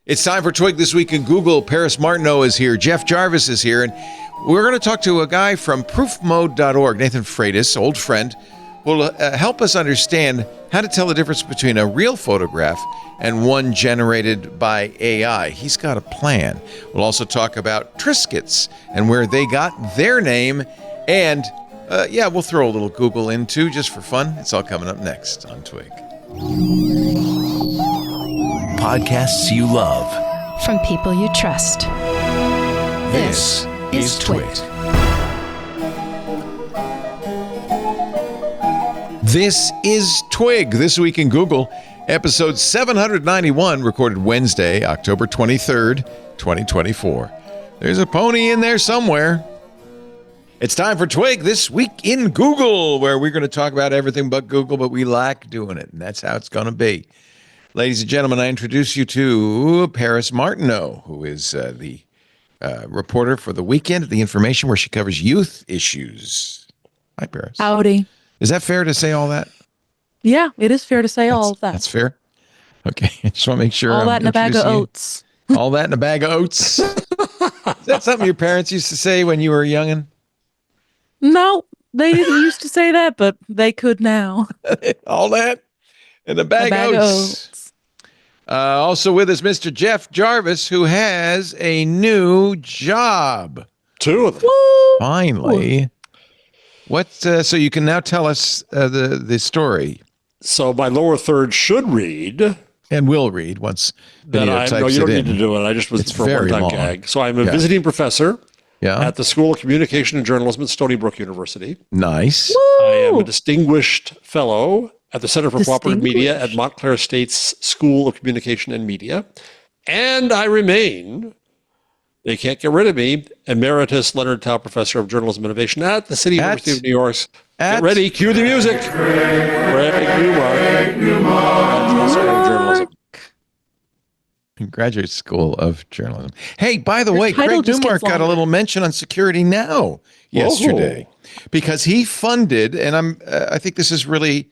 It's time for Twig This Week in Google. Paris Martineau is here. Jeff Jarvis is here. And we're going to talk to a guy from proofmode.org, Nathan Freitas, old friend, will help us understand how to tell the difference between a real photograph and one generated by AI. He's got a plan. We'll also talk about Triscuits and where they got their name. And, we'll throw a little Google in, too, just for fun. It's all coming up next on Twig. Podcasts you love. From people you trust. This is Twig. This is Twig, This Week in Google, episode 791, recorded Wednesday, October 23rd, 2024. There's a pony in there somewhere. It's time for Twig, This Week in Google, where we're going to talk about everything but Google, but we like doing it, and that's how it's going to be. Ladies and gentlemen, I introduce you to Paris Martineau, who is the reporter for The Weekend at The Information, where she covers youth issues. Hi, Paris. Howdy. Is that fair to say all that? Yeah, it is fair to say all of that. That's fair? Okay, I just want to make sure. All that in a bag of oats. All that in a bag of oats? Is that something your parents used to say when you were youngin'? No, they didn't used to say that, but they could now. All that in a bag of oats. Also with us, Mr. Jeff Jarvis, who has a new job. Two of them. Woo! Finally. What? So you can now tell us the story. So my lower third should read. And will read once video types it in. No, you don't need to do it. I just was It's for a very one-time long. gag. So I'm a visiting professor at the School of Communication and Journalism at Stony Brook University. Nice. Woo! I am a distinguished fellow at the Center for Cooperative Media at Montclair State's School of Communication and Media. And I remain, they can't get rid of me, Emeritus Leonard Tao Professor of Journalism Innovation at the City University of New York. Get ready, cue the music. Greg Newmark, Professor of Journalism. Graduate School of Journalism. Hey, by the way, Greg Newmark got a little mention on Security Now yesterday because he funded, and I think this is really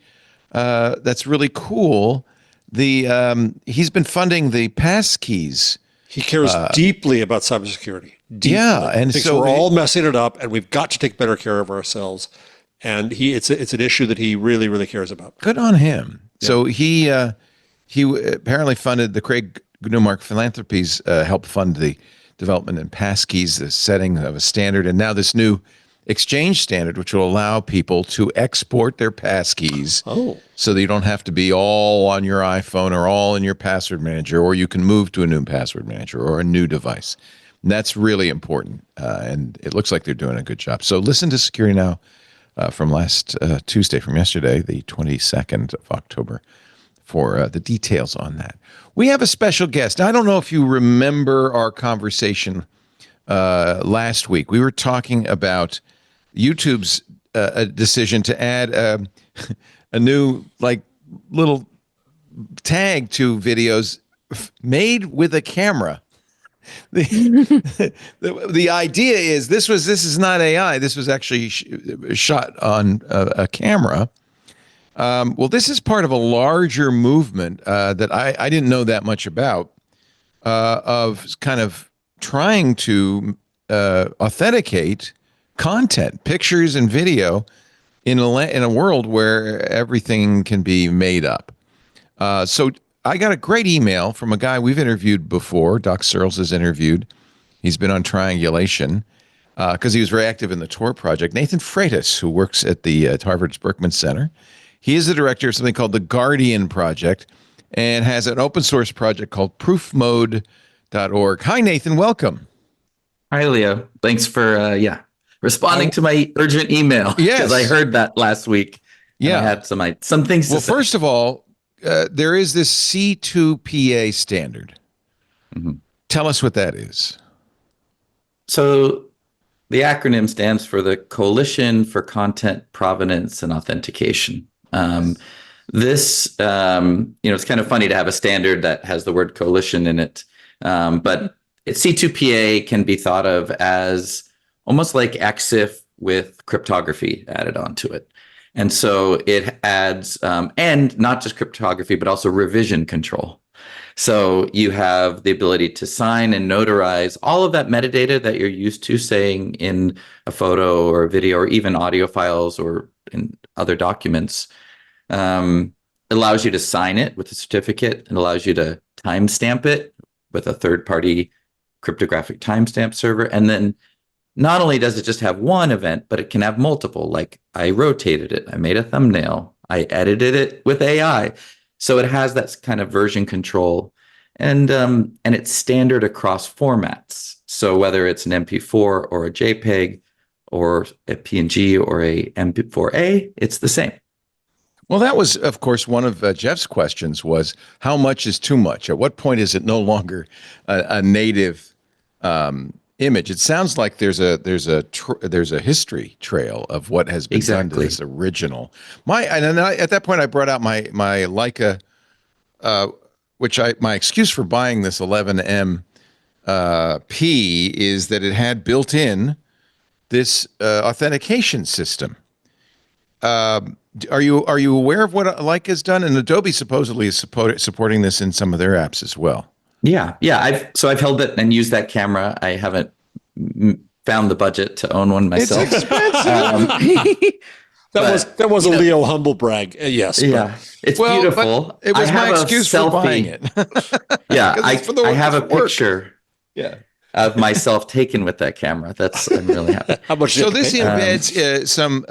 that's really cool. He's been funding the passkeys. He cares deeply about cybersecurity. Deeply. Yeah, and so we're all messing it up, and we've got to take better care of ourselves. And it's an issue that he really, really cares about. Good on him. Yeah. So he apparently funded the Craig Newmark Philanthropies, helped fund the development in passkeys, the setting of a standard, and now this new exchange standard, which will allow people to export their passkeys so that you don't have to be all on your iPhone or all in your password manager, or you can move to a new password manager or a new device. And that's really important, and it looks like they're doing a good job. So listen to Security Now from last Tuesday, from yesterday, the 22nd of October, for the details on that. We have a special guest. I don't know if you remember our conversation last week. We were talking about YouTube's decision to add a new little tag to videos made with a camera. The idea is this is not AI. This was actually shot on a camera. Well, this is part of a larger movement that I didn't know that much about, of kind of trying to authenticate content, pictures and video in a world where everything can be made up. So I got a great email from a guy we've interviewed before. Doc Searles has interviewed. He's been on Triangulation because he was very active in the Tor project. Nathan Freitas, who works at the Harvard's Berkman Center. He is the director of something called the Guardian Project and has an open source project called proofmode.org. Hi, Nathan. Welcome. Hi, Leo. Thanks for responding to my urgent email. Yes. Because I heard that last week. Yeah. I had some things to say. Well, first of all, there is this C2PA standard. Mm-hmm. Tell us what that is. So the acronym stands for the Coalition for Content Provenance and Authentication. It's kind of funny to have a standard that has the word coalition in it, but C2PA can be thought of as almost like EXIF with cryptography added onto it. And so it adds, and not just cryptography, but also revision control. So you have the ability to sign and notarize all of that metadata that you're used to saying in a photo or a video or even audio files or in other documents. It allows you to sign it with a certificate. It allows you to timestamp it with a third-party cryptographic timestamp server. And then not only does it just have one event, but it can have multiple. Like I rotated it, I made a thumbnail, I edited it with AI. So it has that kind of version control, and it's standard across formats. So whether it's an MP4 or a JPEG or a PNG or a MP4A, it's the same. Well, that was, of course, one of Jeff's questions was how much is too much? At what point is it no longer a native image? It sounds like there's a history trail of what has been done to this original. At that point, I brought out my Leica, my excuse for buying this 11M P is that it had built in this authentication system. Are you aware of what Leica has done? And Adobe supposedly is supporting this in some of their apps as well. Yeah. I've held it and used that camera. I haven't found the budget to own one myself. It's expensive. That was a Leo humble brag. Yes. Yeah. It's beautiful. It was my excuse for buying it. Yeah. I have a picture. Yeah. Of myself taken with that camera. I'm really happy. How much? So this embeds some.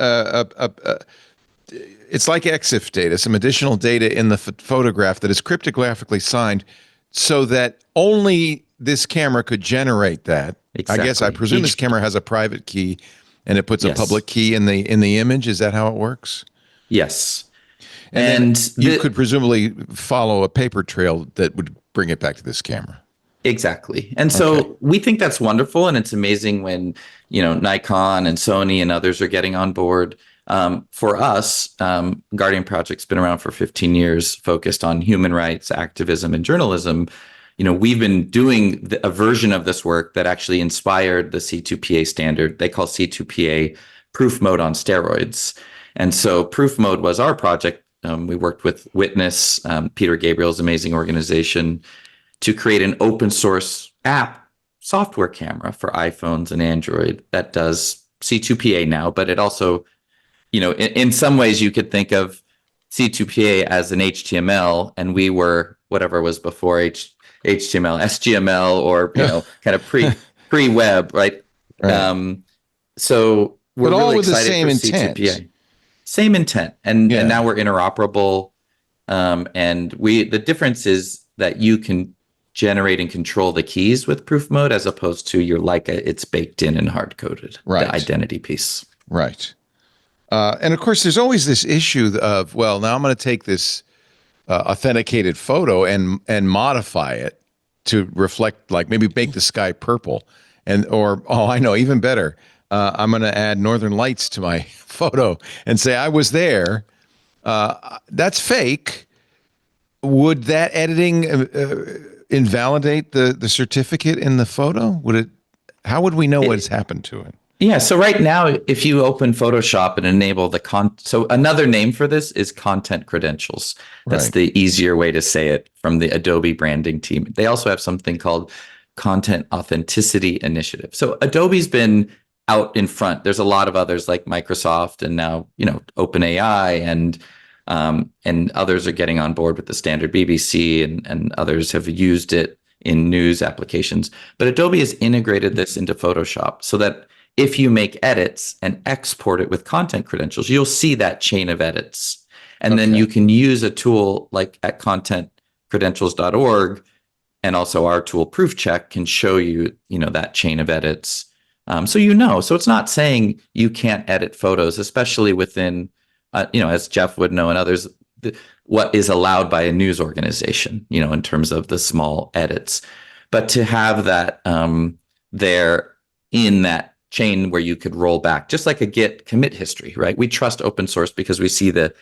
It's like EXIF data, some additional data in the photograph that is cryptographically signed, so that only this camera could generate that. Exactly. I presume this camera has a private key, and it puts a public key in the image. Is that how it works? Yes. And you could presumably follow a paper trail that would bring it back to this camera. Exactly. And so we think that's wonderful. And it's amazing when, Nikon and Sony and others are getting on board. For us, Guardian Project's been around for 15 years, focused on human rights, activism, and journalism. We've been doing a version of this work that actually inspired the C2PA standard. They call C2PA proof mode on steroids. And so proof mode was our project. We worked with Witness, Peter Gabriel's amazing organization, to create an open source app software camera for iPhones and Android that does C2PA now, but it also, in some ways you could think of C2PA as an HTML, and we were whatever was before HTML, SGML, or kind of pre-web, right? So we're really with excited the same for intent. C2PA. Same intent, and now we're interoperable. And the difference is that you can generate and control the keys with proof mode, as opposed to your Leica, it's baked in and hard coded, the identity piece. Right. And of course, there's always this issue of, well, now I'm going to take this authenticated photo and modify it to reflect, like maybe make the sky purple, even better, I'm going to add northern lights to my photo and say I was there. That's fake. Would that editing invalidate the certificate in the photo? How would we know what has happened to it? Yeah. So right now, if you open Photoshop and enable so another name for this is content credentials. That's the easier way to say it from the Adobe branding team. They also have something called Content Authenticity Initiative. So Adobe's been out in front. There's a lot of others like Microsoft and now, OpenAI and others are getting on board with the standard. BBC and others have used it in news applications. But Adobe has integrated this into Photoshop so that if you make edits and export it with content credentials, you'll see that chain of edits. And then you can use a tool like at contentcredentials.org, and also our tool ProofCheck can show you, that chain of edits. So it's not saying you can't edit photos, especially within, as Jeff would know and others, what is allowed by a news organization, in terms of the small edits. But to have that there in that chain where you could roll back, just like a Git commit history, right? We trust open source because we see the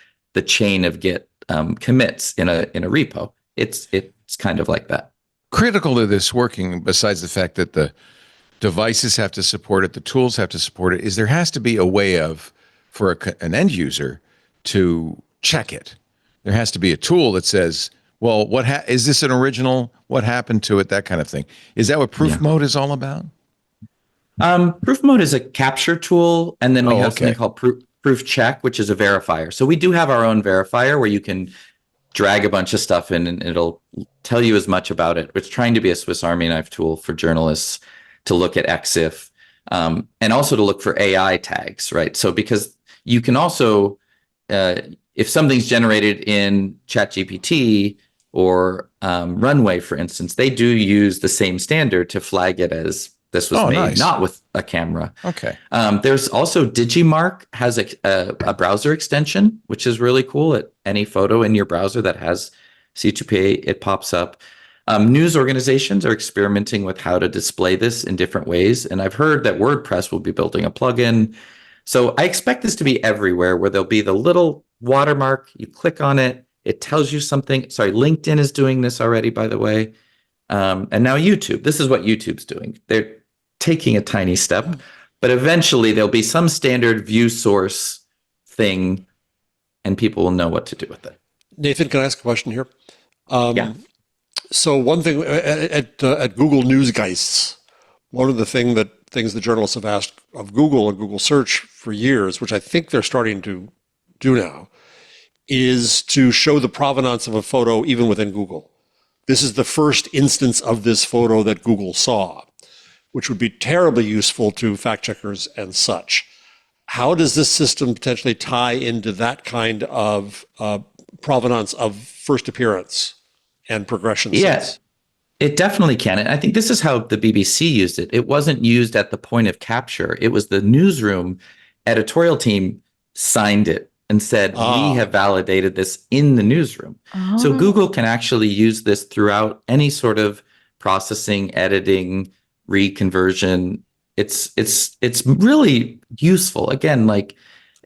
chain of Git commits in a repo. It's kind of like that. Critical to this working, besides the fact that the devices have to support it, the tools have to support it, is there has to be a way for an end user to check it. There has to be a tool that says, Well, is this an original? What happened to it? That kind of thing. Is that what proof mode is all about? Proof mode is a capture tool, and then we have something called proof check, which is a verifier. So we do have our own verifier where you can drag a bunch of stuff in and it'll tell you as much about it. It's trying to be a Swiss Army knife tool for journalists to look at EXIF, and also to look for AI tags, right? So because you can also, if something's generated in ChatGPT or Runway, for instance, they do use the same standard to flag it as this was made, not with a camera. Okay. There's also Digimark has a browser extension, which is really cool. At any photo in your browser that has C2PA, it pops up. News organizations are experimenting with how to display this in different ways. And I've heard that WordPress will be building a plugin. So I expect this to be everywhere, where there'll be the little watermark. You click on it, it tells you something. Sorry, LinkedIn is doing this already, by the way. And now YouTube. This is what YouTube's doing. They're taking a tiny step, but eventually there'll be some standard view source thing, and people will know what to do with it. Nathan, can I ask a question here? Yeah. So one thing at Google Newsgeists, one of the things the journalists have asked of Google and Google Search for years, which I think they're starting to do now, is to show the provenance of a photo even within Google. This is the first instance of this photo that Google saw, which would be terribly useful to fact checkers and such. How does this system potentially tie into that kind of provenance of first appearance and progression sense? Yes, it definitely can. And I think this is how the BBC used it. It wasn't used at the point of capture. It was the newsroom editorial team signed it and said, we have validated this in the newsroom. So Google can actually use this throughout any sort of processing, editing, reconversion. It's really useful. Again, like,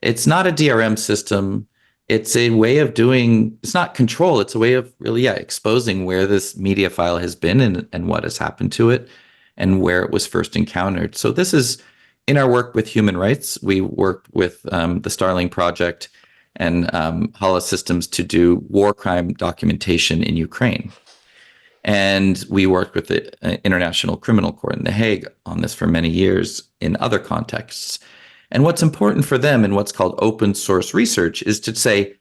it's not a DRM system. It's a way of doing, it's not control. It's a way of really, exposing where this media file has been and what has happened to it and where it was first encountered. So this is in our work with human rights. We worked with the Starling Project and Hala Systems to do war crime documentation in Ukraine. And we worked with the International Criminal Court in The Hague on this for many years in other contexts. And what's important for them in what's called open source research is to say,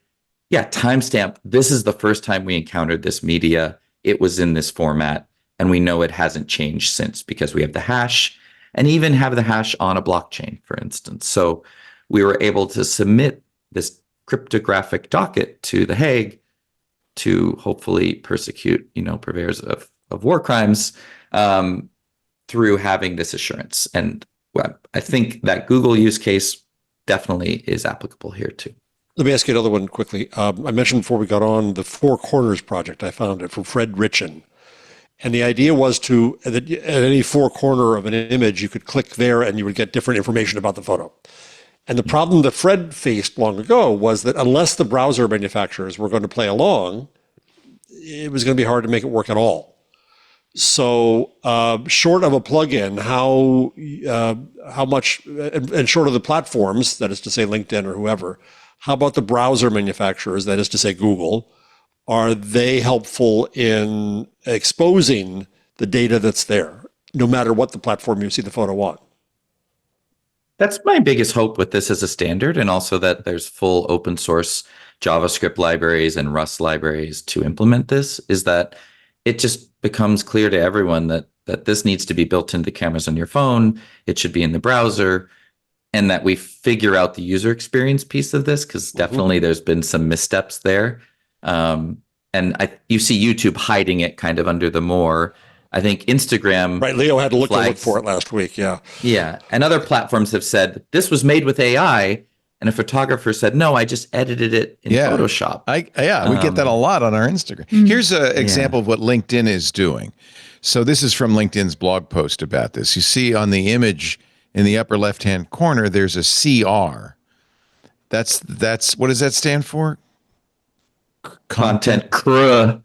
timestamp, this is the first time we encountered this media. It was in this format, and we know it hasn't changed since because we have the hash and even have the hash on a blockchain, for instance. So we were able to submit this cryptographic docket to The Hague to hopefully persecute, purveyors of war crimes through having this assurance. And I think that Google use case definitely is applicable here too. Let me ask you another one quickly. I mentioned before we got on the Four Corners project. I found it from Fred Richin. And the idea was that at any four corner of an image, you could click there and you would get different information about the photo. And the problem that Fred faced long ago was that unless the browser manufacturers were going to play along, it was going to be hard to make it work at all. So short of a plugin, how much, and short of the platforms, that is to say LinkedIn or whoever, how about the browser manufacturers, that is to say Google? Are they helpful in exposing the data that's there, no matter what the platform you see the photo on? That's my biggest hope with this as a standard, and also that there's full open source JavaScript libraries and Rust libraries to implement this, is that it just becomes clear to everyone that this needs to be built into the cameras on your phone. It should be in the browser, and that we figure out the user experience piece of this, because definitely there's been some missteps there. And you see YouTube hiding it kind of under the more. I think Instagram. Right, Leo had to look for it last week, yeah. Yeah, and other platforms have said, this was made with AI, and a photographer said, no, I just edited it in Photoshop. We get that a lot on our Instagram. Here's an example of what LinkedIn is doing. So this is from LinkedIn's blog post about this. You see on the image in the upper left-hand corner, there's a CR. That's what does that stand for? Content credentials.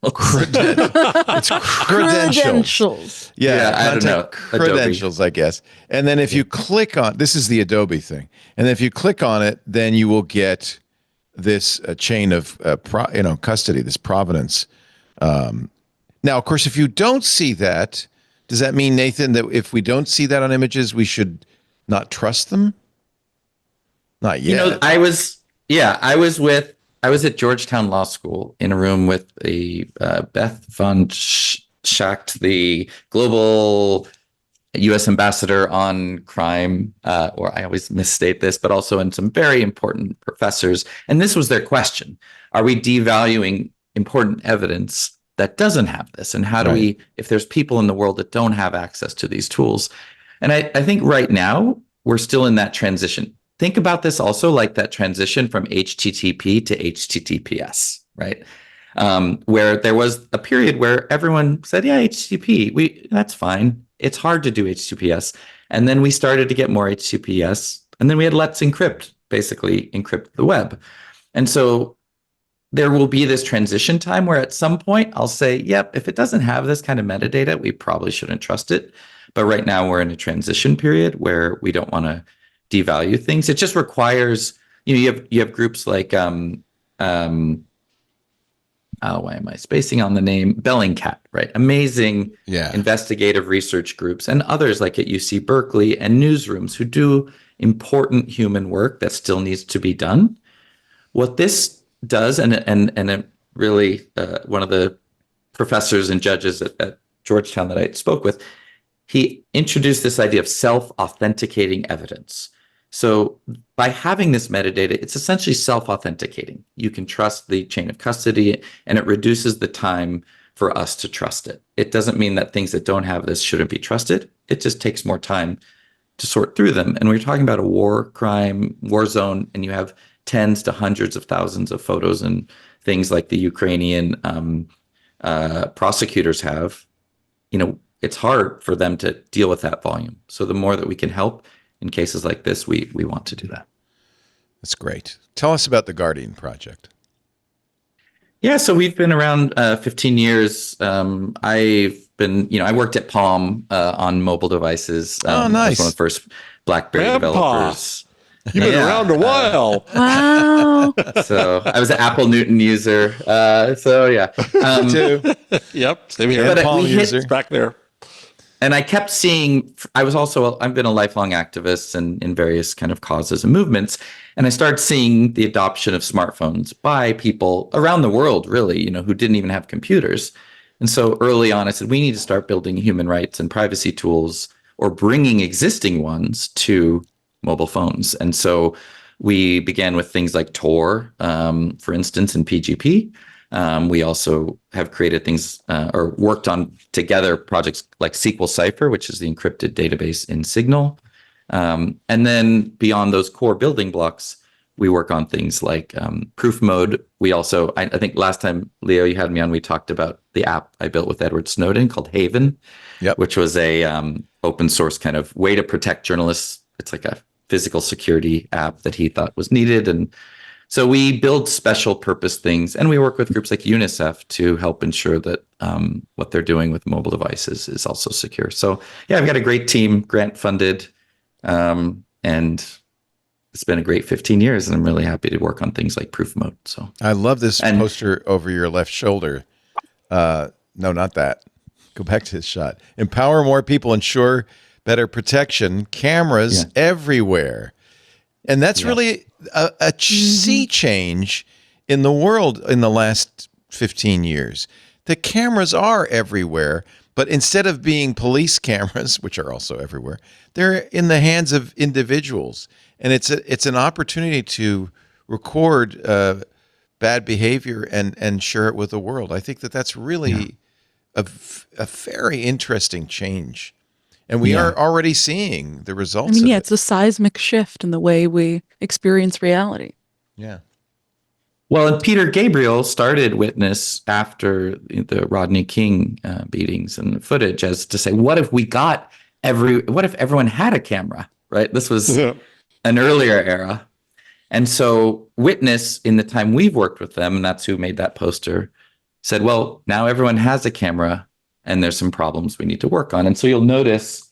It's credentials. Yeah, I don't know. Credentials, I guess. And then if you click on, this is the Adobe thing. And if you click on it, then you will get this chain of custody, this provenance. Now, of course, if you don't see that, does that mean, Nathan, that if we don't see that on images, we should not trust them? Not yet. I was at Georgetown Law School in a room with Beth von Schacht, the global U.S. ambassador on crime, or I always misstate this, but also in some very important professors. And this was their question. Are we devaluing important evidence that doesn't have this? And how do we, if there's people in the world that don't have access to these tools? And I think right now we're still in that transition. Think about this also like that transition from HTTP to HTTPS, right? Where there was a period where everyone said, yeah, HTTP, that's fine. It's hard to do HTTPS. And then we started to get more HTTPS. And then we had Let's Encrypt, basically encrypt the web. And so there will be this transition time where at some point I'll say, yep, if it doesn't have this kind of metadata, we probably shouldn't trust it. But right now we're in a transition period where we don't want to devalue things. It just requires, you have groups like, why am I spacing on the name? Bellingcat, right? Amazing investigative research groups and others like at UC Berkeley and newsrooms who do important human work that still needs to be done. What this does, and it really one of the professors and judges at Georgetown that I spoke with, he introduced this idea of self-authenticating evidence. So by having this metadata, it's essentially self-authenticating. You can trust the chain of custody, and it reduces the time for us to trust it. It doesn't mean that things that don't have this shouldn't be trusted. It just takes more time to sort through them. And we're talking about a war crime, war zone, and you have tens to hundreds of thousands of photos and things like the Ukrainian prosecutors have. It's hard for them to deal with that volume. So the more that we can help in cases like this, we want to do that. That's great. Tell us about the Guardian Project. Yeah, so we've been around 15 years. I've been, I worked at Palm on mobile devices. Nice. I was one of the first BlackBerry developers. You've been around a while. Wow. So I was an Apple Newton user. So yeah. Too. Yep. Same here. And Palm user. It's back there. And I kept seeing, I've been a lifelong activist in various kind of causes and movements. And I started seeing the adoption of smartphones by people around the world, really, who didn't even have computers. And so early on, I said, we need to start building human rights and privacy tools or bringing existing ones to mobile phones. And so we began with things like Tor, for instance, and PGP. We also have created things or worked on together projects like SQL Cipher, which is the encrypted database in Signal. And then beyond those core building blocks, we work on things like proof mode. We also, I think last time, Leo, you had me on, we talked about the app I built with Edward Snowden called Haven, which was a open source kind of way to protect journalists. It's like a physical security app that he thought was needed. And so we build special purpose things, and we work with groups like UNICEF to help ensure that what they're doing with mobile devices is also secure. So yeah, I've got a great team, grant funded, and it's been a great 15 years, and I'm really happy to work on things like proof mode. So I love this poster over your left shoulder. No, not that. Go back to this shot. Empower more people, ensure better protection, cameras everywhere. And that's really a sea change in the world in the last 15 years. The cameras are everywhere, but instead of being police cameras, which are also everywhere, they're in the hands of individuals. And it's an opportunity to record bad behavior and share it with the world. I think that's really a very interesting change. And we are already seeing the results of it. It's a seismic shift in the way we experience reality. Yeah. Well, and Peter Gabriel started Witness after the Rodney King beatings and footage as to say, what if everyone had a camera, right? This was an earlier era. And so Witness, in the time we've worked with them, and that's who made that poster, said, well, now everyone has a camera, and there's some problems we need to work on. And so you'll notice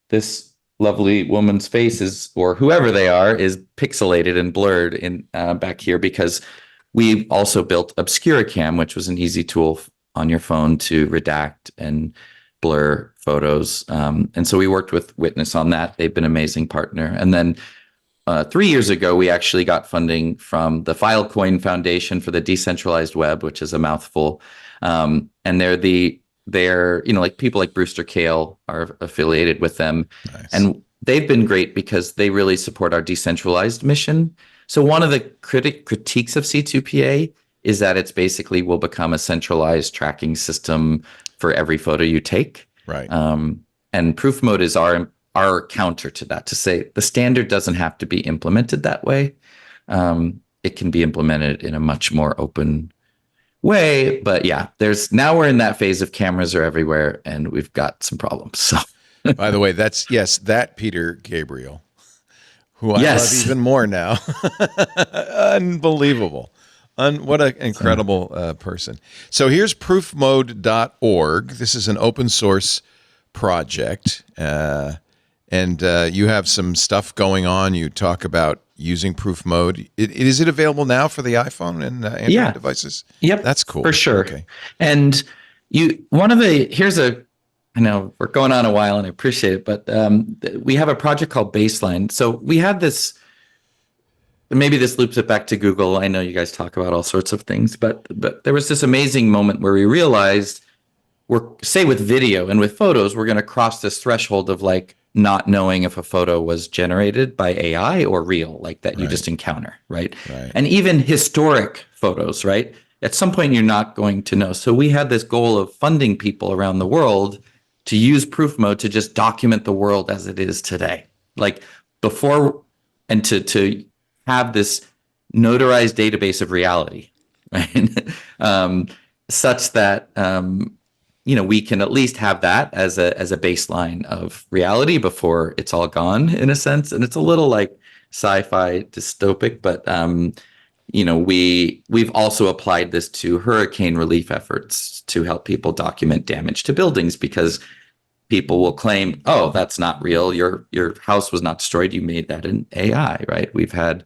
this lovely woman's face is, or whoever they are, is pixelated and blurred in back here because we also built Obscuracam, which was an easy tool on your phone to redact and blur photos. And so we worked with Witness on that. They've been an amazing partner. And then 3 years ago, we actually got funding from the Filecoin Foundation for the Decentralized Web, which is a mouthful. And they're like people like Brewster Kahle are affiliated with them. Nice. And they've been great because they really support our decentralized mission. So one of the critiques of C2PA is that it's basically will become a centralized tracking system for every photo you take. Right. And proof mode is our counter to that, to say the standard doesn't have to be implemented that way. It can be implemented in a much more open way. But yeah, now we're in that phase of cameras are everywhere and we've got some problems. So By the way, that Peter Gabriel, who I love even more now. Unbelievable. What an incredible person. So here's proofmode.org. This is an open source project. And you have some stuff going on. You talk about using proof mode. Is it available now for the iPhone and Android devices? Yep. That's cool. For sure. Okay. And I know we're going on a while and I appreciate it, but we have a project called Baseline. So we had this, maybe this loops it back to Google. I know you guys talk about all sorts of things, but there was this amazing moment where we realized say with video and with photos, we're going to cross this threshold of like not knowing if a photo was generated by AI or real, like that you just encounter, right? And even historic photos, right? At some point, you're not going to know. So we had this goal of funding people around the world to use proof mode to just document the world as it is today. Like before, and to have this notarized database of reality, right? Such that, we can at least have that as a baseline of reality before it's all gone, in a sense. And it's a little like sci-fi dystopic, but we've also applied this to hurricane relief efforts to help people document damage to buildings, because people will claim, oh, that's not real. Your house was not destroyed. You made that in AI, right? We've had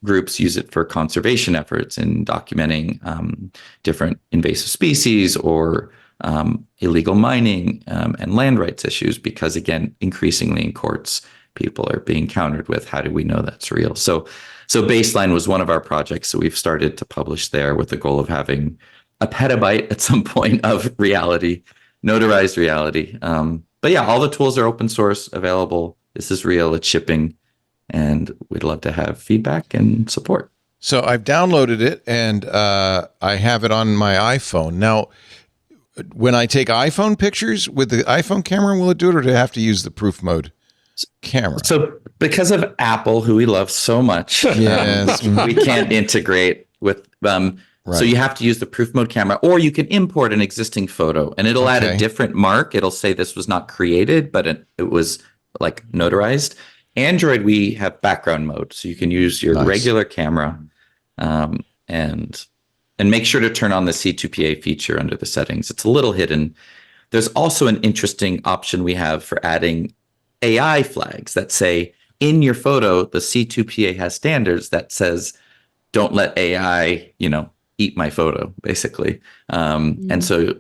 groups use it for conservation efforts in documenting different invasive species or illegal mining and land rights issues, because again, increasingly in courts, people are being countered with, how do we know that's real? So Baseline was one of our projects. So we've started to publish there with the goal of having a petabyte at some point of reality, notarized reality. But yeah, all the tools are open source, available. This is real, it's shipping, and we'd love to have feedback and support. So I've downloaded it and I have it on my iPhone. Now, when I take iPhone pictures with the iPhone camera, will it do it, or do I have to use the proof mode camera? So because of Apple, who we love so much, we can't integrate with So you have to use the proof mode camera, or you can import an existing photo and it'll add a different mark. It'll say this was not created, but it was like notarized. Android, we have background mode. So you can use your regular camera and make sure to turn on the C2PA feature under the settings. It's a little hidden. There's also an interesting option we have for adding AI flags that say in your photo, the C2PA has standards that says, don't let AI, eat my photo, basically. And so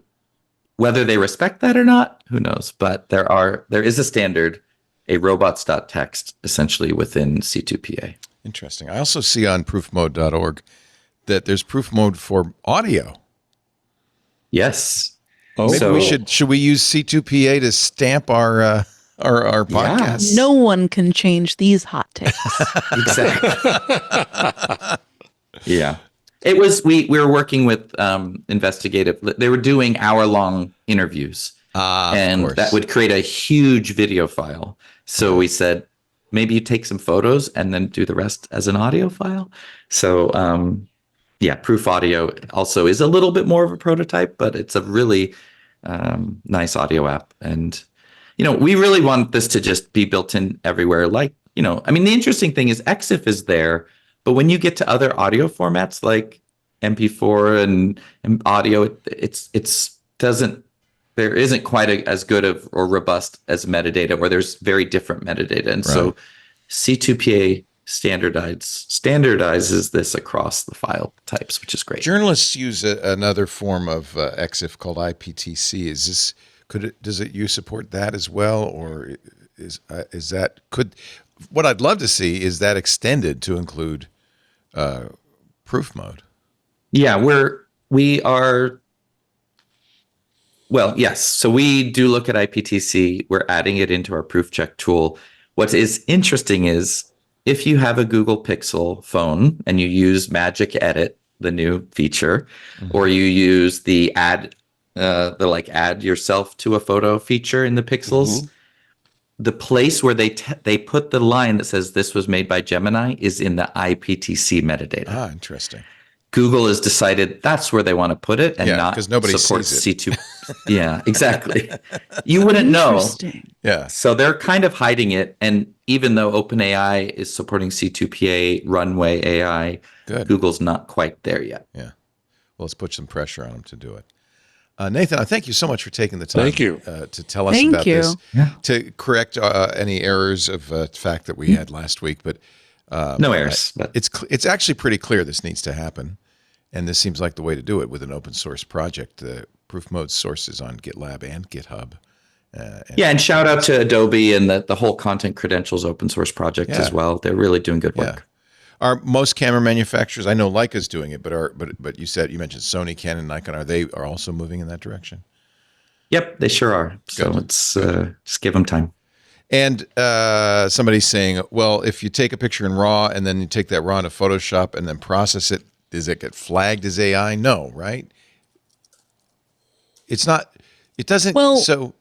whether they respect that or not, who knows? But there is a standard, a robots.txt, essentially within C2PA. Interesting. I also see on proofmode.org that there's proof mode for audio. Yes. Oh, maybe should we use C2PA to stamp our podcast? No one can change these hot takes. Exactly. Yeah. It was, we were working with investigative, they were doing hour-long interviews, and that would create a huge video file. So we said, maybe you take some photos and then do the rest as an audio file. So Proof Audio also is a little bit more of a prototype, but it's a really nice audio app. And, we really want this to just be built in everywhere. Like, the interesting thing is EXIF is there, but when you get to other audio formats like MP4 and audio, it's doesn't there isn't quite as good of or robust as metadata, or there's very different metadata. And so C2PA standardizes this across the file types, which is great. Journalists use another form of EXIF called IPTC. Does you support that as well, or is that what I'd love to see is that extended to include proof mode? Yeah, we are. Well, yes. So we do look at IPTC. We're adding it into our proof check tool. What is interesting is if you have a Google Pixel phone and you use Magic Edit, the new feature, or you use the add yourself to a photo feature in the Pixels, the place where they put the line that says this was made by Gemini is in the IPTC metadata. Ah, interesting. Google has decided that's where they want to put it and not because nobody support sees it. C2. Yeah, exactly. You wouldn't know. Yeah. So they're kind of hiding it. And even though OpenAI is supporting C2PA, Runway AI, Google's not quite there yet. Yeah. Well, let's put some pressure on them to do it. Nathan, I thank you so much for taking the time Thank you. To tell us about this, to correct any errors of fact that we had last week. But no errors. But it's actually pretty clear this needs to happen. And this seems like the way to do it with an open source project. The proof mode sources on GitLab and GitHub. And shout out to Adobe and the whole content credentials open source project as well. They're really doing good work. Are most camera manufacturers? I know Leica's doing it, but you mentioned Sony, Canon, Nikon. Are also moving in that direction? Yep, they sure are. So let's just give them time. And somebody's saying, well, if you take a picture in RAW and then you take that RAW into Photoshop and then process it, does it get flagged as AI? No, right? It's not. It doesn't. Well, so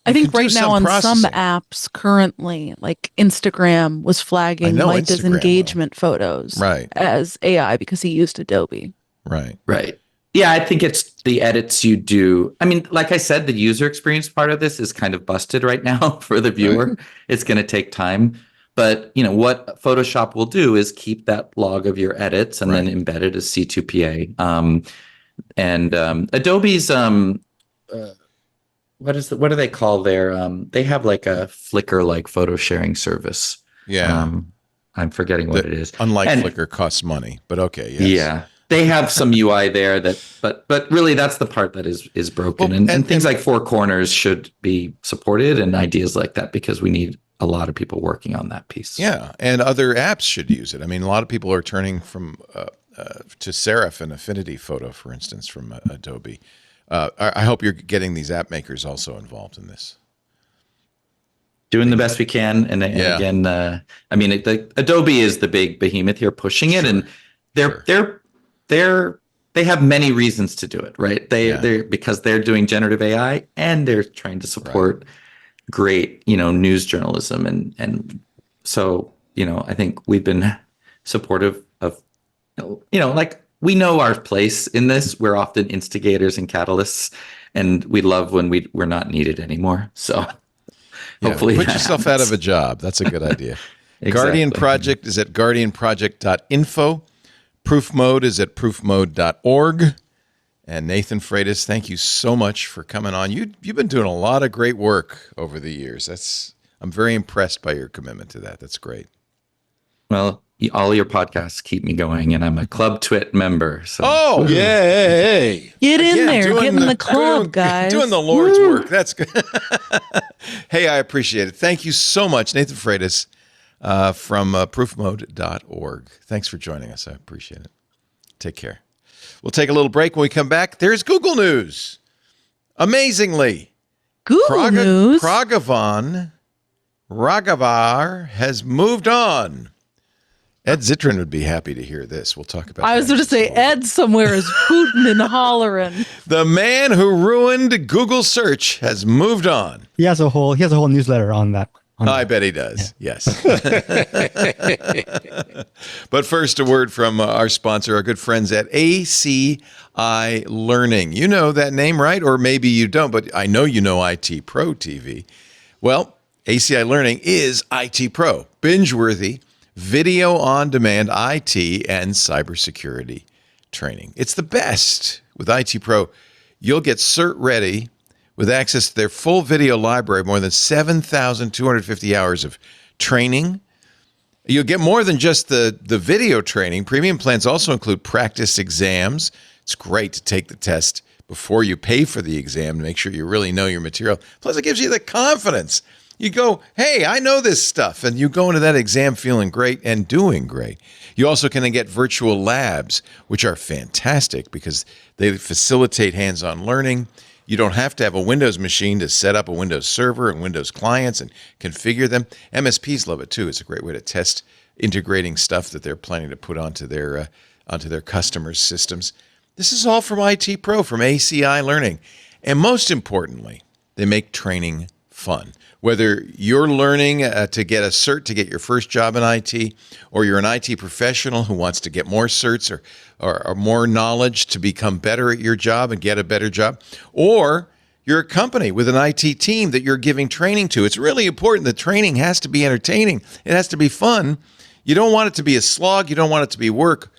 I think right now on processing. some apps currently, like Instagram was flagging Micah's engagement photos as AI because he used Adobe. Right. Yeah, I think it's the edits you do. I mean, like I said, the user experience part of this is kind of busted right now for the viewer. Right. It's going to take time. But, what Photoshop will do is keep that log of your edits and then embed it as C2PA. And Adobe's, what do they call their, they have like a Flickr-like photo sharing service. Yeah. I'm forgetting what it is. Unlike Flickr costs money, but okay. Yes. Yeah. They have some UI there but really that's the part that is broken. Well, and things like Four Corners should be supported and ideas like that because we need a lot of people working on that piece. Yeah, and other apps should use it. I mean, a lot of people are turning from to Serif and Affinity Photo, for instance, from Adobe. I hope you're getting these app makers also involved in this. Doing the best we can, and again, I mean, Adobe is the big behemoth here pushing it, and they have many reasons to do it, right? They're because they're doing generative AI and they're trying to support great, news journalism. And so, I think we've been supportive of, like we know our place in this. We're often instigators and catalysts, and we love when we're not needed anymore. So hopefully put yourself out of a job. That's a good idea. Exactly. Guardian Project is at guardianproject.info. Proof Mode is at proofmode.org. And Nathan Freitas, thank you so much for coming on. You've been doing a lot of great work over the years. I'm very impressed by your commitment to that. That's great. Well, all your podcasts keep me going, and I'm a Club Twit member. So. Yay! Get in there. Get in the club, guys. Doing the Lord's work. That's good. Hey, I appreciate it. Thank you so much, Nathan Freitas from proofmode.org. Thanks for joining us. I appreciate it. Take care. We'll take a little break. When we come back, there's Google News. Amazingly, Google News. Raghavan has moved on. Ed Zitron would be happy to hear this. We'll talk about. I was going to say Ed somewhere is hooting and hollering. The man who ruined Google search has moved on. He has a whole newsletter on that. I bet he does. Yeah. Yes. But first, a word from our sponsor, our good friends at ACI Learning. You know that name, right? Or maybe you don't, but I know you know IT Pro TV. Well, ACI Learning is IT Pro, binge-worthy, video-on-demand IT and cybersecurity training. It's the best. With IT Pro, you'll get cert-ready with access to their full video library, more than 7,250 hours of training. You'll get more than just the video training. Premium plans also include practice exams. It's great to take the test before you pay for the exam to make sure you really know your material. Plus, it gives you the confidence. You go, hey, I know this stuff. And you go into that exam feeling great and doing great. You also can get virtual labs, which are fantastic because they facilitate hands-on learning. You don't have to have a Windows machine to set up a Windows server and Windows clients and configure them. MSPs love it too. It's a great way to test integrating stuff that they're planning to put onto their customers' systems. This is all from IT Pro, from ACI Learning. And most importantly, they make training fun. Whether you're learning to get a cert to get your first job in IT, or you're an IT professional who wants to get more certs or more knowledge to become better at your job and get a better job, or you're a company with an IT team that you're giving training to, it's really important that training has to be entertaining. It has to be fun. You don't want it to be a slog. You don't want it to be work.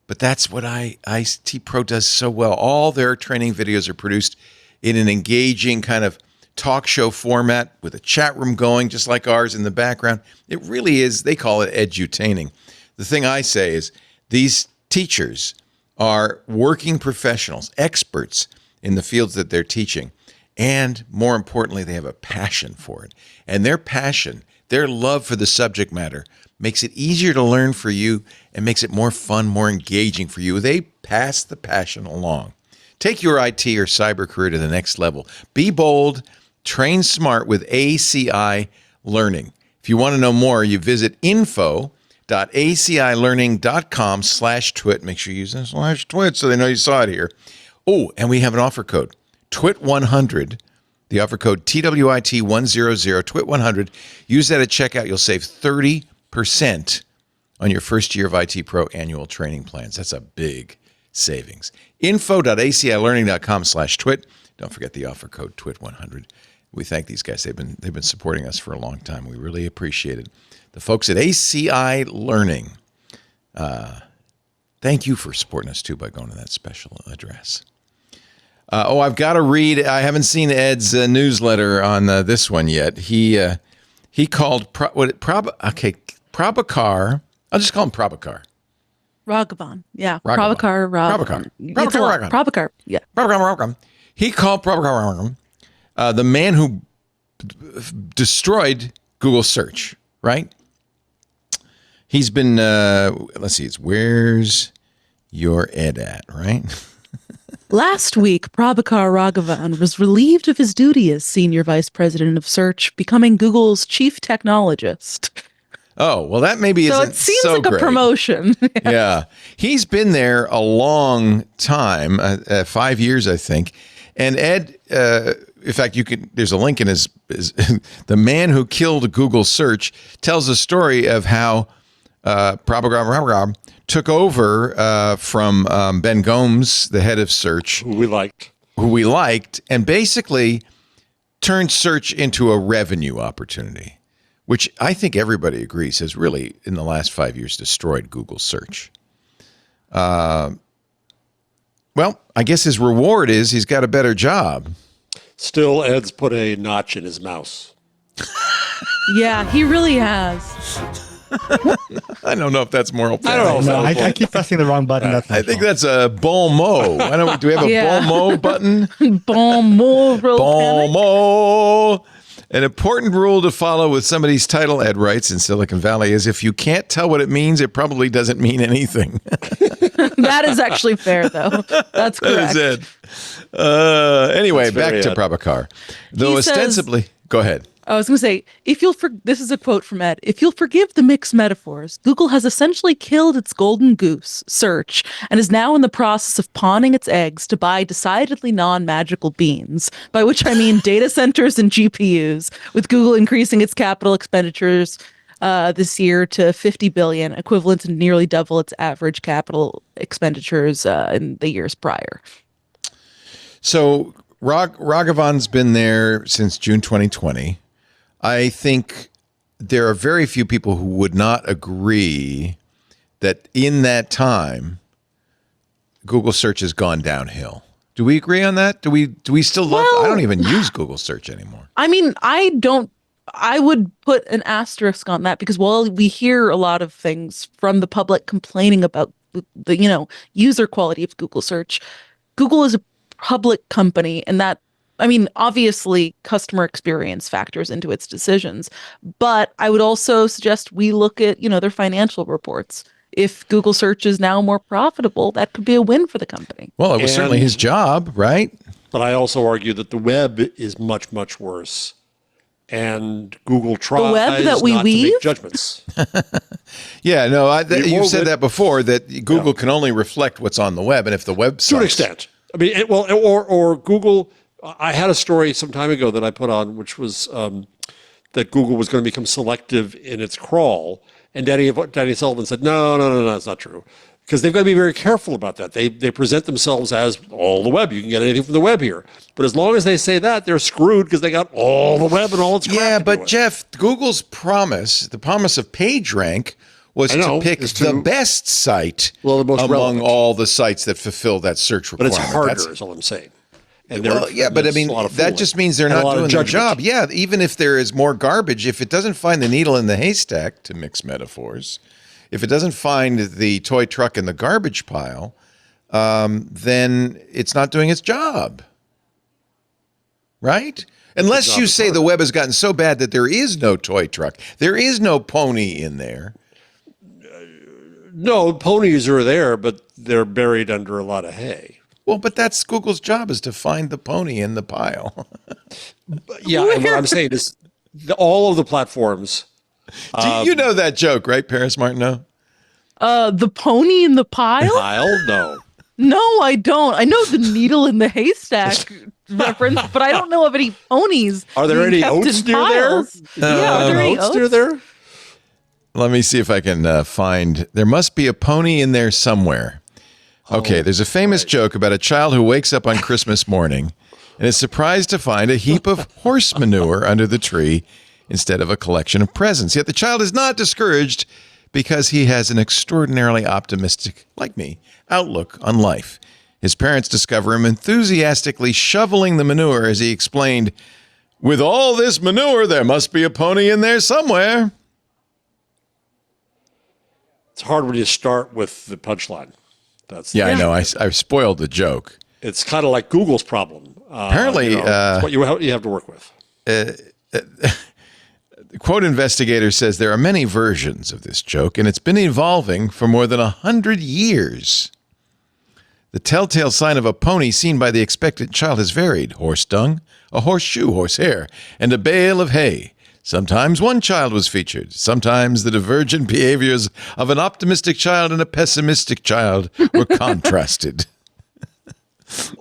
But that's what IT Pro does so well. All their training videos are produced in an engaging kind of talk show format with a chat room going, just like ours in the background. It really is, they call it edutaining. The thing I say is these teachers are working professionals, experts in the fields that they're teaching. And more importantly, they have a passion for it. And their passion, their love for the subject matter makes it easier to learn for you and makes it more fun, more engaging for you. They pass the passion along. Take your IT or cyber career to the next level. Be bold. Train smart with ACI Learning. If you want to know more, you visit info.acilearning.com/twit. Make sure you use /twit so they know you saw it here. Oh, and we have an offer code, TWIT100. The offer code TWIT100, TWIT100. Use that at checkout. You'll save 30% on your first year of IT Pro annual training plans. That's a big savings. Info.acilearning.com/twit. Don't forget the offer code TWIT100. We thank these guys. They've been supporting us for a long time. We really appreciate it. The folks at ACI Learning, thank you for supporting us too by going to that special address. I've got to read. I haven't seen Ed's newsletter on this one yet. He called Prabhakar. I'll just call him Prabhakar. Raghavan. Yeah. Prabhakar. Prabhakar. Yeah. Prabhakar. He called Prabhakar the man who destroyed Google search, right? He's been, let's see, it's where's your Ed at, right? Last week, Prabhakar Raghavan was relieved of his duty as Senior Vice President of Search, becoming Google's Chief Technologist. Oh, well, that maybe isn't so great. So it seems like a promotion. Yeah. He's been there a long time, 5 years, I think. And Ed, in fact, there's a link in his the man who killed Google search tells a story of how Prabhakar took over from Ben Gomes, the head of search. Who we liked, and basically turned search into a revenue opportunity, which I think everybody agrees has really, in the last 5 years, destroyed Google search. Well, I guess his reward is he's got a better job. Still, Ed's put a notch in his mouse. Yeah, he really has. I don't know if that's moral. I don't know. I keep pressing the wrong button. I think that's a Ballmer. Do we have a Ballmer button? Ballmer. Ballmer. An important rule to follow with somebody's title, Ed writes, in Silicon Valley is if you can't tell what it means, it probably doesn't mean anything. That is actually fair, though. That's correct. That is it. Anyway, back to Prabhakar. Though ostensibly, go ahead. I was going to say, this is a quote from Ed. If you'll forgive the mixed metaphors, Google has essentially killed its golden goose, search, and is now in the process of pawning its eggs to buy decidedly non-magical beans, by which I mean data centers and GPUs, with Google increasing its capital expenditures this year to $50 billion, equivalent to nearly double its average capital expenditures in the years prior. So Raghavan's been there since June 2020. I think there are very few people who would not agree that in that time, Google search has gone downhill. Do we agree on that? Do we still love? Well, I don't even use Google search anymore. I mean, I would put an asterisk on that because while we hear a lot of things from the public complaining about the user quality of Google search, Google is a public company, and that, I mean, obviously customer experience factors into its decisions, but I would also suggest we look at, their financial reports. If Google search is now more profitable, that could be a win for the company. Well, it was certainly his job, right? But I also argue that the web is much, much worse. And Google tries web that we not weave? to make judgments. Yeah, no, you said that that before, that Google can only reflect what's on the web. And if the web sucks, to an extent. I mean, or Google, I had a story some time ago that I put on, which was that Google was going to become selective in its crawl. And Danny Sullivan said, no, that's not true. Because they've got to be very careful about that. They present themselves as all the web. You can get anything from the web here. But as long as they say that, they're screwed because they got all the web and all its crap. Yeah, to but do it. Jeff, Google's promise, the promise of PageRank, was to pick the best site the most among relevant. all the sites that fulfill that search But requirement. it's harder, is all I'm saying. And But I mean, that just means they're not doing their job. Yeah, even if there is more garbage, if it doesn't find the needle in the haystack, to mix metaphors, if it doesn't find the toy truck in the garbage pile, then it's not doing its job. Right? Unless you say the web has gotten so bad that there is no toy truck, there is no pony in there. No, ponies are there, but they're buried under a lot of hay. Well, but that's Google's job, is to find the pony in the pile. Yeah, and what I'm saying is all of the platforms. You know that joke, right, Paris Martineau? The pony in the pile? No. No, I don't. I know the needle in the haystack reference, but I don't know of any ponies. Are there any oats near there? Yeah, are there any oats near there? Let me see if I can find. There must be a pony in there somewhere. Okay, there's a famous joke about a child who wakes up on Christmas morning and is surprised to find a heap of horse manure under the tree instead of a collection of presents. Yet the child is not discouraged because he has an extraordinarily optimistic, like me, outlook on life. His parents discover him enthusiastically shoveling the manure as he explained, "With all this manure, there must be a pony in there somewhere." It's hard when you start with the punchline. I know. I spoiled the joke. It's kind of like Google's problem. Apparently, it's what you have to work with. The quote investigator says there are many versions of this joke, and it's been evolving for more than 100 years. The telltale sign of a pony seen by the expectant child has varied: horse dung, a horseshoe, horsehair, and a bale of hay. Sometimes one child was featured. Sometimes the divergent behaviors of an optimistic child and a pessimistic child were contrasted.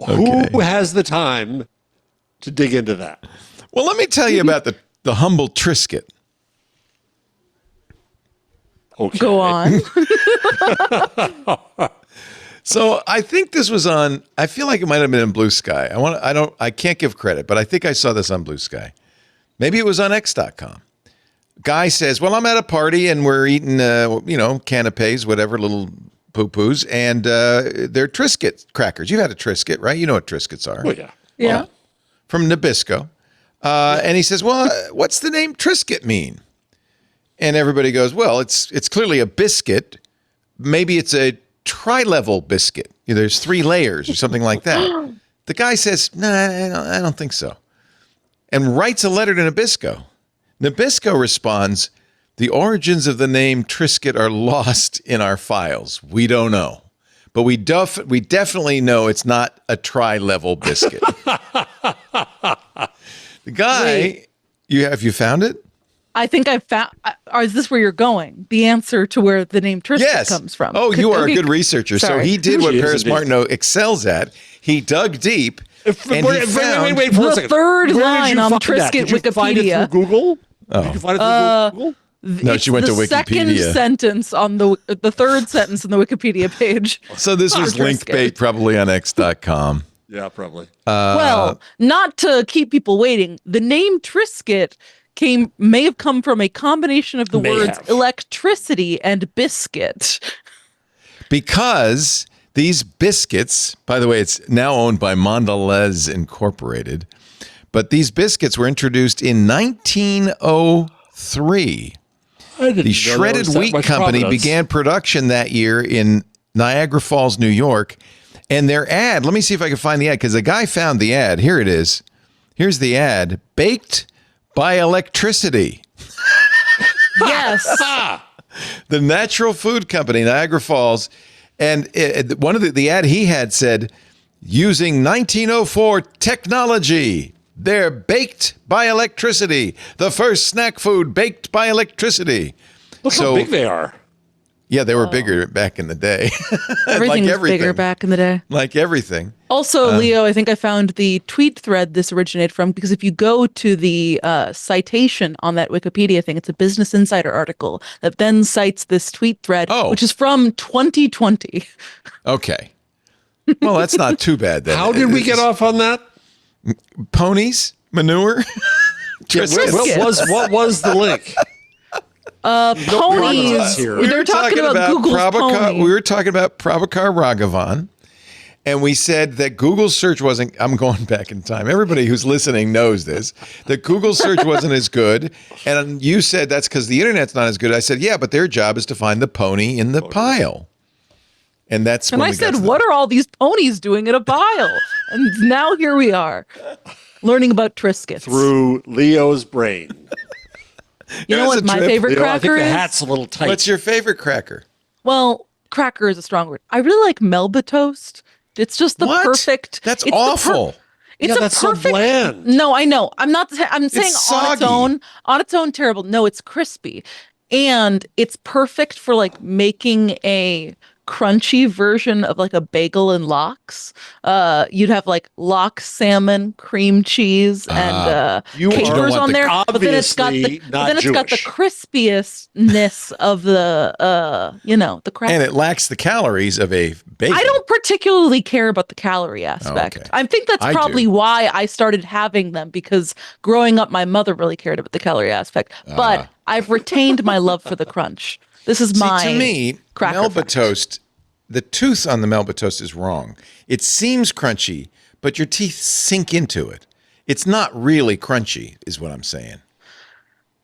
Who has the time to dig into that? Well, let me tell you about the humble Triscuit. Okay. Go on. So I think this was on, I feel like it might have been in Bluesky. I can't give credit, but I think I saw this on Bluesky. Maybe it was on X.com. Guy says, well, I'm at a party and we're eating, canapes, whatever, little poo-poos, and they're Triscuit crackers. You've had a Triscuit, right? You know what Triscuits are. Oh, yeah. Yeah. Well, from Nabisco. And he says, well, what's the name Triscuit mean? And everybody goes, well, it's clearly a biscuit. Maybe it's a tri-level biscuit. There's 3 layers or something like that. The guy says, no, I don't think so. And writes a letter to Nabisco. Nabisco responds, the origins of the name Triscuit are lost in our files. We don't know. But we definitely know it's not a tri-level biscuit. The guy, have you found it? I think I found. Is this where you're going? The answer to where the name Triscuit comes from. Oh, you are a good researcher. Sorry. So he did what She is Paris indeed. Martineau excels at. He dug deep. Wait for a The second. third Where did line you on find that? Triscuit Did you find it Wikipedia. through Google? Did you find it through Google? No, she went to the second Wikipedia. sentence on the third sentence on the Wikipedia page. So this was link Triscuit. bait, probably on X.com. Yeah, probably. Well, not to keep people waiting, the name Triscuit may have come from a combination of the May words have. electricity and biscuit. Because These biscuits, by the way, it's now owned by Mondelez Incorporated, but these biscuits were introduced in 1903. The Shredded Wheat Company began production that year in Niagara Falls, New York. And their ad, let me see if I can find the ad, because the guy found the ad. Here it is. Here's the ad. Baked by electricity. Yes. The Natural Food Company, Niagara Falls. And one of the ad he had said, using 1904 technology. They're baked by electricity. The first snack food baked by electricity. Look how big they are. Yeah, they were bigger back in the day. Everything was bigger back in the day. Like everything. Also, Leo, I think I found the tweet thread this originated from, because if you go to the citation on that Wikipedia thing, it's a Business Insider article that then cites this tweet thread, which is from 2020. Okay. Well, that's not too bad then. How did we get off on that? Ponies? Manure? What was the link? Ponies. They're talking about Google's pony. We were talking about Prabhakar Raghavan, and we said that Google search wasn't, I'm going back in time. Everybody who's listening knows this, that Google search wasn't as good. And you said that's because the internet's not as good. I said, yeah, but their job is to find the pony in the pile. And that's when I said, what are all these ponies doing in a pile? And now here we are, learning about Triscuits. Through Leo's brain. You know what my favorite cracker I think the is? hat's a little tight. What's your favorite cracker? Well, cracker is a strong word. I really like Melba toast. It's just the perfect. That's awful. It's that's so bland. No, I know. I'm saying on soggy. its own terrible. No, it's crispy. And it's perfect for like making a crunchy version of like a bagel and lox. You'd have like lox salmon, cream cheese, and capers on there. But then it's got the crispiestness of the the cracker. And it lacks the calories of a bagel. I don't particularly care about the calorie aspect. Okay. I think that's probably why I started having them, because growing up, my mother really cared about the calorie aspect. But I've retained my love for the crunch. This is my to me, cracker Melba fact. toast, the tooth on the Melba toast is wrong. It seems crunchy, but your teeth sink into it. It's not really crunchy, is what I'm saying.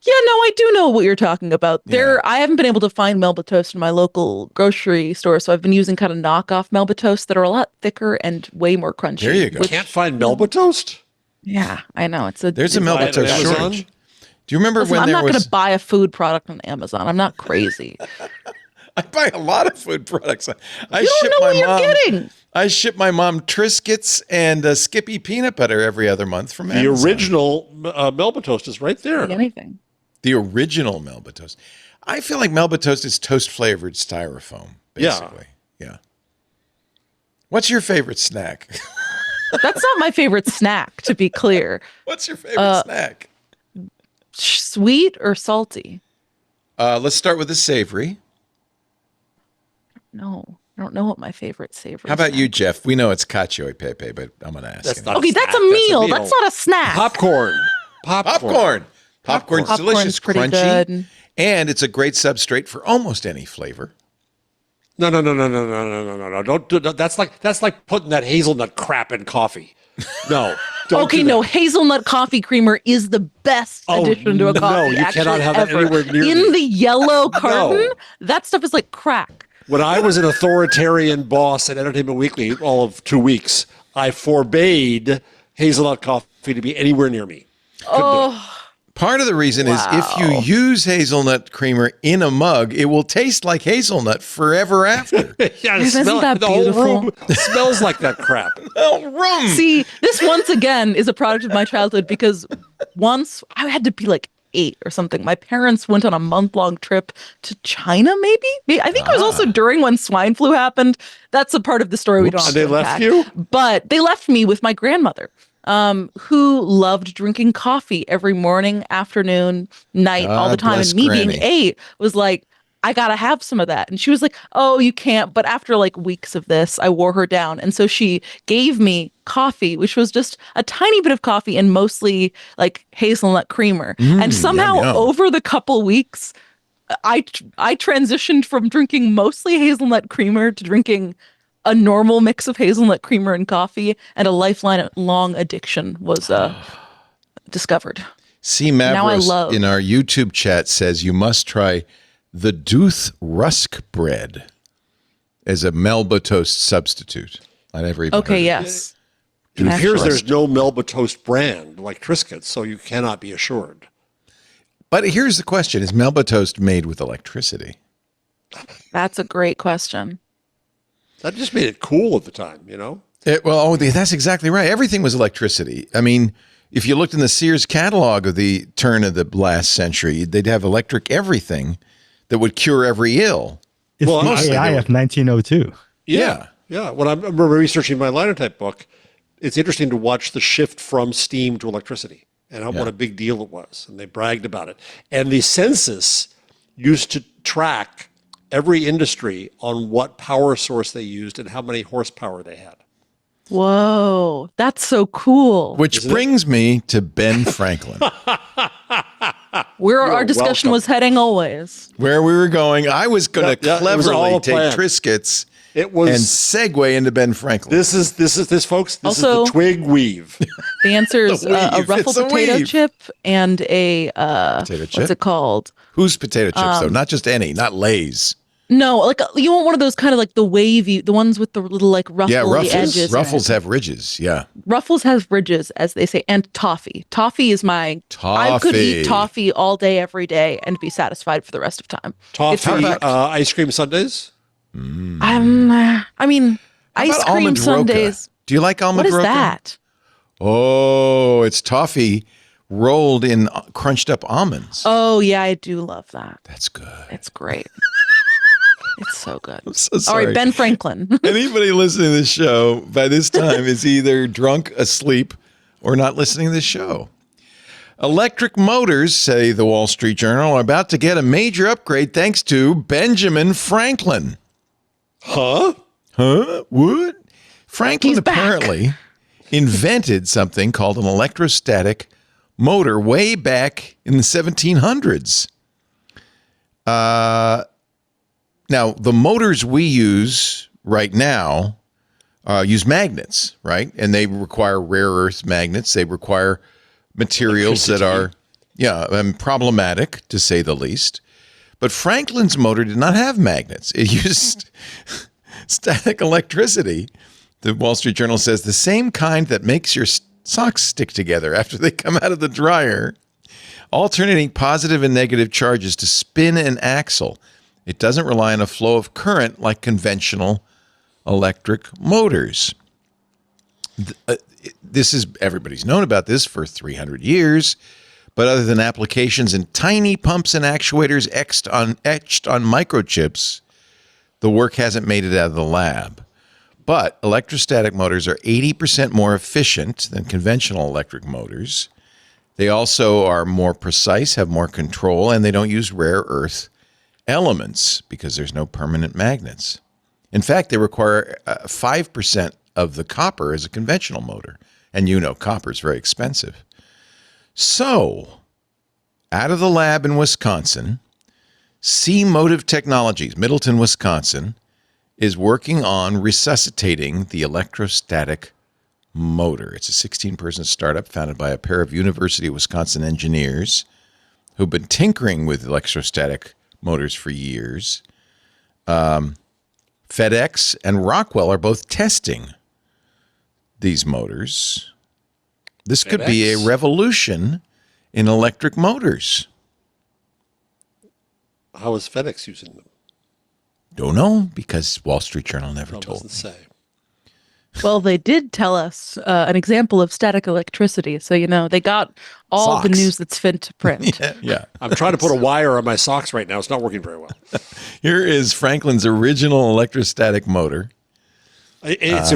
Yeah, no, I do know what you're talking about. Yeah. I haven't been able to find Melba toast in my local grocery store, so I've been using kind of knockoff Melba toast that are a lot thicker and way more crunchy. There you go. Can't find Melba toast? Yeah, I know. There's a Melba toast shortage. Do you remember when I'm there not was... going to buy a food product on Amazon. I'm not crazy. I buy a lot of food products. You don't know what you're getting. I ship my mom Triscuits and Skippy peanut butter every other month from Amazon. The original Melba toast is right there. Anything. The original Melba toast. I feel like Melba toast is toast flavored styrofoam, basically. Yeah. What's your favorite snack? That's not my favorite snack, to be clear. What's your favorite snack? Sweet or salty? Let's start with the savory. No, I don't know what my favorite savory. How about snack you, Jeff? We know it's cacio e pepe, but I'm going to ask. That's you. not Okay, that's a meal. That's not a snack. Popcorn. Popcorn's Popcorn's delicious, pretty crunchy, good. and it's a great substrate for almost any flavor. No. Don't do that. That's like putting that hazelnut crap in coffee. No. Okay, do no, that. hazelnut coffee creamer is the best addition to a coffee. No, you cannot have that ever. anywhere near In me. the yellow carton, that stuff is like crack. When I was an authoritarian boss at Entertainment Weekly all of 2 weeks, I forbade hazelnut coffee to be anywhere near me. Part of the reason is if you use hazelnut creamer in a mug, it will taste like hazelnut forever after. Yeah, Isn't that the whole beautiful? room smells like that crap. See, this once again is a product of my childhood, because once I had to be like 8 or something. My parents went on a month-long trip to China, maybe? I think it was also during when swine flu happened. That's a part of the story we don't have And to they left unpack. you? But they left me with my grandmother, who loved drinking coffee every morning, afternoon, night, all the time. bless And me being Granny. 8 was like, I gotta have some of that. And she was like, oh, you can't. But after like weeks of this, I wore her down. And so she gave me coffee, which was just a tiny bit of coffee and mostly like hazelnut creamer. And somehow yum, yum. over the couple weeks, I transitioned from drinking mostly hazelnut creamer to drinking a normal mix of hazelnut creamer and coffee, and a lifelong addiction was discovered. C. Now I Mavros love- in our YouTube chat says you must try the Dooth Rusk bread as a Melba toast substitute. I never even heard of it. Yes. It appears Actually. there's no Melba Toast brand like Triscuits, so you cannot be assured. But here's the question. Is Melba toast made with electricity? That's a great question. That just made it cool at the time, you know? That's exactly right. Everything was electricity. I mean, if you looked in the Sears catalog of the turn of the last century, they'd have electric everything that would cure every ill. It's Well, the mostly AI they of 1902. Yeah. Yeah. When I remember researching my linotype book, it's interesting to watch the shift from steam to electricity and what a big deal it was. And they bragged about it. And the census used to track every industry on what power source they used and how many horsepower they had. Whoa, that's so cool. Which brings me to Ben Franklin. Where our You're discussion welcome. was heading always. Where we were going, I was going to Yeah, it was all cleverly a take plan. Triscuits It was and segue into Ben Franklin. this folks. This is Also- the twig weave. The answer is The a weave. ruffled It's a potato weave. chip and a Potato chip? what's it called? Whose potato chips, though? Not just any, not Lay's. No, like you want one of those kind of like the wavy, the ones with the little like ruffly Yeah, Ruffles. edges. in Ruffles it. have ridges. Yeah. Ruffles has ridges, as they say, and toffee. Toffee is my. I could eat Toffee. toffee all day, every day, and be satisfied for the rest of time. It's Toffee perfect. ice cream sundaes. I mean, How ice about cream almond roca? sundaes. Do you like almond What is roca? that? Oh, it's toffee rolled in crunched up almonds. Oh yeah, I do love that. That's good. It's great. It's so good. I'm so All sorry. right, Ben Franklin. Anybody listening to this show by this time is either drunk, asleep, or not listening to this show. Electric motors, say the Wall Street Journal, are about to get a major upgrade thanks to Benjamin Franklin. Huh? Huh? What? Franklin He's back. apparently invented something called an electrostatic motor way back in the 1700s. Now, the motors we use right now use magnets, right? And they require rare earth magnets. They require materials that are, problematic, to say the least. But Franklin's motor did not have magnets. It used static electricity. The Wall Street Journal says the same kind that makes your socks stick together after they come out of the dryer, alternating positive and negative charges to spin an axle. It doesn't rely on a flow of current like conventional electric motors. Everybody's known about this for 300 years, but other than applications in tiny pumps and actuators etched on microchips, the work hasn't made it out of the lab. But electrostatic motors are 80% more efficient than conventional electric motors. They also are more precise, have more control, and they don't use rare earth elements because there's no permanent magnets. In fact, they require 5% of the copper as a conventional motor. And copper is very expensive. So, out of the lab in Wisconsin, C-Motive Technologies, Middleton, Wisconsin, is working on resuscitating the electrostatic motor. It's a 16-person startup founded by a pair of University of Wisconsin engineers who've been tinkering with electrostatic motors for years. FedEx and Rockwell are both testing these motors. This could be a FedEx? revolution in electric motors. How is FedEx using them? Don't know, because Wall Street Journal never It told doesn't me. say. Well, they did tell us an example of static electricity. So, they got all the Socks. news that's fit to print. Yeah. I'm trying to put a wire on my socks right now. It's not working very well. Here is Franklin's original electrostatic motor. It's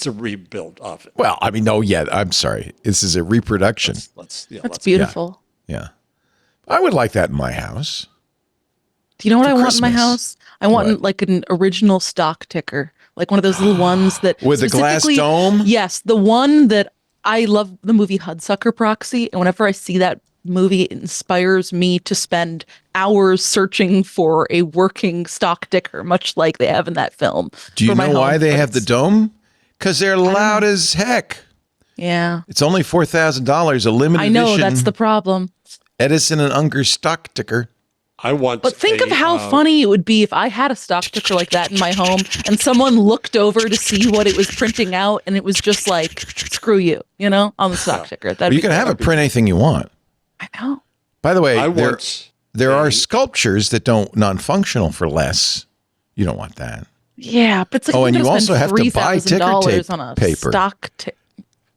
a rebuild of it. Well, I'm sorry. This is a reproduction. Let's That's beautiful. Yeah. I would like that in my house. Do you know what For I want in my Christmas. house? I want What? like an original stock ticker, like one of those little ones that With the glass specifically- dome? Yes, the one that I love the movie Hudsucker Proxy, and whenever I see that movie inspires me to spend hours searching for a working stock ticker, much like they have in that film. Do you for my know why home they have the friends. dome? Because they're loud as heck. Yeah. It's only $4,000, a limited I know, edition that's the problem. Edison and Unger stock ticker. I want But think of how funny it would be if I had a stock ticker like that in my home and someone looked over to see what it was printing out and it was just like, screw you, on the stock ticker. But you can have it print anything you want. I know. By the way, I there, want there are sculptures that don't non-functional for less. You don't want that. Yeah, but it's like and you're you gonna also spend have to buy ticker $3,000 tape on a paper. stock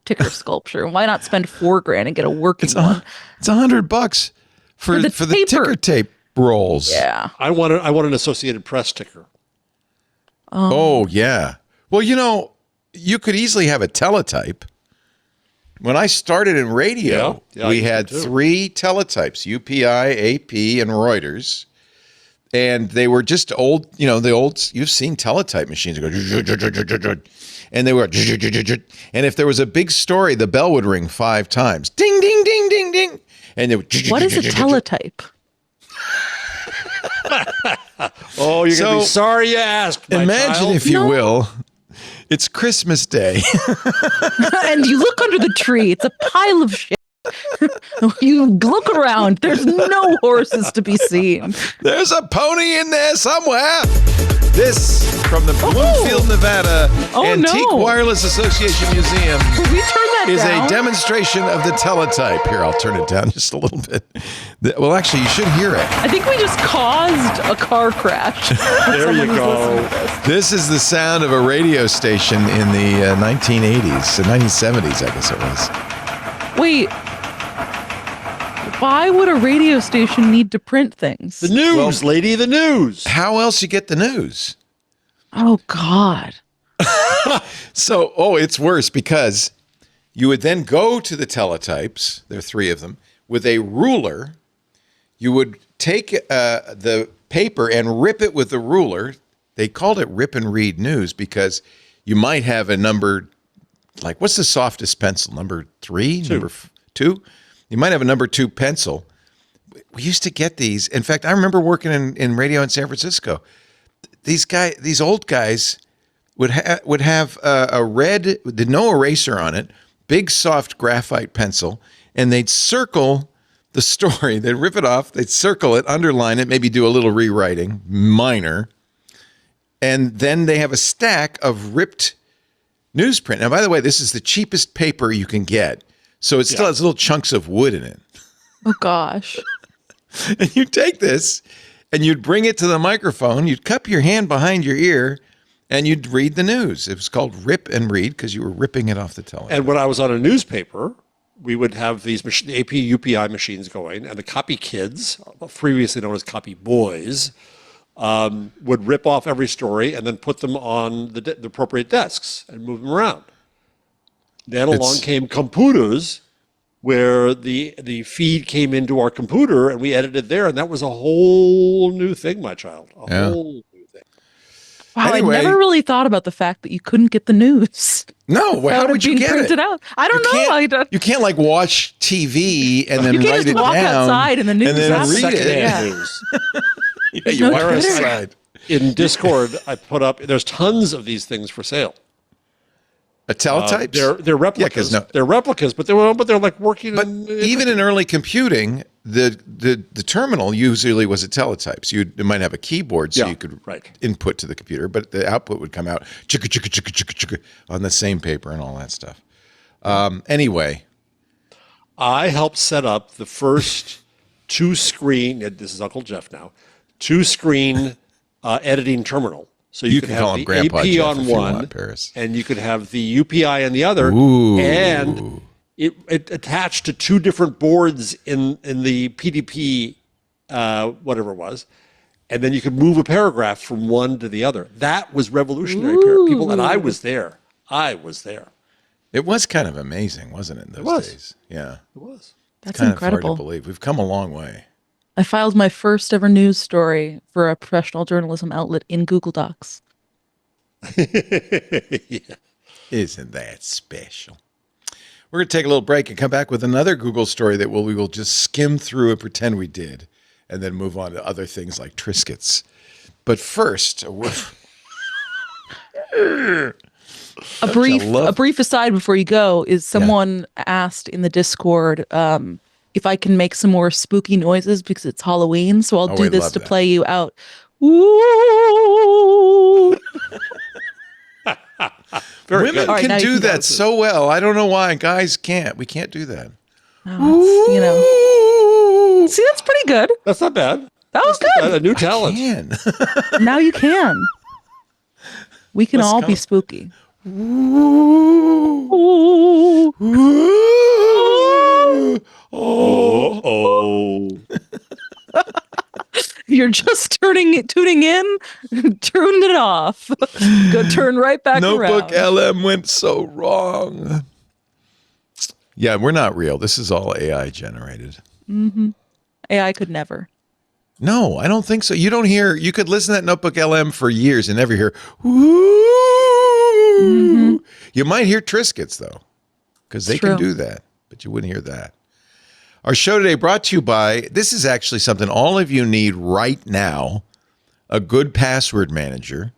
ticker sculpture. Why not spend $4,000 and get a working It's one? it's $100 for the paper. ticker tape rolls. Yeah. I want an Associated Press ticker. Oh yeah. Well, you could easily have a teletype. When I started in radio, Yeah, we you had could too. 3 teletypes: UPI, AP, and Reuters. And they were just old, the old, you've seen teletype machines go, and they were, and if there was a big story, the bell would ring 5 times. Ding, ding, ding, ding, ding. And they would, What is a teletype? Oh, you're going to be So, sorry you asked, my imagine, child. if you will, it's Christmas Day. And you look under the tree, it's a pile of shit. You look around, there's no horses to be seen. There's a pony in there somewhere. This from the Bloomfield, Nevada Antique no. Wireless Association Museum Can we turn that is down? a demonstration of the teletype. Here, I'll turn it down just a little bit. Well, actually, you should hear it. I think we just caused a car crash. There you go. This is the sound of a radio station in the 1980s, the 1970s, I guess it was. Wait. Why would a radio station need to print things? The news, lady, the news. How else you get the news? Oh, God. So, it's worse because you would then go to the teletypes, there are 3 of them, with a ruler. You would take the paper and rip it with the ruler. They called it rip and read news because you might have a number, like, what's the softest pencil? Number 3? 2. Number 2? You might have a number 2 pencil. We used to get these. In fact, I remember working in radio in San Francisco. These old guys would have a red with no eraser on it, big soft graphite pencil, and they'd circle the story. They'd rip it off. They'd circle it, underline it, maybe do a little rewriting, minor, and then they have a stack of ripped newsprint. Now, by the way, this is the cheapest paper you can get. So it still has little chunks of wood in it. Oh, gosh. And you take this and you'd bring it to the microphone, you'd cup your hand behind your ear, and you'd read the news. It was called rip and read because you were ripping it off the telephone. And when I was on a newspaper, we would have these the AP UPI machines going, and the copy kids, previously known as copy boys, would rip off every story and then put them on the appropriate desks and move them around. Then along came computers, where the feed came into our computer and we edited there, and that was a whole new thing, my child. A whole new thing. Wow, Anyway. I never really thought about the fact that you couldn't get the news. No, well, how Without it would you being get printed it? out. I don't You know. can't- You can't like watch TV and then You can't write just it walk down outside and the news then happens. read it. Secondhand Yeah. news. Yeah, you no walk Twitter. outside. In Discord, I put up, there's tons of these things for sale. A teletypes? They're replicas. 'cause no- They're replicas, but they're like working. But even in early computing, the terminal usually was a teletype. So you might have a keyboard so Yeah, you could right. input to the computer, but the output would come out chicka, chicka, chicka, chicka, chicka, on the same paper and all that stuff. Anyway, I helped set up the first 2-screen. This is Uncle Jeff now. 2-screen editing terminal. So you could can call have him the Grandpa AP Jeff on if you one, want, Paris. and you could have the UPI on the other, Ooh. and it attached to 2 different boards in the PDP, whatever it was, and then you could move a paragraph from one to the other. That was revolutionary, people, and I was there. it was kind of amazing, wasn't it, in those was. days? Yeah. It was. That's Kind incredible. of hard to believe. We've come a long way. I filed my first ever news story for a professional journalism outlet in Google Docs. Isn't that special? We're going to take a little break and come back with another Google story that we will just skim through and pretend we did, and then move on to other things like Triscuits. But first, a brief aside before you go is someone asked in the Discord if I can make some more spooky noises because it's Halloween. So I'll do this to play you out. Ooh. Women can do that so well. I don't know why guys can't. We can't do that. See, that's pretty good. That's not bad. That was good. A new talent. Now you can. We can all be spooky. Ooh. Ooh. Oh. You're just tuning in, turned it off. Go turn right back Notebook around. LM went so wrong. Yeah, we're not real. This is all AI generated. Mm-hmm. AI could never. No, I don't think so. You don't hear, you could listen to that Notebook LM for years and never hear, ooh. Mm-hmm. You might hear Triscuits, though, because they can do that, but you wouldn't hear that. Our show today brought to you by, this is actually something all of you need right now, a good password manager.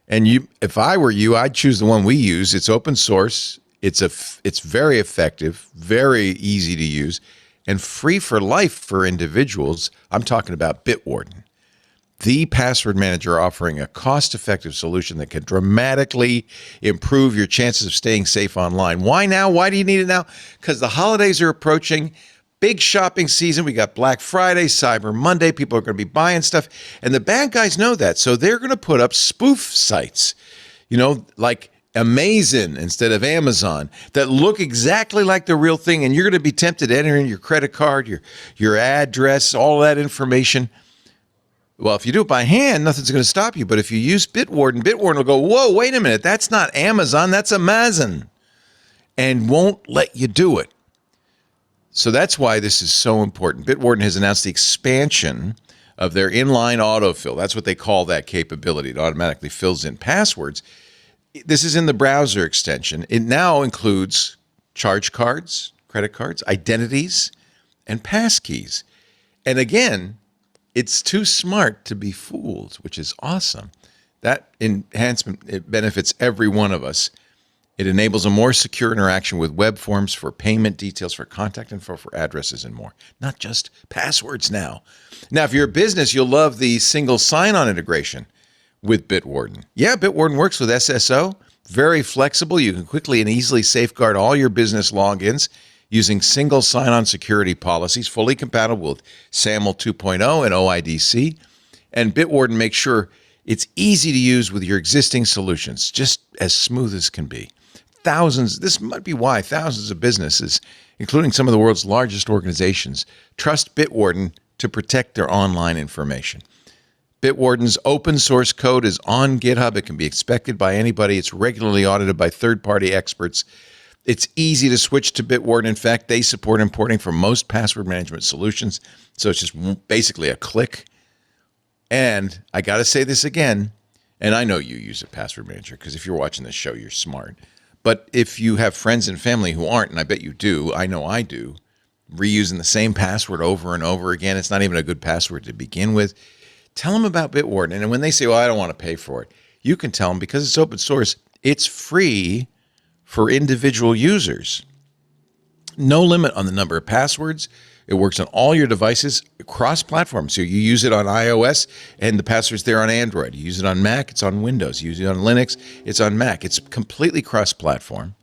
And if I were you, I'd choose the one we use. It's open source. It's very effective, very easy to use, and free for life for individuals. I'm talking about Bitwarden, the password manager offering a cost-effective solution that can dramatically improve your chances of staying safe online. Why now? Why do you need it now? Because the holidays are approaching. Big shopping season. We got Black Friday, Cyber Monday. People are going to be buying stuff. And the bad guys know that. So they're going to put up spoof sites, like Amazon instead of Amazon, that look exactly like the real thing. And you're going to be tempted to enter in your credit card, your address, all that information. Well, if you do it by hand, nothing's going to stop you. But if you use Bitwarden, Bitwarden will go, whoa, wait a minute. That's not Amazon. That's Amazon. And won't let you do it. So that's why this is so important. Bitwarden has announced the expansion of their inline autofill. That's what they call that capability. It automatically fills in passwords. This is in the browser extension. It now includes charge cards, credit cards, identities, and passkeys. And again, it's too smart to be fooled, which is awesome. That enhancement, it benefits every one of us. It enables a more secure interaction with web forms for payment details, for contact info, for addresses, and more. Not just passwords now. Now, if you're a business, you'll love the single sign-on integration with Bitwarden. Yeah, Bitwarden works with SSO. Very flexible. You can quickly and easily safeguard all your business logins using single sign-on security policies, fully compatible with SAML 2.0 and OIDC. And Bitwarden makes sure it's easy to use with your existing solutions, just as smooth as can be. This might be why thousands of businesses, including some of the world's largest organizations, trust Bitwarden to protect their online information. Bitwarden's open source code is on GitHub. It can be inspected by anybody. It's regularly audited by third-party experts. It's easy to switch to Bitwarden. In fact, they support importing from most password management solutions, so it's just basically a click. And I got to say this again, and I know you use a password manager because if you're watching this show, you're smart. But if you have friends and family who aren't, and I bet you do, I know I do, reusing the same password over and over again, it's not even a good password to begin with, tell them about Bitwarden. And when they say, well, I don't want to pay for it, you can tell them because it's open source, it's free for individual users. No limit on the number of passwords. It works on all your devices, cross-platform. So you use it on iOS, and the password's there on Android. You use it on Mac, it's on Windows. You use it on Linux, it's on Mac. It's completely cross-platform.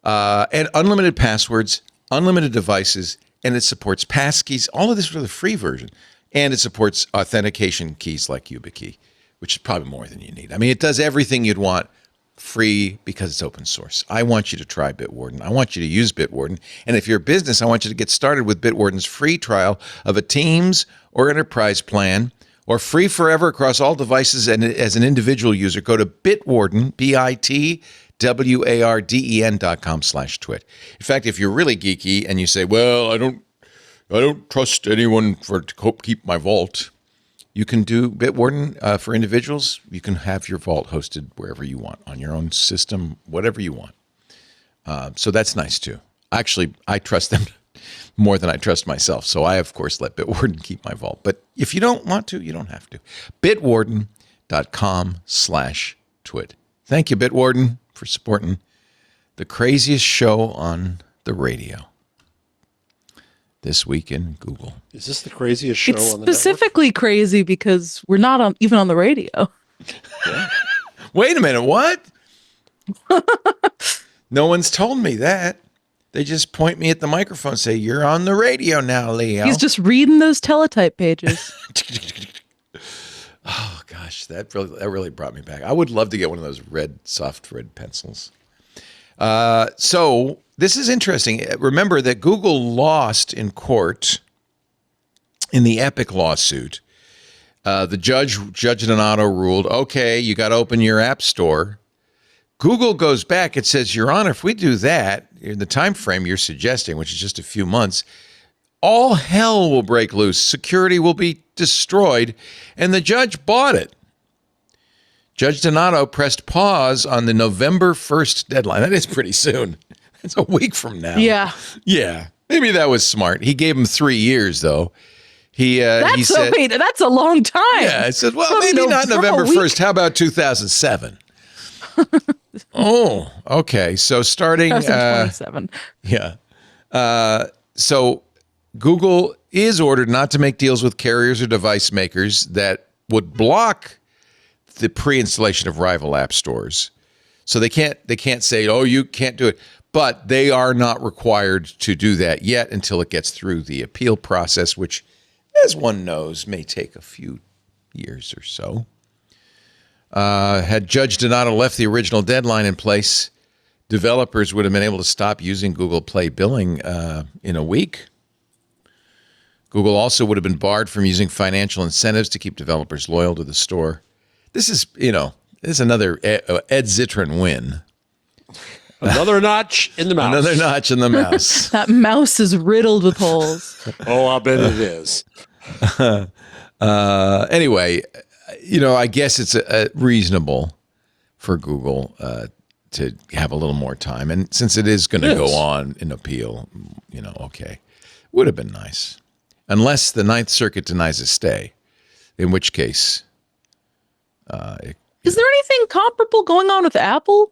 And unlimited passwords, unlimited devices, and it supports passkeys. All of this for the free version. And it supports authentication keys like YubiKey, which is probably more than you need. I mean, it does everything you'd want free because it's open source. I want you to try Bitwarden. I want you to use Bitwarden. And if you're a business, I want you to get started with Bitwarden's free trial of a Teams or Enterprise plan, or free forever across all devices. And as an individual user, go to Bitwarden, BITWARDEN.com/twit. In fact, if you're really geeky and you say, well, I don't trust anyone to keep my vault, you can do Bitwarden for individuals. You can have your vault hosted wherever you want, on your own system, whatever you want. So that's nice too. Actually, I trust them more than I trust myself. So I, of course, let Bitwarden keep my vault. But if you don't want to, you don't have to. Bitwarden.com/twit. Thank you, Bitwarden, for supporting the craziest show on the radio. This week in Google. Is this the craziest show It's on the specifically crazy because we're not even on the radio. Wait a minute, what? No one's told me that. They just point me at the microphone and say, "You're on the radio now, Leo." He's just reading those teletype pages. Oh gosh, that really brought me back. I would love to get one of those soft red pencils. So this is interesting. Remember that Google lost in court in the Epic lawsuit. The Judge Donato ruled, okay, you got to open your app store. Google goes back and says, Your Honor, if we do that in the time frame you're suggesting, which is just a few months, all hell will break loose. Security will be destroyed. And the judge bought it. Judge Donato pressed pause on the November 1st deadline. That is pretty soon. It's a week from now. Yeah. Yeah. Maybe that was smart. He gave him 3 years, though. He That's said, that's a long time. yeah, I said, well, From maybe not from a November week. 1st. How about 2007? Oh, okay. So starting 2027. yeah. So Google is ordered not to make deals with carriers or device makers that would block the pre-installation of rival app stores. So they can't say, oh, you can't do it. But they are not required to do that yet until it gets through the appeal process, which, as one knows, may take a few years or so. Had Judge Donato left the original deadline in place, developers would have been able to stop using Google Play billing in a week. Google also would have been barred from using financial incentives to keep developers loyal to the store. This is another Ed Zitron win. Another notch in the mouse. Another notch in the mouse. That mouse is riddled with holes. Oh, I'll bet it is. Anyway, I guess it's reasonable for Google to have a little more time. And since it is going to go on in appeal, okay. Would have been nice. Unless the Ninth Circuit denies a stay, in which case... Is there anything comparable going on with Apple?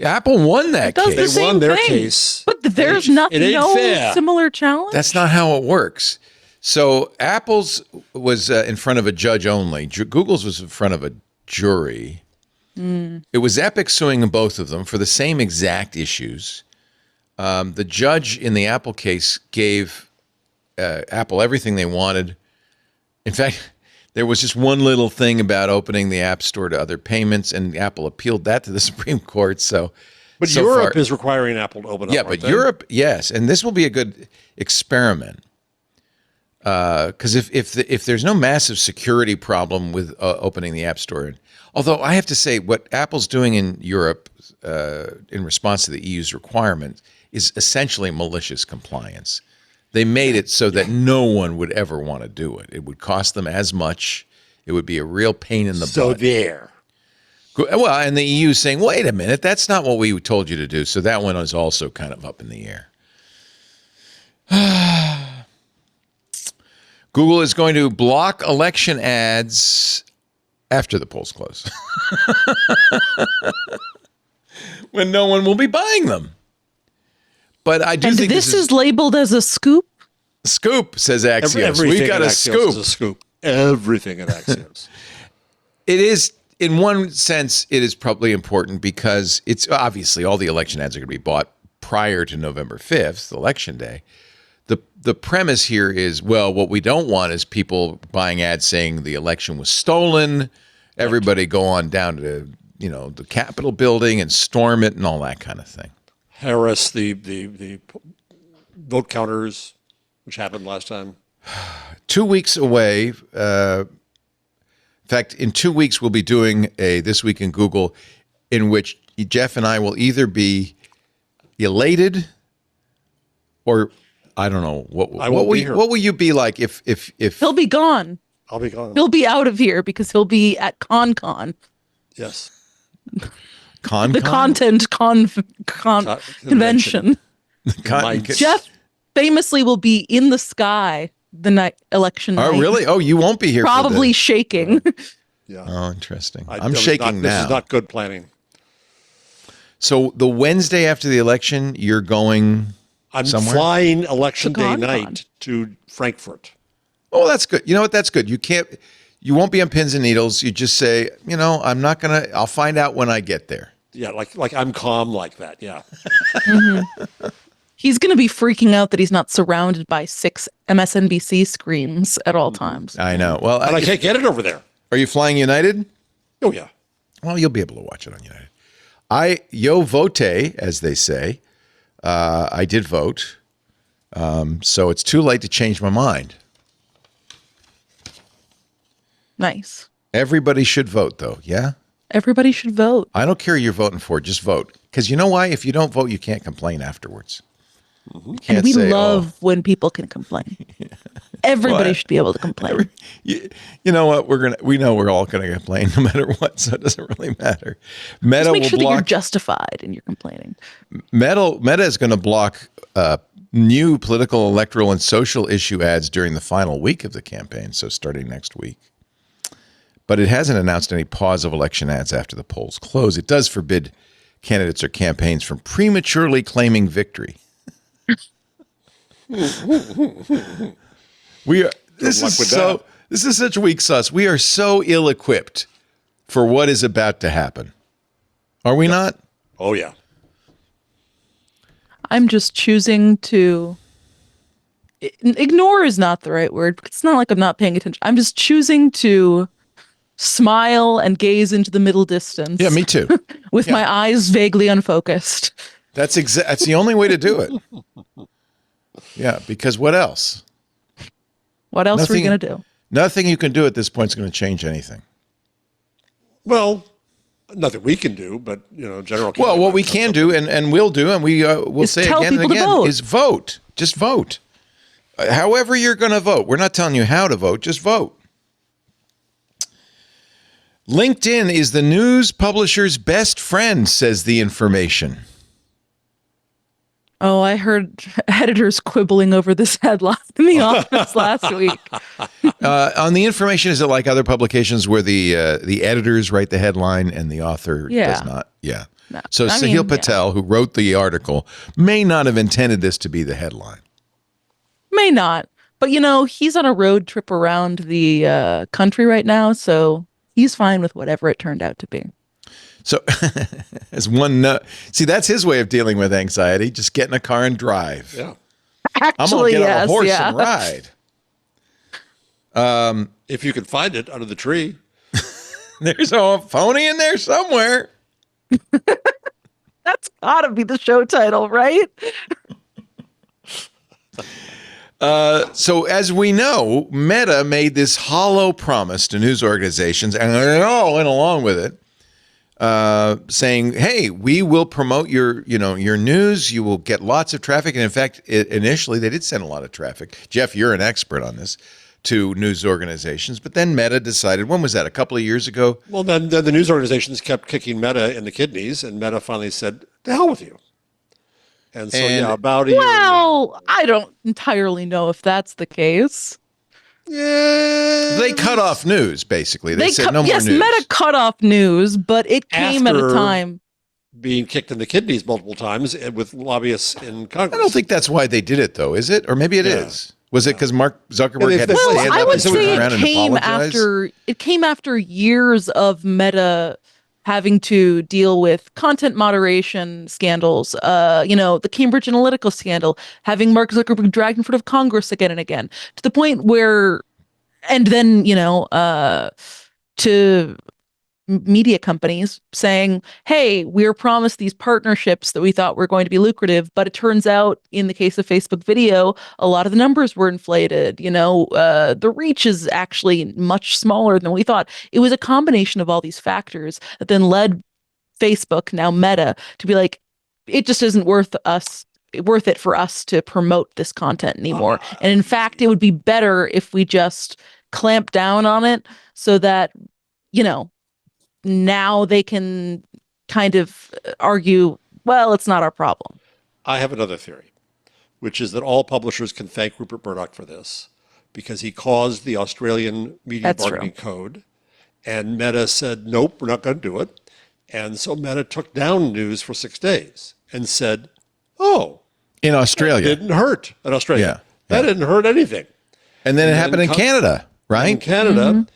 Apple won that does case. the They won same their thing. case. But there's It ain't no fair. similar challenge? That's not how it works. So Apple's was in front of a judge only. Google's was in front of a jury. It was Epic suing both of them for the same exact issues. The judge in the Apple case gave Apple everything they wanted. In fact, there was just one little thing about opening the App Store to other payments, and Apple appealed that to the Supreme Court. But so Europe far, is requiring Apple to open up. yeah, aren't but they? Europe, yes, and this will be a good experiment. Because if there's no massive security problem with opening the App Store, although I have to say what Apple's doing in Europe in response to the EU's requirement is essentially malicious compliance. They made it so that no one would ever want to do it. It would cost them as much. It would be a real pain in the So butt. there. Well, and the EU saying, wait a minute, that's not what we told you to do. So that one is also kind of up in the air. Google is going to block election ads after the polls close. When no one will be buying them. But I do think this is labeled as a scoop? scoop, says Axios. Everything We got in a Axios scoop. is a scoop. Everything in Axios. It is, in one sense, it is probably important because it's obviously all the election ads are going to be bought prior to November 5th, election day. The premise here is, well, what we don't want is people buying ads saying the election was stolen. Everybody go on down to, the Capitol building and storm it and all that kind of thing. Harris, the vote counters, which happened last time. 2 weeks away. In fact, in 2 weeks, we'll be doing a This Week in Google in which Jeff and I will either be elated or I don't know what will you be like if He'll be gone. I'll be gone. He'll be out of here because he'll be at ConCon. Yes. Con The content convention. Cotton- Jeff famously will be in the sky the night election night. Oh, really? Oh, you won't be here. Probably shaking. Yeah. Oh, interesting. That I'm was shaking This now. is not good planning. So the Wednesday after the election, you're going I'm somewhere? flying election To day Con. night to Frankfurt. Oh, that's good. You know what? That's good. You won't be on pins and needles. You just say, I'll find out when I get there. Yeah, like I'm calm like that. Yeah. He's going to be freaking out that he's not surrounded by 6 MSNBC screens at all times. I know. Well, But I can't get it over there. are you flying United? Oh, yeah. Well, you'll be able to watch it on United. Yo vote, as they say. I did vote. So it's too late to change my mind. Nice. Everybody should vote, though. Yeah? Everybody should vote. I don't care who you're voting for. Just vote. Because you know why? If you don't vote, you can't complain afterwards. You can't And we say, love when people can complain. Everybody What? should be able to complain. You know what? We know we're all gonna complain no matter what, so it doesn't really matter. Meta Just make will sure that you're block. justified in your complaining. Meta is going to block new political, electoral, and social issue ads during the final week of the campaign. So starting next week. But it hasn't announced any pause of election ads after the polls close. It does forbid candidates or campaigns from prematurely claiming victory. This is such weak sauce. We are so ill-equipped for what is about to happen. Are we not? Oh, yeah. I'm just choosing to ignore is not the right word. It's not like I'm not paying attention. I'm just choosing to smile and gaze into the middle distance. Yeah, me too. With my eyes vaguely unfocused. That's the only way to do it. Yeah, because what else? What else are we going to do? Nothing you can do at this point is going to change anything. Well, nothing we can do, but, general. Well, what we can do and will do, and we'll Is say tell again and people to again, vote. is vote. Just vote. However you're going to vote. We're not telling you how to vote. Just vote. LinkedIn is the news publisher's best friend, says the information. Oh, I heard editors quibbling over this headline in the office last week. On the information, is it like other publications where the editors write the headline and the author does not? Yeah. No. So I Sahil mean, Patel, who wrote the article, may not have intended this to be the headline. May not. But, he's on a road trip around the country right now, so he's fine with whatever it turned out to be. So as one see, that's his way of dealing with anxiety. Just get in a car and drive. Yeah. Actually, I'm gonna get on yes, a horse yeah. and ride. If you can find it under the tree. There's a pony in there somewhere. That's gotta be the show title, right? So as we know, Meta made this hollow promise to news organizations, and they all went along with it, saying, "Hey, we will promote your news. You will get lots of traffic." And in fact, initially they did send a lot of traffic. Jeff, you're an expert on this, to news organizations. But then Meta decided, when was that? A couple of years ago? Well, then the news organizations kept kicking Meta in the kidneys, and Meta finally said, "To hell with you." And so, about a year. Well, I don't entirely know if that's the case. Yeah. They cut off news, basically. They said no more yes, news. Meta cut off news, but it came at a After time. Being kicked in the kidneys multiple times with lobbyists in Congress. I don't think that's why they did it, though, is it? Or maybe it is. Was it because Mark Zuckerberg Yeah, had to well, stand I up would and turn say around it and came apologize? after years of Meta having to deal with content moderation scandals, the Cambridge Analytica scandal, having Mark Zuckerberg dragged in front of Congress again and again, to the point where, and then, to media companies saying, hey, we were promised these partnerships that we thought were going to be lucrative, but it turns out in the case of Facebook video, a lot of the numbers were inflated. The reach is actually much smaller than we thought. It was a combination of all these factors that then led Facebook, now Meta, to be like, it just isn't worth it for us to promote this content anymore. And in fact, it would be better if we just clamp down on it so that, now they can kind of argue, well, it's not our problem. I have another theory. which is that all publishers can thank Rupert Murdoch for this because he caused the Australian media That's bargaining true. code. And Meta said, nope, we're not going to do it. And so Meta took down news for 6 days and said, oh, In Australia. didn't hurt in Australia. Yeah, That didn't hurt anything. And then it happened in Canada, right? In Canada.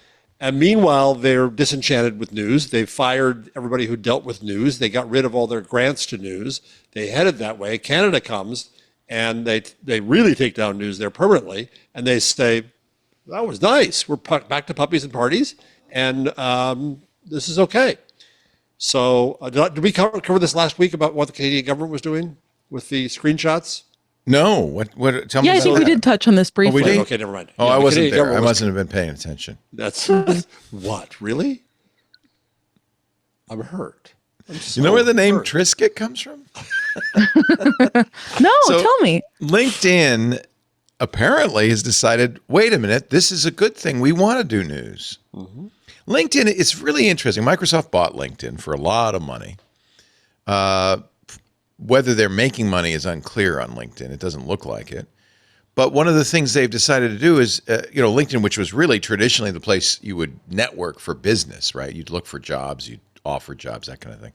And meanwhile, they're disenchanted with news. They fired everybody who dealt with news. They got rid of all their grants to news. They headed that way. Canada comes and they really take down news there permanently. And they say, that was nice. We're back to puppies and parties. And this is okay. So did we cover this last week about what the Canadian government was doing with the screenshots? No. What? Tell me Yeah, I about think we that. did touch on this briefly. did? Okay, never mind. Oh, Yeah, I the wasn't Canadian there. I government was- mustn't have been paying attention. That's what? Really? I'm hurt. You know where the name Triscuit comes from? No, So- tell me. LinkedIn apparently has decided, wait a minute, this is a good thing. We want to do news. LinkedIn, it's really interesting. Microsoft bought LinkedIn for a lot of money. Whether they're making money is unclear on LinkedIn. It doesn't look like it. But one of the things they've decided to do is, LinkedIn, which was really traditionally the place you would network for business, right? You'd look for jobs, you'd offer jobs, that kind of thing.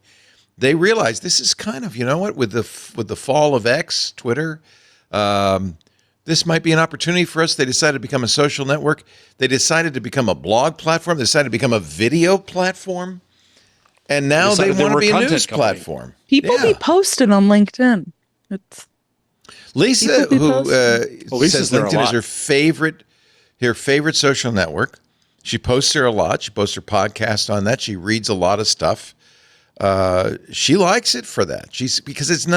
They realized this is kind of, with the fall of X, Twitter, this might be an opportunity for us. They decided to become a social network. They decided to become a blog platform. They decided to become a video platform. And now they decided they want to were a be a content news company. platform. People Yeah. be posting on LinkedIn. It's Lisa, People be who Lisa's says there a LinkedIn is lot. her favorite social network. She posts there a lot. She posts her podcast on that. She reads a lot of stuff. She likes it for that. Because it's She's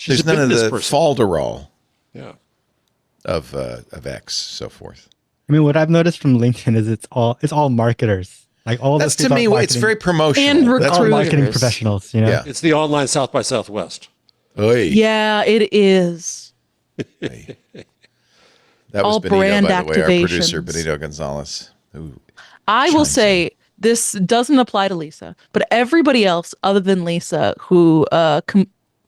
there's a none of business the person. falderall Yeah. of X, so forth. I mean, what I've noticed from LinkedIn is it's all marketers. Like all That's those to people me, are it's marketing- very promotional. And That's all what- marketing recruiters. professionals. You know. Yeah. It's the online South by Southwest. Oy. yeah, it is. That was all Benito, brand by the way, our producer, activations. Benito Gonzalez. Who, I will chimes say this doesn't apply to Lisa, but everybody else other than Lisa who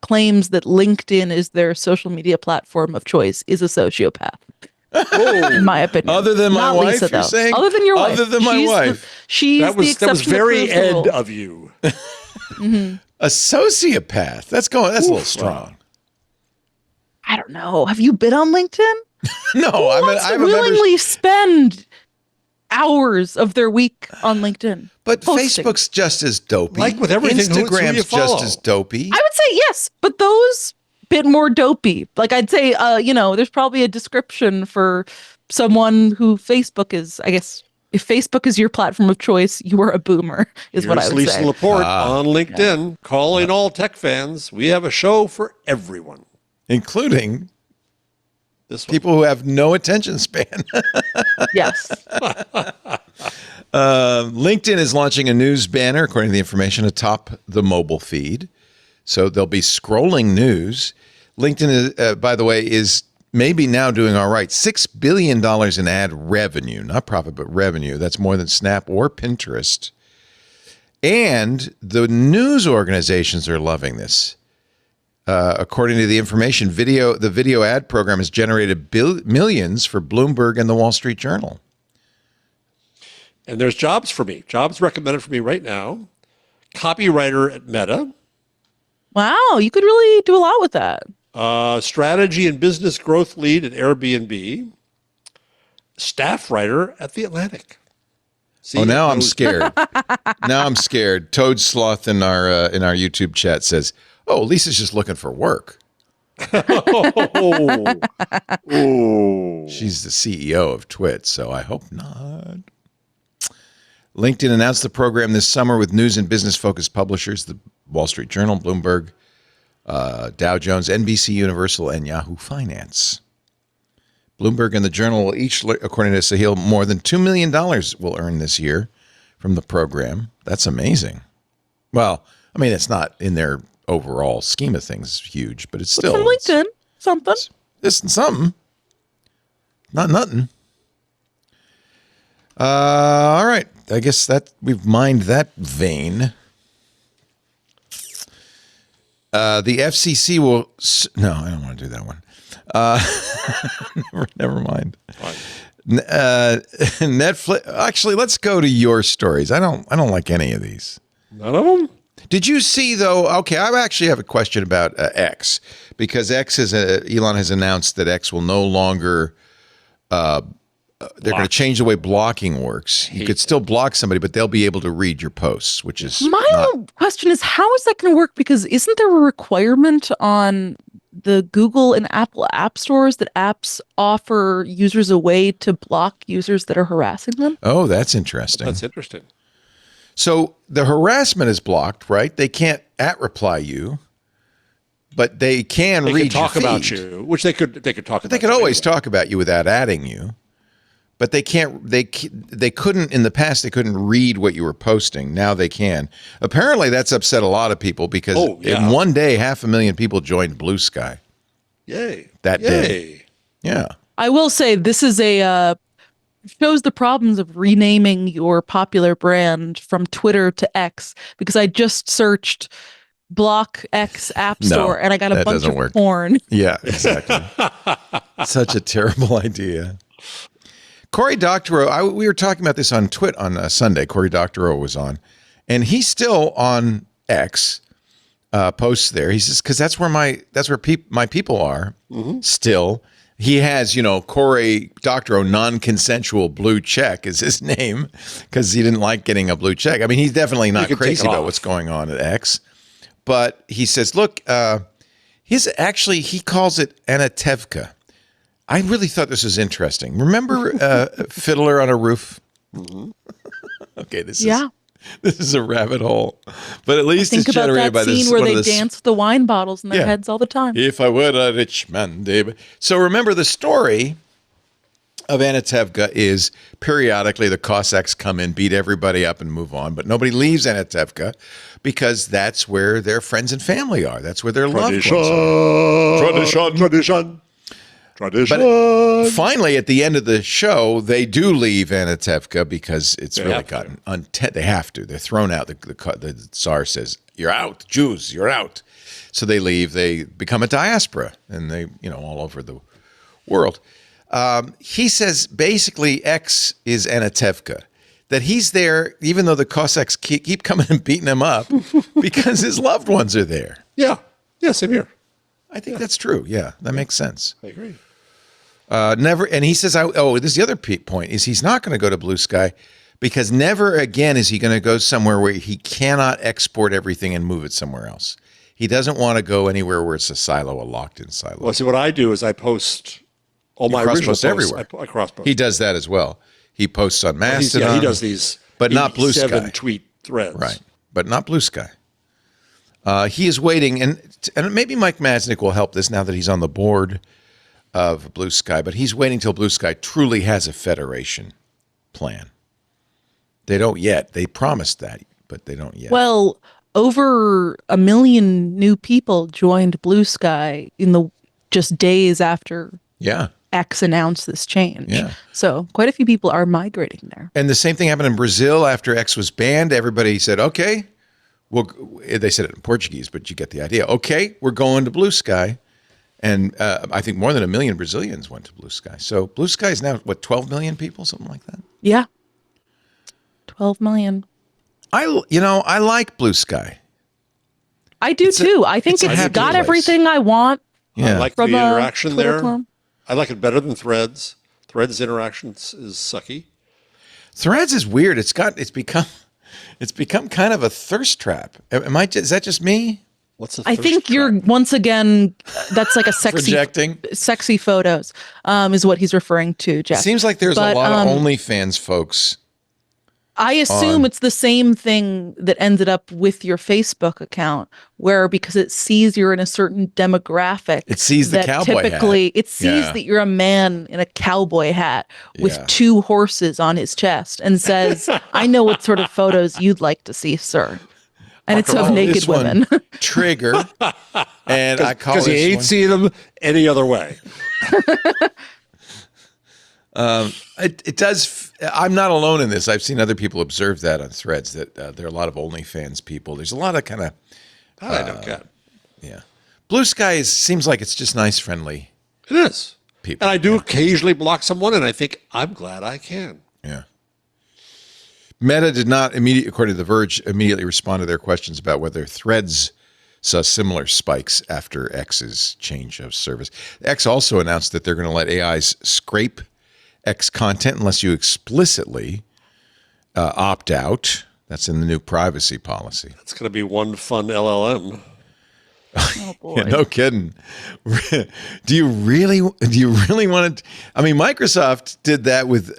claims that LinkedIn is their social media platform of choice is a sociopath. In my opinion. Other than my Not wife, Lisa, you're though. saying? Other than your wife. Other than my She's wife. She's That the was exception very that proves the Ed rule. of you. a sociopath. That's a little strong. I don't know. Have you been on LinkedIn? No, Who I'm wants to a member. willingly spend hours of their week on LinkedIn? But posting? Facebook's just as dopey. Like with everything, who you Instagram's follow. just as dopey. I would say yes, but those bit more dopey. Like I'd say, there's probably a description for someone who Facebook is. I guess if Facebook is your platform of choice, you are a boomer. Is what I Here's would Lisa say. Laporte on LinkedIn calling all tech fans. We have a show for everyone. Including This one. people who have no attention span. Yes. LinkedIn is launching a news banner, according to the information, atop the mobile feed. So they'll be scrolling news. LinkedIn, is, by the way, is maybe now doing all right. $6 billion in ad revenue, not profit, but revenue. That's more than Snap or Pinterest. And the news organizations are loving this. According to the information, the video ad program has generated millions for Bloomberg and the Wall Street Journal. And there's jobs for me. Jobs recommended for me right now. Copywriter at Meta. Wow, you could really do a lot with that. Strategy and business growth lead at Airbnb. Staff writer at The Atlantic. See, Oh, now I'm those- scared. Now I'm scared. Toad Sloth in our YouTube chat says, "Oh, Lisa's just looking for work. Oh. Oh. She's the CEO of Twit, so I hope not." LinkedIn announced the program this summer with news and business-focused publishers: the Wall Street Journal, Bloomberg, Dow Jones, NBC Universal, and Yahoo Finance. Bloomberg and the Journal will each, according to Sahil, more than $2 million will earn this year from the program. That's amazing. Well, I mean, it's not in their overall scheme of things huge, but it's still From LinkedIn, something. It's something. Not nothing. All right. I guess that we've mined that vein. The FCC will. No, I don't want to do that one. Never mind. Netflix. Actually, let's go to your stories. I don't like any of these. None of them? Did you see though? Okay, I actually have a question about X, because Elon has announced that X will no longer. They're going to change the way blocking works. You could still block somebody, but they'll be able to read your posts, which is My question is, how is that going to work? Because isn't there a requirement on the Google and Apple app stores that apps offer users a way to block users that are harassing them? Oh, that's interesting. That's interesting. So the harassment is blocked, right? They can't @reply you, but they can They read could talk your feed. about you, which they could talk about. They could always talk about you without adding you, but they can't. They couldn't in the past. They couldn't read what you were posting. Now they can. Apparently, that's upset a lot of people because in one day, 500,000 people joined Bluesky. Yay! That day. Yeah. I will say this is shows the problems of renaming your popular brand from Twitter to X, because I just searched block X app store and I got a bunch of porn. Yeah, exactly. Such a terrible idea. Cory Doctorow, we were talking about this on Sunday. Cory Doctorow was on, and he's still on X, posts there. He says, because that's where my people are still. He has, Cory Doctorow, non-consensual blue check is his name, because he didn't like getting a blue check. I mean, he's definitely not crazy about what's going on at X. But he says, look, he calls it Anatevka. I really thought this was interesting. Remember Fiddler on a Roof? Okay, this is a rabbit hole. But at least it's generated by this. Think about that scene where they dance with the wine bottles in their heads all the time. If I were a rich man, David. So remember, the story of Anatevka is periodically the Cossacks come in, beat everybody up, and move on. But nobody leaves Anatevka because that's where their friends and family are. That's where their loved ones are. Tradition. But finally, at the end of the show, they do leave Anatevka because it's really gotten they have to. They're thrown out. The Tsar says, "You're out, Jews. You're out." So they leave. They become a diaspora, and they, all over the world. He says basically X is Anatevka. That he's there, even though the Cossacks keep coming and beating him up, because his loved ones are there. Yeah, same here. I think that's true. Yeah, that makes sense. I agree. Never, and he says, this is the other point, is he's not going to go to Bluesky because never again is he going to go somewhere where he cannot export everything and move it somewhere else. He doesn't want to go anywhere where it's a locked-in silo. Well, see, what I do is I post all my original posts everywhere. I cross-post. He does that as well. He posts on Mastodon. He does these, but not Bluesky. 7-tweet threads, right? But not Bluesky. He is waiting, and maybe Mike Masnick will help this now that he's on the board of Bluesky. But he's waiting till Bluesky truly has a federation plan. They don't yet. They promised that, but they don't yet. Well, over 1 million new people joined Bluesky in the just days after X announced this change. Yeah. So quite a few people are migrating there. And the same thing happened in Brazil after X was banned. Everybody said, okay, well, they said it in Portuguese, but you get the idea. Okay, we're going to Bluesky. And I think more than 1 million Brazilians went to Bluesky. So Bluesky is now, 12 million people, something like that? Yeah. 12 million. I like Bluesky. I do too. I think it's got everything I want. Yeah. I like the interaction there. Clone. I like it better than Threads. Threads interactions is sucky. Threads is weird. It's become kind of a thirst trap. Is that just me? What's a I think trap? you're once again. That's like a Projecting? sexy photos. Is what he's referring to, Jeff. Seems like there's a lot of OnlyFans folks. I assume it's the same thing that ended up with your Facebook account, where because it sees you're in a certain demographic, it sees the cowboy typically hat. It sees that you're a man in a cowboy hat with 2 horses on his chest and says, "I know what sort of photos you'd like to see, sir." And it's of naked women. Trigger, and I call it because he ain't seeing them any other way. It does. I'm not alone in this. I've seen other people observe that on Threads, that there are a lot of OnlyFans people. There's a lot of kind of I don't get. Yeah. Blue Sky seems like it's just nice, friendly It is. people. And I do occasionally block someone, and I think, I'm glad I can. Yeah. Meta did not according to The Verge, immediately respond to their questions about whether Threads saw similar spikes after X's change of service. X also announced that they're going to let AIs scrape X content unless you explicitly opt out. That's in the new privacy policy. It's going to be one fun LLM. Oh boy. Yeah, no kidding. Do you really want to? I mean, Microsoft did that with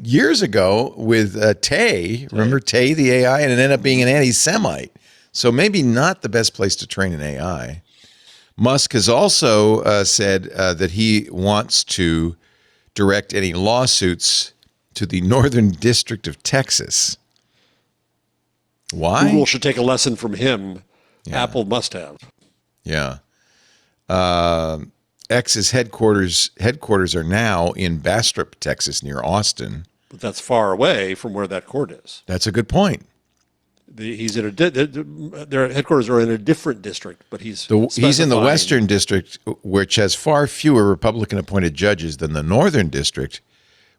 years ago with Tay. Remember Tay, the AI, and it ended up being an anti-Semite. So maybe not the best place to train an AI. Musk has also said that he wants to direct any lawsuits to the Northern District of Texas. Why? Google should take a lesson from him. Yeah. Apple must have. Yeah. X's headquarters are now in Bastrop, Texas, near Austin. But that's far away from where that court is. That's a good point. He's in their headquarters are in a different district, but he's He's in the specifying- Western District, which has far fewer Republican-appointed judges than the Northern District,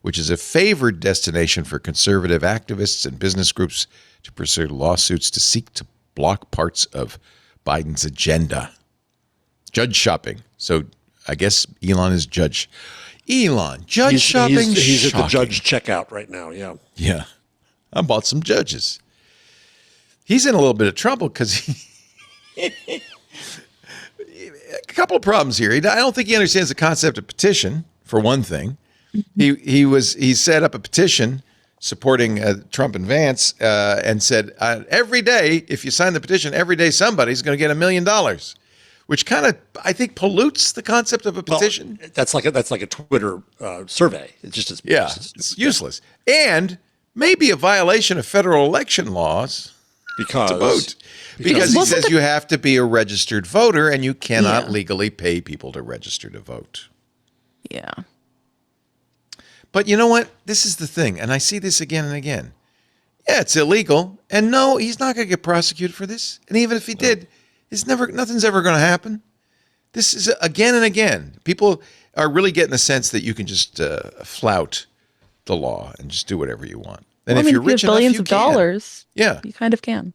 which is a favored destination for conservative activists and business groups to pursue lawsuits to seek to block parts of Biden's agenda. Judge shopping. So I guess Elon is judge. Elon, judge shopping. He's at the Shocking. judge checkout right now. Yeah. Yeah. I bought some judges. He's in a little bit of trouble because a couple of problems here. I don't think he understands the concept of petition, for one thing. He set up a petition supporting Trump and Vance and said, every day, if you sign the petition, every day somebody's going to get $1 million, which kind of, I think, pollutes the concept of a petition. Well, that's like a Twitter survey. It's just It's useless. And maybe a violation of federal election laws. because To vote. Because he says you have to be a registered voter and you cannot legally pay people to register to vote. Yeah. But you know what? This is the thing, and I see this again and again. Yeah, it's illegal, and no, he's not going to get prosecuted for this. And even if he did, nothing's ever going to happen. This is again and again. People are really getting the sense that you can just flout the law and just do whatever you want. And Well, if you're rich have enough, billions you of can. dollars, Yeah. you kind of can.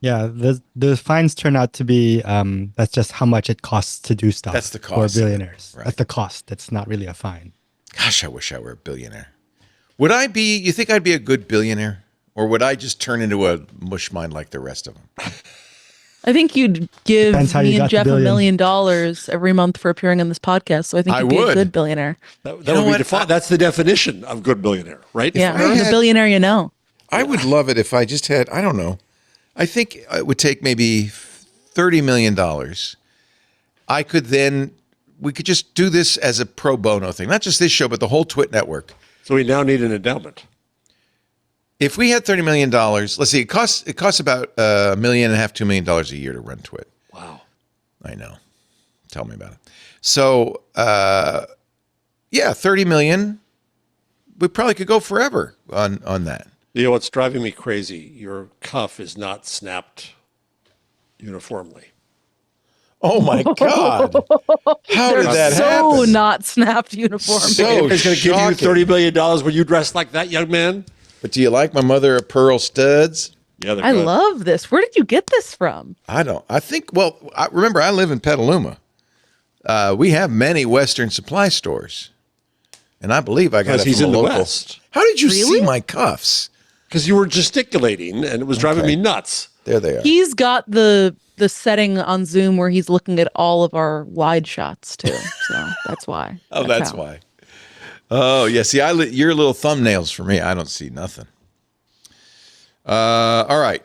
Yeah, the fines turn out to be that's just how much it costs to do stuff. That's the cost for of it, billionaires. right. That's the cost. It's not really a fine. Gosh, I wish I were a billionaire. Would I be, you think I'd be a good billionaire? Or would I just turn into a mush mind like the rest of them? I think you'd give Depends how you me and got the Jeff $1 billion. million every month for appearing on this podcast. So I think I you'd be would. a good billionaire. that know would be what? defined. That's the definition of good billionaire, right? Yeah, I the had- billionaire you know. I would love it if I just had, I don't know. I think it would take maybe $30 million. I could then, we could just do this as a pro bono thing. Not just this show, but the whole Twit network. So we now need an endowment. If we had $30 million, let's see, it costs about $1.5 million, $2 million a year to run Twit. Wow. I know. Tell me about it. So, yeah, 30 million. We probably could go forever on that. You know what's driving me crazy? Your cuff is not snapped uniformly. Oh my God. How did that So happen? not snapped uniform. So It's going to give you shocking. $30 million when you dress like that, young man. But do you like my mother of pearl studs? Yeah, they're I good. love this. Where did you get this from? I don't. I think, well, remember, I live in Petaluma. We have many Western supply stores. And I believe I got Because it he's from in a the local. West. How did you see Really? my cuffs? Because you were gesticulating and it was driving Okay. me nuts. There they are. He's got the setting on Zoom where he's looking at all of our wide shots too. So that's why. Oh, that's how. why. Oh, yeah. See, your little thumbnails for me. I don't see nothing. All right.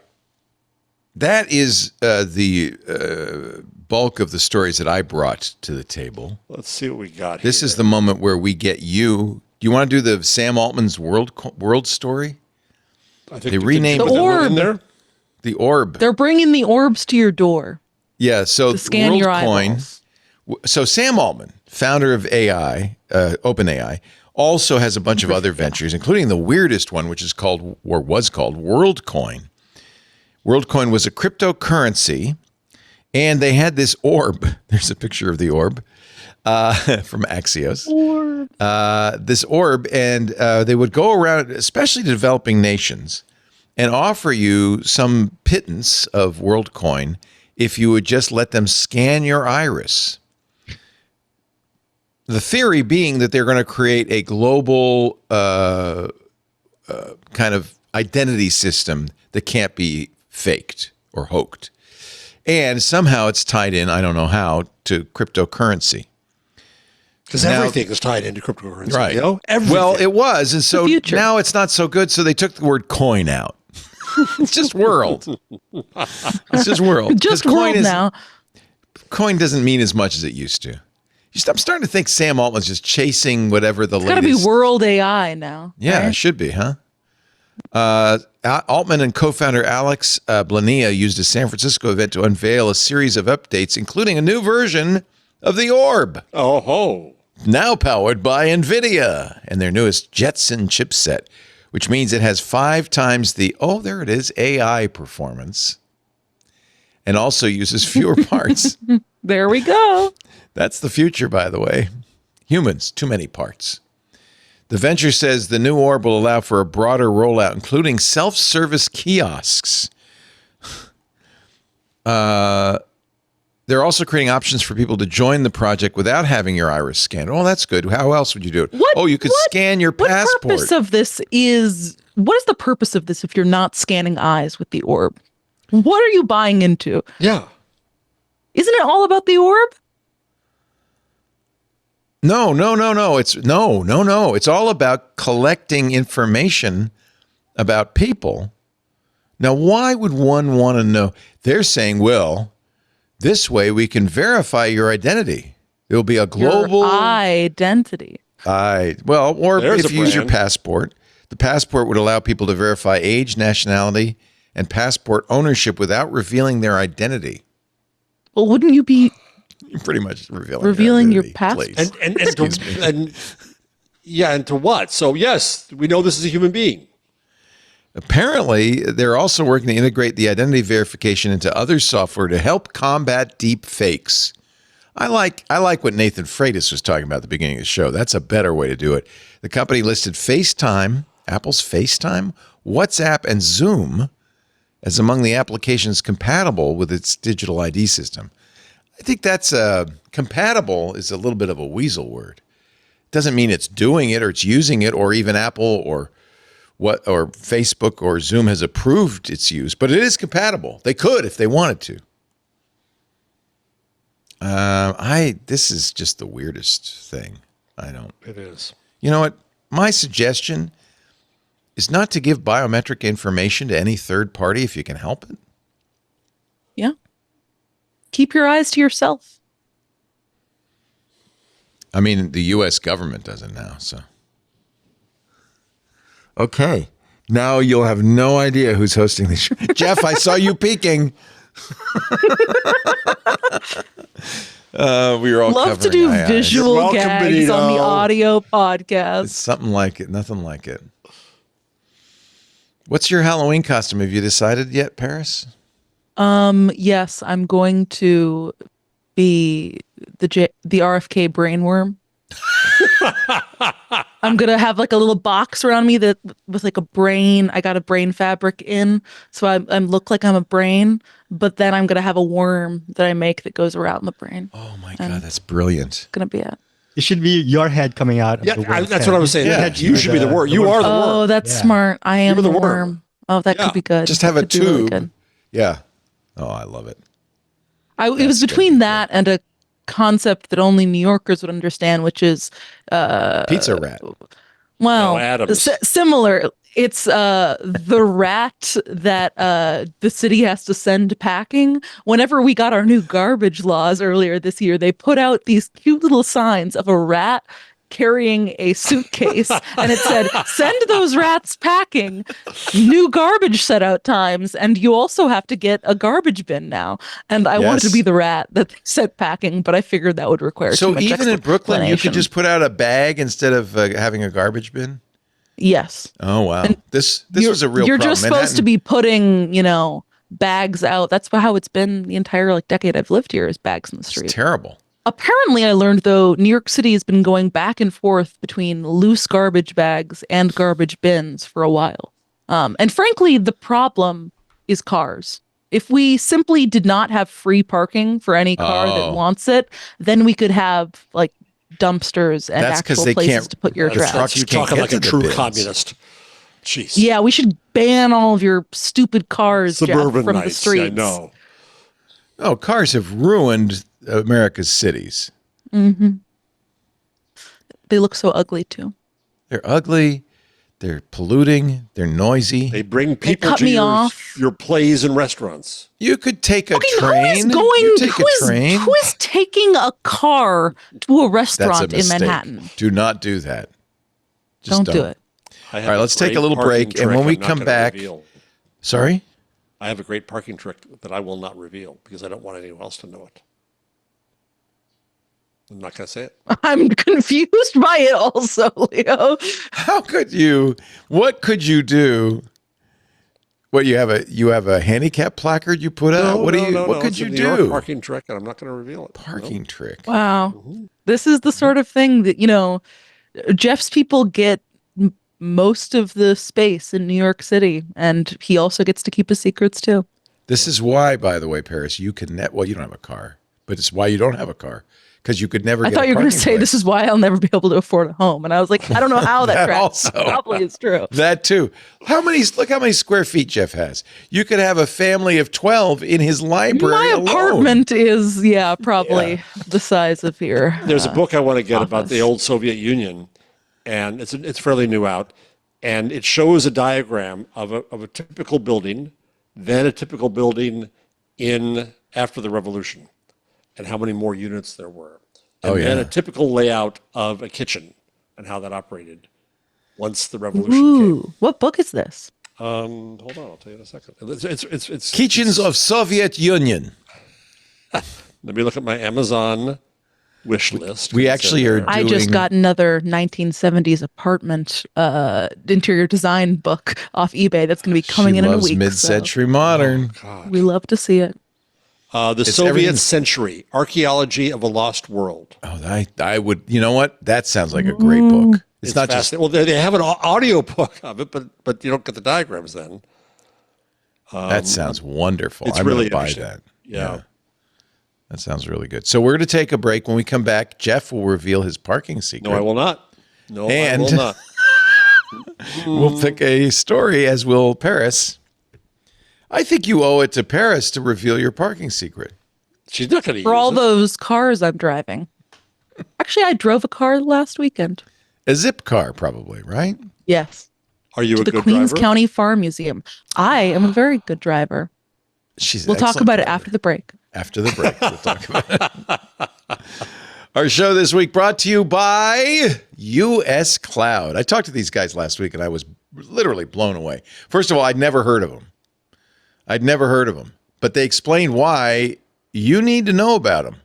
That is the bulk of the stories that I brought to the table. Let's see what we got This here. is the moment where we get you. Do you want to do the Sam Altman's world story? I think they you could renamed put The that one in orb. there. The orb. They're bringing the orbs to your door Yeah. So to scan your Worldcoin. eyeballs. So Sam Altman, founder of AI, OpenAI, also has a bunch of other ventures, including the weirdest one, which is called, or was called, Worldcoin. Worldcoin was a cryptocurrency, And they had this orb. There's a picture of the orb from Axios. This orb, and they would go around, especially to developing nations, and offer you some pittance of Worldcoin if you would just let them scan your iris. The theory being that they're going to create a global kind of identity system that can't be faked or hoaxed. And somehow it's tied in, I don't know how, to cryptocurrency. Because everything is tied into cryptocurrency. Right. You know? Everything. Well, it was. And so now it's not so good. So they took the word coin out. It's just world. It's just world. Just world now. Coin doesn't mean as much as it used to. I'm starting to think Sam Altman's just chasing whatever the latest. It's got to be world AI now. Yeah, right? It should be, huh? Altman and co-founder Alex Blania used a San Francisco event to unveil a series of updates, including a new version of the orb. Oh, ho. Now powered by NVIDIA and their newest Jetson chipset, which means it has 5 times the, there it is, AI performance, and also uses fewer parts. There we go. That's the future, by the way. Humans, too many parts. The venture says the new orb will allow for a broader rollout, including self-service kiosks. They're also creating options for people to join the project without having your iris scanned. Oh, that's good. How else would you do it? You could scan your passport. What is the purpose of this if you're not scanning eyes with the orb? What are you buying into? Yeah. Isn't it all about the orb? No. It's all about collecting information about people. Now, why would one want to know? They're saying, well, this way we can verify your identity. It'll be a global your identity. Or There's if you use your passport, the passport would allow people to verify age, nationality, and passport ownership without revealing their identity. Well, wouldn't you be You're pretty much revealing your identity, passport? please. And to what? So yes, we know this is a human being. Apparently, they're also working to integrate the identity verification into other software to help combat deep fakes. I like what Nathan Freitas was talking about at the beginning of the show. That's a better way to do it. The company listed FaceTime, Apple's FaceTime, WhatsApp, and Zoom as among the applications compatible with its digital ID system. I think that's compatible is a little bit of a weasel word. Doesn't mean it's doing it or it's using it or even Apple or Facebook or Zoom has approved its use, but it is compatible. They could if they wanted to. This is just the weirdest thing. It is. You know what? My suggestion is not to give biometric information to any third party if you can help it. Yeah. Keep your eyes to yourself. I mean, the U.S. government does it now, so. Okay. Now you'll have no idea who's hosting the show. Jeff, I saw you peeking. We were all Love to do visual Welcome, gags Benito. on the audio podcast. It's something like it, nothing like it. What's your Halloween costume? Have you decided yet, Paris? Yes, I'm going to be the RFK brainworm. I'm gonna have like a little box around me that with like a brain. I got a brain fabric in, so I look like I'm a brain. But then I'm gonna have a worm that I make that goes around the brain. Oh my God, that's brilliant! Gonna be it. It should be your head coming out. Of Yeah, the worm's that's head. what I was saying. Yeah. You should be the worm. You are the worm. Oh, that's Yeah. smart. I am You're the the worm. worm. Oh, that could be good. Just have a Could be really tube. good. Yeah. Oh, I love it. It was That's between good. that and a concept that only New Yorkers would understand, which is Pizza rat. well, Adams. similar. It's the rat that the city has to send packing. Whenever we got our new garbage laws earlier this year, they put out these cute little signs of a rat carrying a suitcase, and it said, "Send those rats packing. New garbage set out times, and you also have to get a garbage bin now." And I wanted to Yes. be the rat that they said packing, but I figured that would require So too much even in Brooklyn, you could explanation. just put out a bag instead of having a garbage bin? Yes. Oh, wow. And This was a real You're problem. just supposed to Manhattan- be putting, bags out. That's how it's been the entire decade I've lived here, is bags in the street. It's terrible. Apparently, I learned, though, New York City has been going back and forth between loose garbage bags and garbage bins for a while. And frankly, the problem is cars. If we simply did not have free parking for any car that wants it, then we could have dumpsters and actual places to put your trash. You're talking like a true communist. Jeez. Yeah, we should ban all of your stupid cars, Suburban Jeff, from nights. the streets. I know. Oh, cars have ruined America's cities. Mm-hmm. They look so ugly, too. They're ugly. They're polluting. They're noisy. They bring people cut to me off. your plays and restaurants. You could take a Who train. is taking a car to a restaurant That's a mistake. in Manhattan? Do not do that. Just Don't do it. All right, let's take a little break, and when we come back, sorry, I have a great parking trick that I will not reveal because I don't want anyone else to know it. I'm not going to say it. I'm confused by it also, Leo. how could you? What could you do? What, you have a handicap placard you put out? What could you It's a New York do? parking trick, and I'm not going to reveal it. Parking trick. Wow. This is the sort of thing that, Jeff's people get most of the space in New York City, and he also gets to keep his secrets too. This is why, by the way, Paris, you can well, you don't have a car, but it's why you don't have a car, because you could never. I thought you were going to say this is why I'll never be able to afford a home, and I was like, I don't know how that tracks. Probably is true. That too. Look how many square feet Jeff has. You could have a family of 12 in his library. My alone. apartment is probably the size of here. There's a book I want to get office. about the old Soviet Union, and it's fairly new out, and it shows a diagram of a typical building, then a typical building after the revolution, and how many more units there were. And then a typical layout of a kitchen and how that operated once the revolution came. What book is this? Hold on, I'll tell you in a second. It's Kitchens of Soviet Union. Let me look at my Amazon wish list. We actually are. I just got another 1970s apartment interior design book off eBay that's going to be coming in a week. Mid-century modern. We love to see it. The Soviet Century, Archaeology of a Lost World. Oh, I would. You know what? That sounds like a great book. It's not just. Well, they have an audio book of it, but you don't get the diagrams then. That sounds wonderful. It's I'm really going to buy that. Yeah. That sounds really good. So we're going to take a break. When we come back, Jeff will reveal his parking secret. No, I will not. No, I will not. We'll pick a story, as will Paris. I think you owe it to Paris to reveal your parking secret. She's not going to use For all it. those cars I'm driving. Actually, I drove a car last weekend. A zip car, probably, right? Yes. Are you To a the good Queens driver? County Farm Museum. I am a very good driver. She's. We'll talk about it after the break. After the break, we'll talk about it. Our show this week brought to you by US Cloud. I talked to these guys last week, and I was literally blown away. First of all, I'd never heard of them. But they explained why you need to know about them.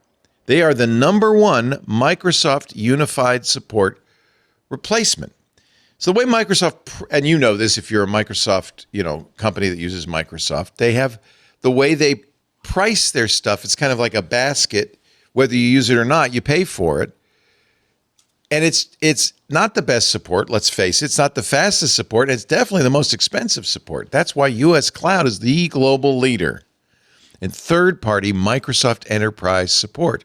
They are the #1 Microsoft Unified Support replacement. So the way Microsoft, and you know this if you're a Microsoft, company that uses Microsoft, they have the way they price their stuff. It's kind of like a basket. Whether you use it or not, you pay for it. And it's not the best support, let's face it. It's not the fastest support. It's definitely the most expensive support. That's why US Cloud is the global leader in third-party Microsoft Enterprise support,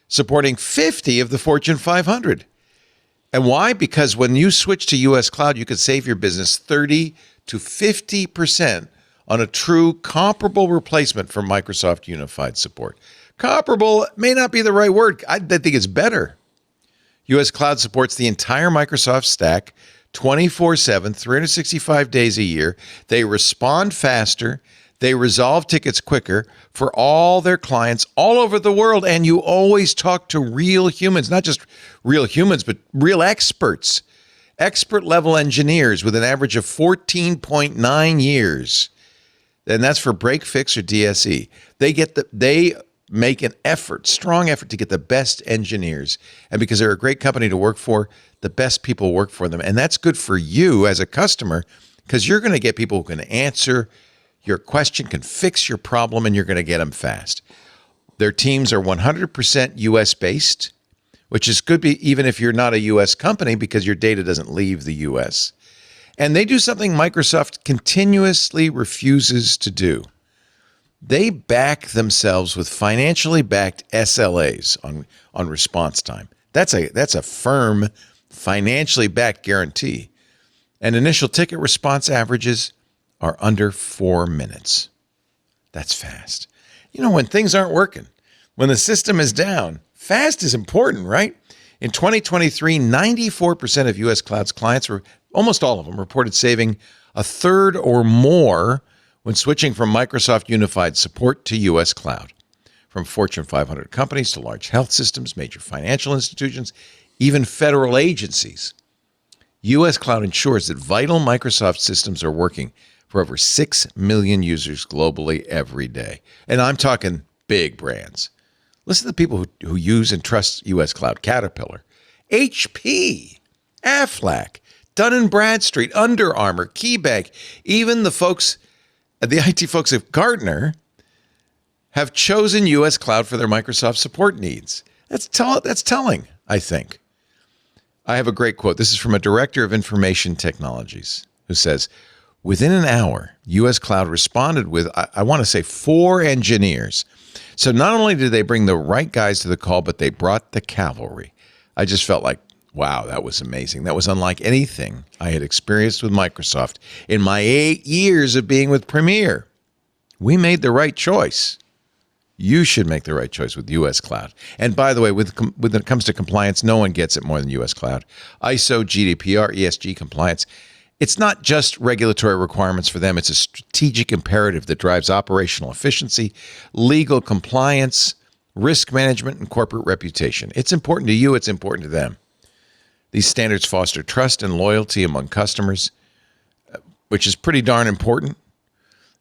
supporting 50 of the Fortune 500. And why? Because when you switch to US Cloud, you could save your business 30 to 50% on a true comparable replacement for Microsoft Unified Support. Comparable may not be the right word. I think it's better. US Cloud supports the entire Microsoft stack 24/7, 365 days a year. They respond faster. They resolve tickets quicker for all their clients all over the world. And you always talk to real humans, not just real humans, but real experts, expert level engineers with an average of 14.9 years. And that's for break, fix, or DSE. They make an strong effort to get the best engineers. And because they're a great company to work for, the best people work for them. And that's good for you as a customer because you're going to get people who can answer your question can fix your problem, and you're going to get them fast. Their teams are 100% US based, which is good even if you're not a US company because your data doesn't leave the US. And they do something Microsoft continuously refuses to do. They back themselves with financially backed SLAs on response time. That's a firm, financially backed guarantee. And initial ticket response averages are under 4 minutes. That's fast. When things aren't working, when the system is down, fast is important, right? In 2023, 94% of U.S. Cloud's clients, almost all of them, reported saving a third or more when switching from Microsoft Unified Support to U.S. Cloud. From Fortune 500 companies to large health systems, major financial institutions, even federal agencies, U.S. Cloud ensures that vital Microsoft systems are working for over 6 million users globally every day. And I'm talking big brands. Listen to the people who use and trust U.S. Cloud: Caterpillar, HP, Aflac, Dun & Bradstreet, Under Armour, KeyBank, even the IT folks at Gartner have chosen U.S. Cloud for their Microsoft support needs. That's telling, I think. I have a great quote. This is from a director of information technologies who says, within an hour, U.S. Cloud responded with, I want to say, 4 engineers. So not only did they bring the right guys to the call, but they brought the cavalry. I just felt like, wow, that was amazing. That was unlike anything I had experienced with Microsoft in my 8 years of being with Premier. We made the right choice. You should make the right choice with U.S. Cloud. And by the way, when it comes to compliance, no one gets it more than U.S. Cloud. ISO, GDPR, ESG compliance. It's not just regulatory requirements for them. It's a strategic imperative that drives operational efficiency, legal compliance, risk management, and corporate reputation. It's important to you. It's important to them. These standards foster trust and loyalty among customers, which is pretty darn important,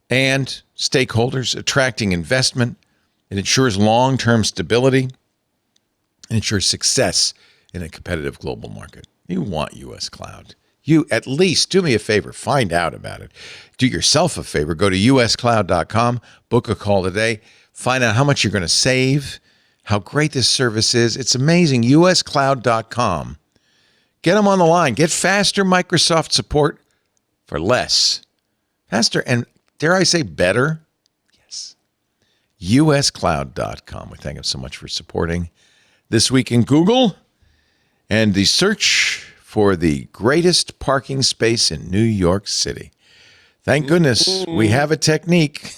and stakeholders, attracting investment. It ensures long-term stability and ensures success in a competitive global market. You want U.S. Cloud. You at least do me a favor, find out about it. Do yourself a favor, go to uscloud.com, book a call today, find out how much you're going to save, how great this service is. It's amazing. uscloud.com. Get them on the line. Get faster Microsoft support for less. Faster and, dare I say, better? Yes. uscloud.com. We thank them so much for supporting This Week in Google and the search for the greatest parking space in New York City. Thank goodness we have a technique.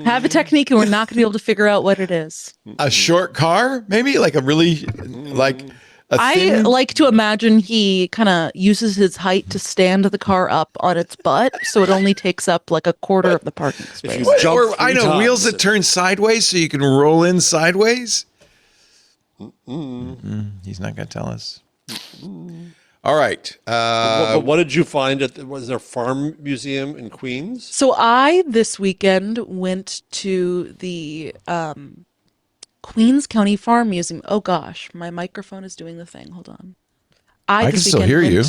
Have a technique, and we're not going to be able to figure out what it is. A short car? Maybe like a really, like a I thin... like to imagine he kind of uses his height to stand the car up on its butt, so it only takes up like a quarter of the parking space. I know, wheels that turn sideways so you can roll in sideways. He's not going to tell us. All right. What did you find was there a farm museum in Queens? So I, this weekend, went to the Queens County Farm Museum. Oh gosh, my microphone is doing the thing. Hold on. I can still hear you.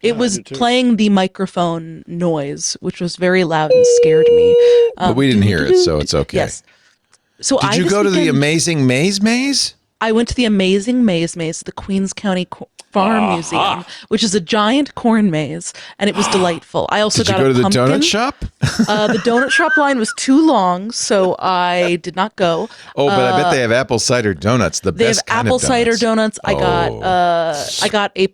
It was playing the microphone noise, which was very loud and scared me. But we didn't hear it, so it's okay. Yes. So did you go to the Amazing Maze? I went to the Amazing Maze at the Queens County Farm Museum, which is a giant corn maze, and it was delightful. I also got a pumpkin. Did you go to the donut shop? The donut shop line was too long, so I did not go. Oh, but I bet they have apple cider donuts. They have apple cider donuts. I got a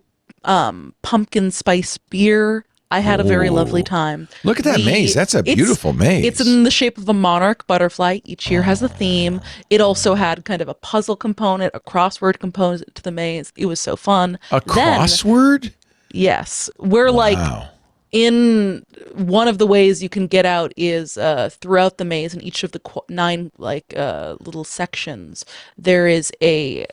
pumpkin spice beer. I had a very lovely time. Look at that maze. That's a beautiful maze. It's in the shape of a monarch butterfly. Each year has a theme. It also had kind of a puzzle component, a crossword component to the maze. It was so fun. Crossword? Yes. We're like in one of the ways you can get out is throughout the maze in each of the 9 little sections. There is a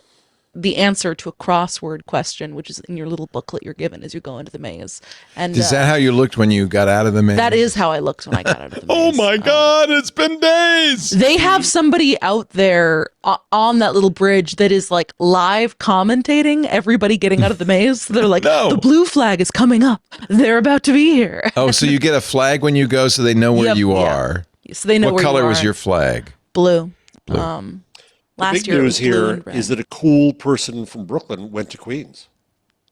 the answer to a crossword question, which is in your little booklet you're given as you go into the maze. And Is that how you looked when you got out of the maze? that is how I looked when I got out of the Oh maze. my God, it's been days. They have somebody out there on that little bridge that is like live commentating everybody getting out of the maze. So they're like, No. the blue flag is coming up. They're about to be here. Oh, so you get a flag when you go so they know where Yep, you yeah. are. So they know What where color you are. was your flag? Blue. Blue. The Last big year it news was blue here and red. is that a cool person from Brooklyn went to Queens.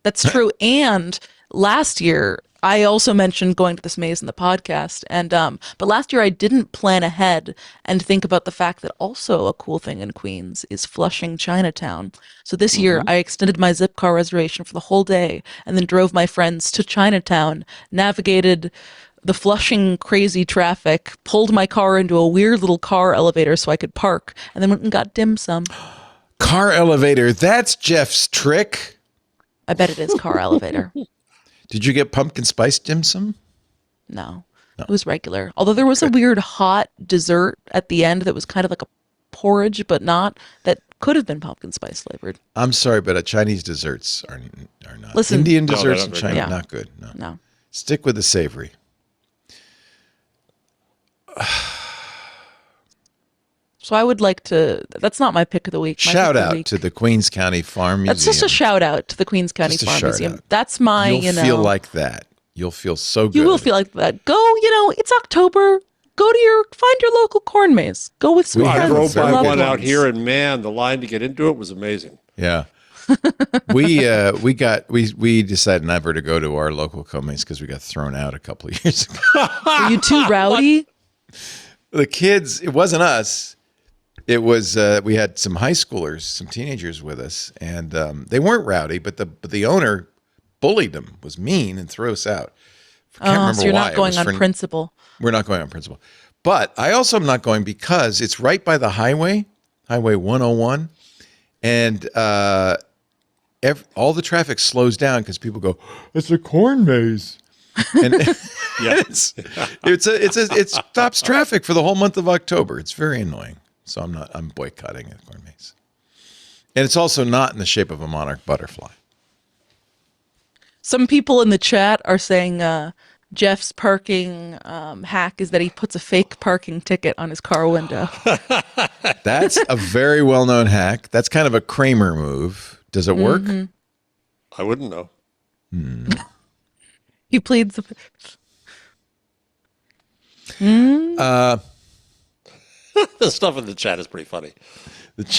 That's true. And last year, I also mentioned going to this maze in the podcast. And but last year I didn't plan ahead and think about the fact that also a cool thing in Queens is Flushing Chinatown. So this year I extended my Zipcar reservation for the whole day and then drove my friends to Chinatown, navigated the Flushing crazy traffic, pulled my car into a weird little car elevator so I could park, and then went and got dim sum. Car elevator. That's Jeff's trick. I bet it is car elevator. Did you get pumpkin spice dim sum? No, it was regular. Although there was a weird hot dessert at the end that was kind of like a porridge, but not, that could have been pumpkin spice flavored. I'm sorry, but Chinese desserts are not. Listen- Indian No, desserts they're in not China, very good. not good. No. No. Stick with the savory. So I would like to, that's not my pick of the week. My Shout pick of the out week- to the Queens County Farm Museum. That's just a shout out to the Queens County Just a Farm shout Museum. out. That's my, You'll you know. feel like that. You'll feel so good. You will feel like that. Go, it's October. Go to find your local corn maze. Go with some We I have friends. drove by loved one out ones. here, and man, the line to get into it was amazing. Yeah. we decided never to go to our local co-maze because we got thrown out a couple of years ago. Are you too rowdy? The kids, it wasn't us. It was we had some high schoolers, some teenagers with us, and they weren't rowdy, but the owner bullied them, was mean, and threw us out. I can't remember So you're why. not It going was on for- principle. We're not going on principle. But I also am not going because it's right by the highway, Highway 101, and all the traffic slows down because people go, "It's a corn maze," and Yeah. it stops traffic for the whole month of October. It's very annoying. So I'm boycotting a corn maze, and it's also not in the shape of a monarch butterfly. Some people in the chat are saying Jeff's parking hack is that he puts a fake parking ticket on his car window. That's a very well-known hack. That's kind of a Kramer move. Does it work? I wouldn't know. He pleads the fifth. The stuff in the chat is pretty funny.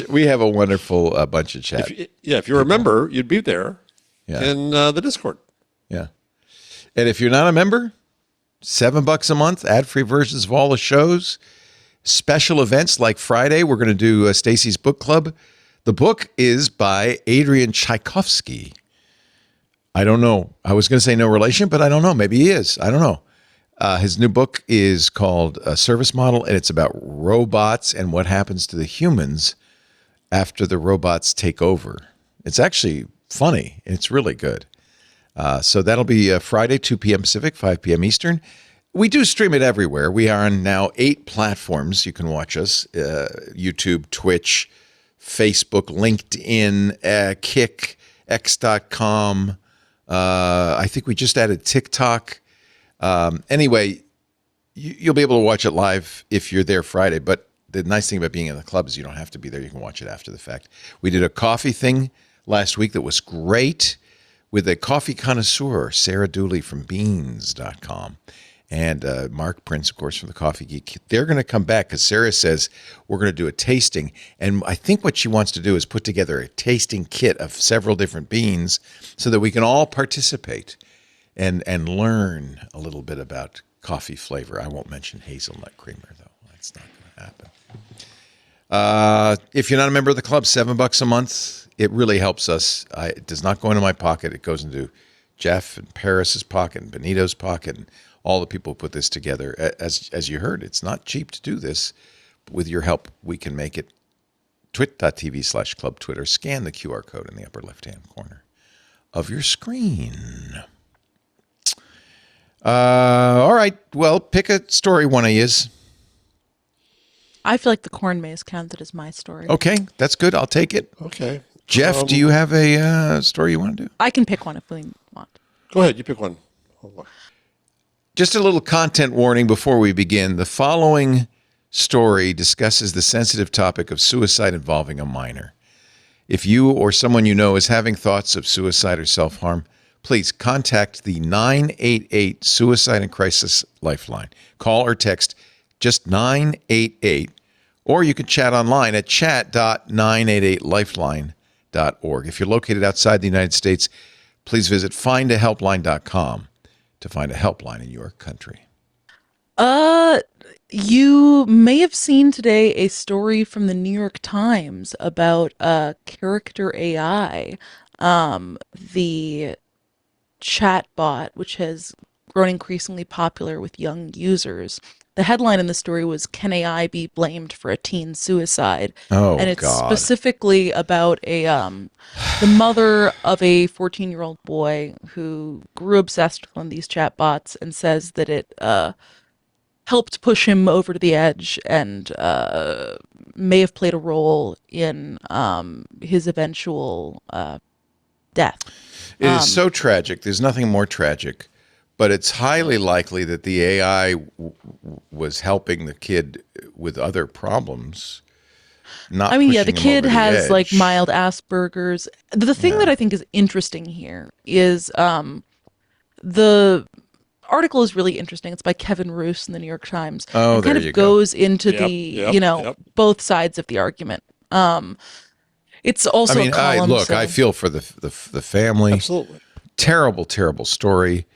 We have a wonderful bunch of chat. If you remember, you'd be there Yeah. in the Discord. Yeah. And if you're not a member, $7 a month, ad-free versions of all the shows, special events like Friday. We're going to do Stacy's book club. The book is by Adrian Tchaikovsky. I don't know. I was going to say no relation, but I don't know. Maybe he is. I don't know. His new book is called Service Model, and it's about robots and what happens to the humans after the robots take over. It's actually funny. It's really good. So that'll be Friday, 2 p.m. Pacific, 5 p.m. Eastern. We do stream it everywhere. We are on now 8 platforms. You can watch us, YouTube, Twitch, Facebook, LinkedIn, Kick, X.com. I think we just added TikTok. Anyway, you'll be able to watch it live if you're there Friday. But the nice thing about being in the club is you don't have to be there. You can watch it after the fact. We did a coffee thing last week that was great with a coffee connoisseur, Sarah Dooley from beans.com. And Mark Prince, of course, from the Coffee Geek. They're going to come back because Sarah says we're going to do a tasting. And I think what she wants to do is put together a tasting kit of several different beans so that we can all participate and learn a little bit about coffee flavor. I won't mention hazelnut creamer, though. That's not going to happen. If you're not a member of the club, $7 a month. It really helps us. It does not go into my pocket. It goes into Jeff and Paris's pocket and Benito's pocket and all the people who put this together. As you heard, it's not cheap to do this. But with your help, we can make it. twit.tv/club Twitter. Scan the QR code in the upper left-hand corner of your screen. All right. Well, pick a story, one of yous. I feel like the corn maze counted as my story. Okay, that's good. I'll take it. Okay. Jeff, do you have a story you want to do? I can pick one if we want. Go ahead. You pick one. Hold on. Just a little content warning before we begin. The following story discusses the sensitive topic of suicide involving a minor. If you or someone you know is having thoughts of suicide or self-harm, please contact the 988 Suicide and Crisis Lifeline. Call or text just 988, or you can chat online at chat.988lifeline.org. If you're located outside the United States, please visit findahelpline.com to find a helpline in your country. You may have seen today a story from the New York Times about Character.ai, the chatbot, which has grown increasingly popular with young users. The headline in the story was, "Can AI be blamed for a teen suicide?" Oh, and it's God. specifically about the mother of a 14-year-old boy who grew obsessed with one of these chatbots and says that it helped push him over to the edge and may have played a role in his eventual death. It is so tragic. There's nothing more tragic, but it's highly likely that the AI was helping the kid with other problems. Not I mean, yeah, the pushing him kid over the has like edge. mild Asperger's. The thing that I think is interesting here is the article is really interesting. It's by Kevin Roose in the New York Times. Oh, it there kind you of go. goes into Yep. both sides of the argument. It's also a column. Look, I feel for the family. Absolutely. Terrible, terrible story.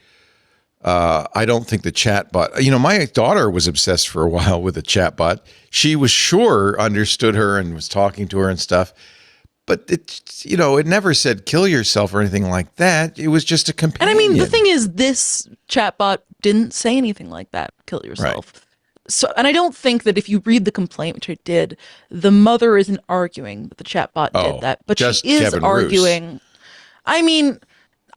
I don't think the chatbot, my daughter was obsessed for a while with a chatbot. She was sure understood her and was talking to her and stuff. But it never said kill yourself or anything like that. It was just a companion. And I mean, the thing is, this chatbot didn't say anything like that, kill yourself. Right. So, and I don't think that if you read the complaint, which I did, the mother isn't arguing that the chatbot did that, but just she is Kevin arguing. Roose. I mean,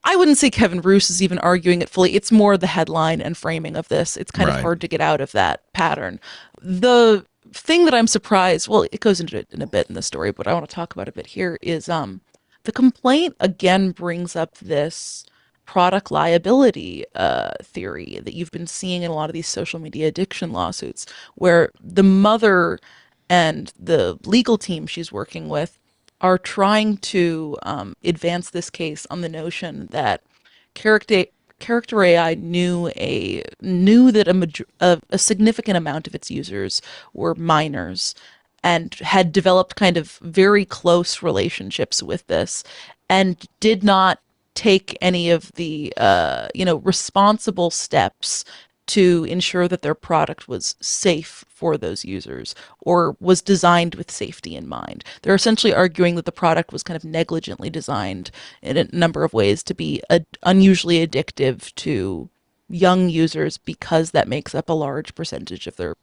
I wouldn't say Kevin Roose is even arguing it fully. It's more the headline and framing of this. It's kind of Right. hard to get out of that pattern. The thing that I'm surprised, well, it goes into it in a bit in the story, but I want to talk about a bit here, is the complaint again brings up this product liability theory that you've been seeing in a lot of these social media addiction lawsuits, where the mother and the legal team she's working with are trying to advance this case on the notion that Character.ai knew that a significant amount of its users were minors and had developed kind of very close relationships with this and did not take any of the responsible steps to ensure that their product was safe for those users or was designed with safety in mind. They're essentially arguing that the product was kind of negligently designed in a number of ways to be unusually addictive to young users because that makes up a large percentage of their,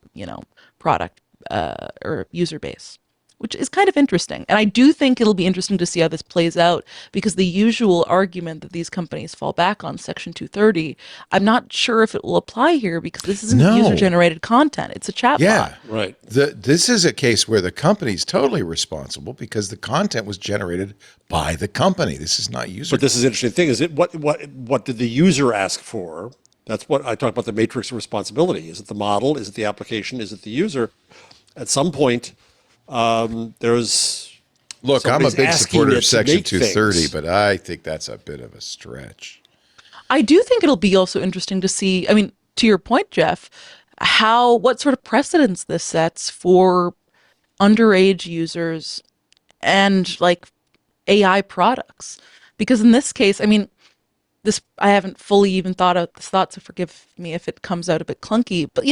product or user base, which is kind of interesting. And I do think it'll be interesting to see how this plays out, because the usual argument that these companies fall back on, Section 230, I'm not sure if it will apply here because this isn't user-generated content. It's a chatbot. Yeah, Right. This is a case where the company's totally responsible because the content was generated by the company. This is not user. But this is an interesting thing. Is it what did the user ask for? That's what I talk about, the matrix of responsibility. Is it the model? Is it the application? Is it the user? At some point, there's Look, I'm a somebody's big asking supporter it of to Section make 230, things. but I think that's a bit of a stretch. I do think it'll be also interesting to see, I mean, to your point, Jeff, what sort of precedence this sets for underage users and like AI products. Because in this case, I mean, I haven't fully even thought out this thought, so forgive me if it comes out a bit clunky, but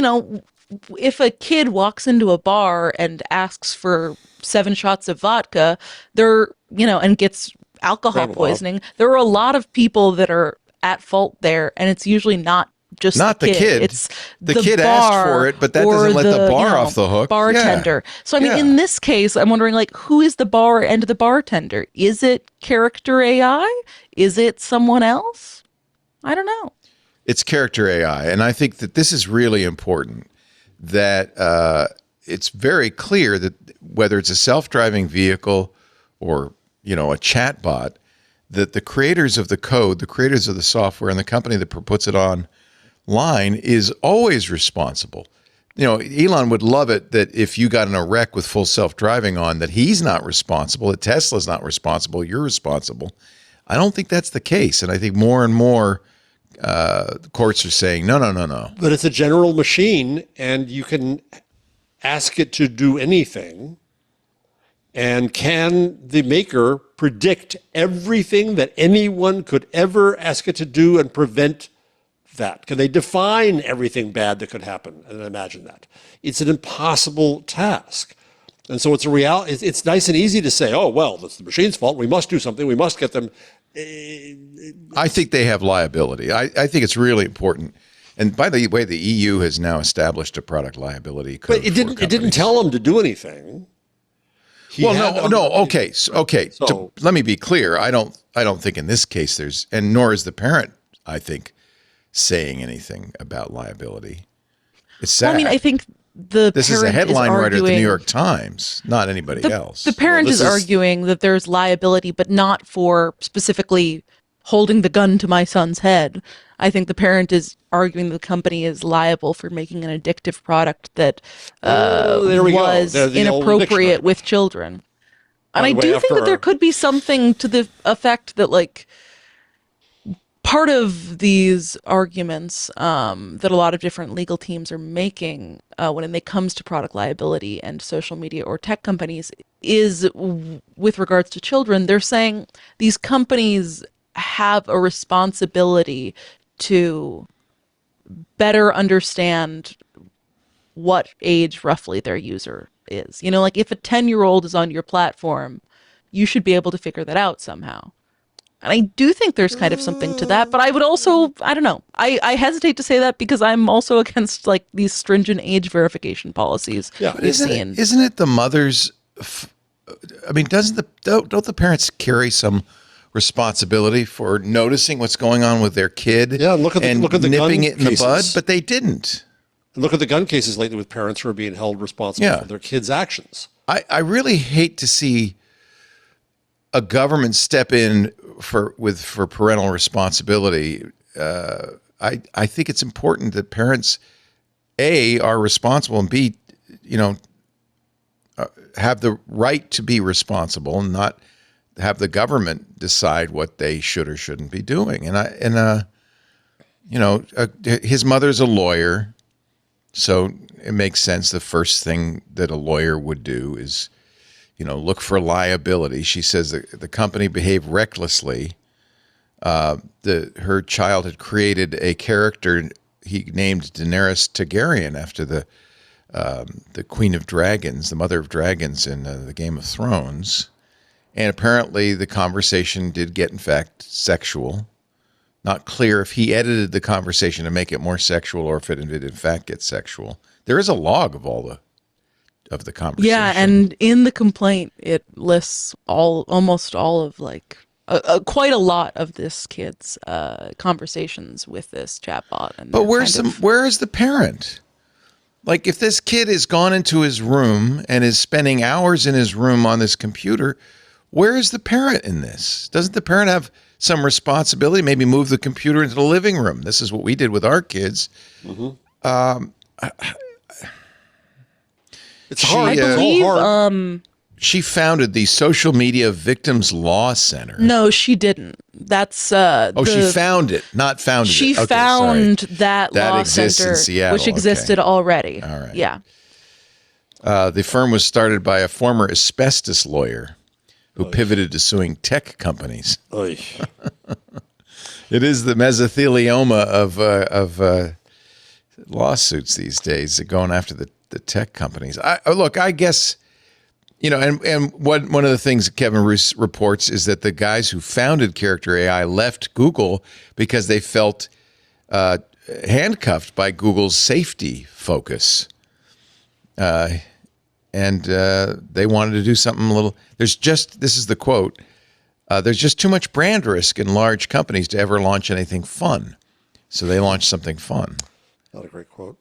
if a kid walks into a bar and asks for 7 shots of vodka, and gets alcohol poisoning, there are a lot of people that are at fault there, and it's usually not just Not the kid. It's The kid asked for it, but that doesn't let the bar off the hook. Bartender. Yeah. So I mean, Yeah. in this case, I'm wondering, like, who is the bar and the bartender? Is it Character.ai? Is it someone else? I don't know. It's Character.ai, and I think that this is really important, that it's very clear that whether it's a self-driving vehicle or a chat bot, that the creators of the code, the creators of the software, and the company that puts it online is always responsible. Elon would love it that if you got in a wreck with full self-driving on, that he's not responsible, that Tesla's not responsible, you're responsible. I don't think that's the case. And I think more and more courts are saying, no. But it's a general machine, and you can ask it to do anything. And can the maker predict everything that anyone could ever ask it to do and prevent that? Can they define everything bad that could happen and imagine that? It's an impossible task. And so it's a reality. It's nice and easy to say, oh, well, it's the machine's fault. We must do something. We must get them. I think they have liability. I think it's really important. And by the way, the EU has now established a product liability code. But it didn't tell them to do anything. Okay. So let me be clear. I don't think in this case and nor is the parent, I think, saying anything about liability. It's sad. Well, I mean, I think this is a headline writer at the New York Times, not anybody else. The parent is arguing that there's liability, but not for specifically holding the gun to my son's head. I think the parent is arguing the company is liable for making an addictive product that was inappropriate with children. And I do think that there could be something to the effect that, like, part of these arguments that a lot of different legal teams are making when it comes to product liability and social media or tech companies is with regards to children. They're saying these companies have a responsibility to better understand what age roughly their user is. Like if a 10-year-old is on your platform, you should be able to figure that out somehow. And I do think there's kind of something to that, but I would also, I don't know. I hesitate to say that because I'm also against like these stringent age verification policies. Yeah, isn't it the mother's? I mean, don't the parents carry some responsibility for noticing what's going on with their kid? Yeah, look at the nipping it in cases. the bud, but they didn't. And look at the gun cases lately with parents who are being held responsible for their kids' actions. I really hate to see a government step in for parental responsibility. I think it's important that parents, A, are responsible, and B, have the right to be responsible and not have the government decide what they should or shouldn't be doing. His mother's a lawyer, so it makes sense. The first thing that a lawyer would do is, look for liability. She says that the company behaved recklessly. Her child had created a character he named Daenerys Targaryen after the Queen of Dragons, the Mother of Dragons in the Game of Thrones. And apparently the conversation did get, in fact, sexual. Not clear if he edited the conversation to make it more sexual or if it did, in fact, get sexual. There is a log of of the conversation. Yeah, and in the complaint, it lists almost all of like quite a lot of this kid's conversations with this chatbot. But where is the parent? Like, if this kid has gone into his room and is spending hours in his room on this computer, where is the parent in this? Doesn't the parent have some responsibility? Maybe move the computer into the living room. This is what we did with our kids. Mm-hmm. It's hard. I believe she founded the Social Media Victims Law Center. No, she didn't. That's she found it, not founded she it. Okay, found sorry. that law exists center, in Seattle, which existed already. All right. Yeah. The firm was started by a former asbestos lawyer who pivoted to suing tech companies. It is the mesothelioma of lawsuits these days, going after the tech companies. I guess, and one of the things that Kevin Roos reports is that the guys who founded Character.ai left Google because they felt handcuffed by Google's safety focus. And they wanted to do something a little. This is the quote, there's just too much brand risk in large companies to ever launch anything fun. So they launched something fun. Not a great quote.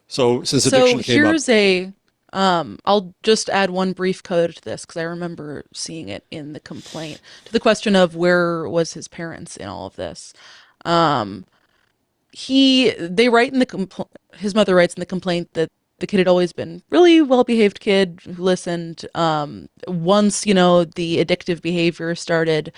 So since addiction came up. Here's a I'll just add one brief code to this because I remember seeing it in the complaint to the question of where was his parents in all of this. They write in the his mother writes in the complaint that the kid had always been really well-behaved kid who listened. Once, the addictive behavior started,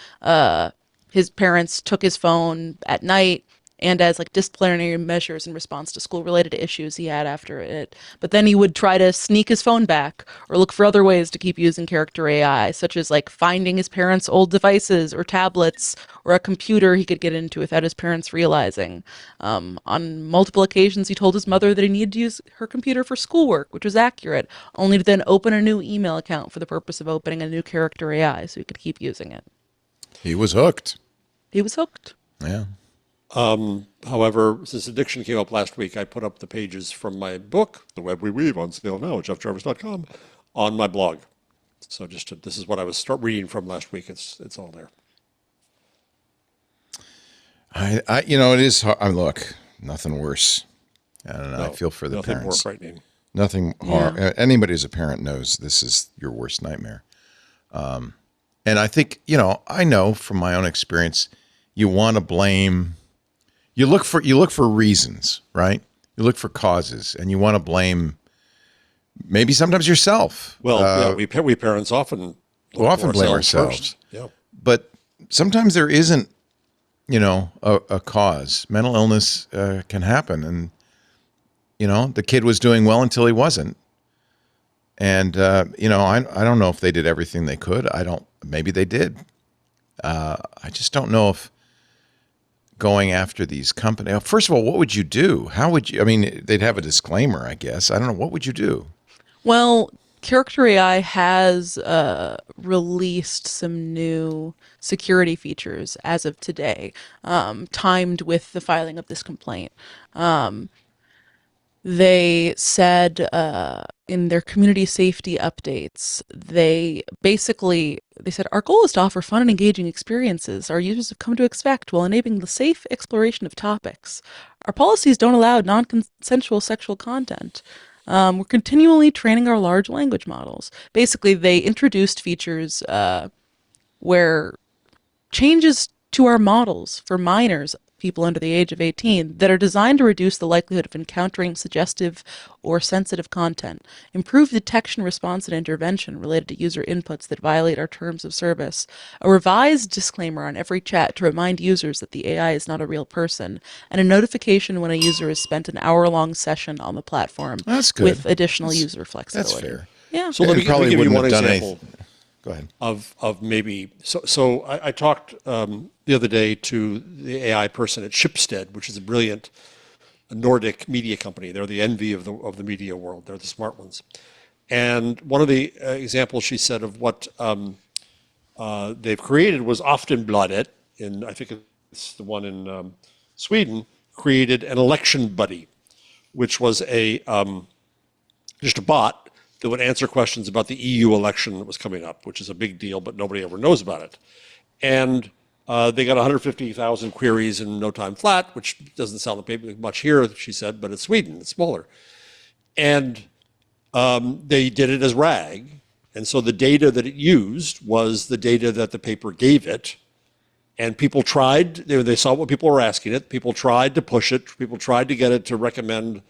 his parents took his phone at night and as like disciplinary measures in response to school-related issues he had after it. But then he would try to sneak his phone back or look for other ways to keep using Character AI, such as like finding his parents' old devices or tablets or a computer he could get into without his parents realizing. On multiple occasions, he told his mother that he needed to use her computer for schoolwork, which was accurate, only to then open a new email account for the purpose of opening a new Character AI so he could keep using it. He was hooked. He was hooked. Yeah. However, since addiction came up last week, I put up the pages from my book, The Web We Weave, on sale now at jeffjarvis.com, on my blog. So this is what I was reading from last week. It's all there. It is hard. Look, nothing worse. I don't know. No, I feel for the nothing parents. more frightening. Nothing hard. Anybody who's a parent knows this is your worst nightmare. And I think, I know from my own experience, you want to blame. You look for reasons, right? You look for causes, and you want to blame maybe sometimes yourself. Well, we parents often blame ourselves. First. Yeah. But sometimes there isn't, a cause. Mental illness can happen, and the kid was doing well until he wasn't. And I don't know if they did everything they could. Maybe they did. I just don't know if going after these companies. First of all, what would you do? How would you? They'd have a disclaimer, I guess. I don't know. What would you do? Well, Character AI has released some new security features as of today, timed with the filing of this complaint. They said in their community safety updates, they said, our goal is to offer fun and engaging experiences our users have come to expect while enabling the safe exploration of topics. Our policies don't allow non-consensual sexual content. We're continually training our large language models. Basically, they introduced features where changes to our models for minors, people under the age of 18, that are designed to reduce the likelihood of encountering suggestive or sensitive content, improve detection, response, and intervention related to user inputs that violate our terms of service, a revised disclaimer on every chat to remind users that the AI is not a real person, and a notification when a user has spent an hour-long session on the platform. That's good. With additional user flexibility. That's fair. Yeah. So let me give you one example. Go ahead. Of maybe so I talked the other day to the AI person at Schibsted, which is a brilliant Nordic media company. They're the envy of the media world. They're the smart ones. And one of the examples she said of what they've created was Aftonbladet, I think it's the one in Sweden, created an election buddy, which was just a bot that would answer questions about the EU election that was coming up, which is a big deal, but nobody ever knows about it. And they got 150,000 queries in no time flat, which doesn't sound like much here, she said, but it's Sweden, it's smaller. And they did it as RAG. And so the data that it used was the data that the paper gave it. And people tried, they saw what people were asking it. People tried to push it. People tried to get it to recommend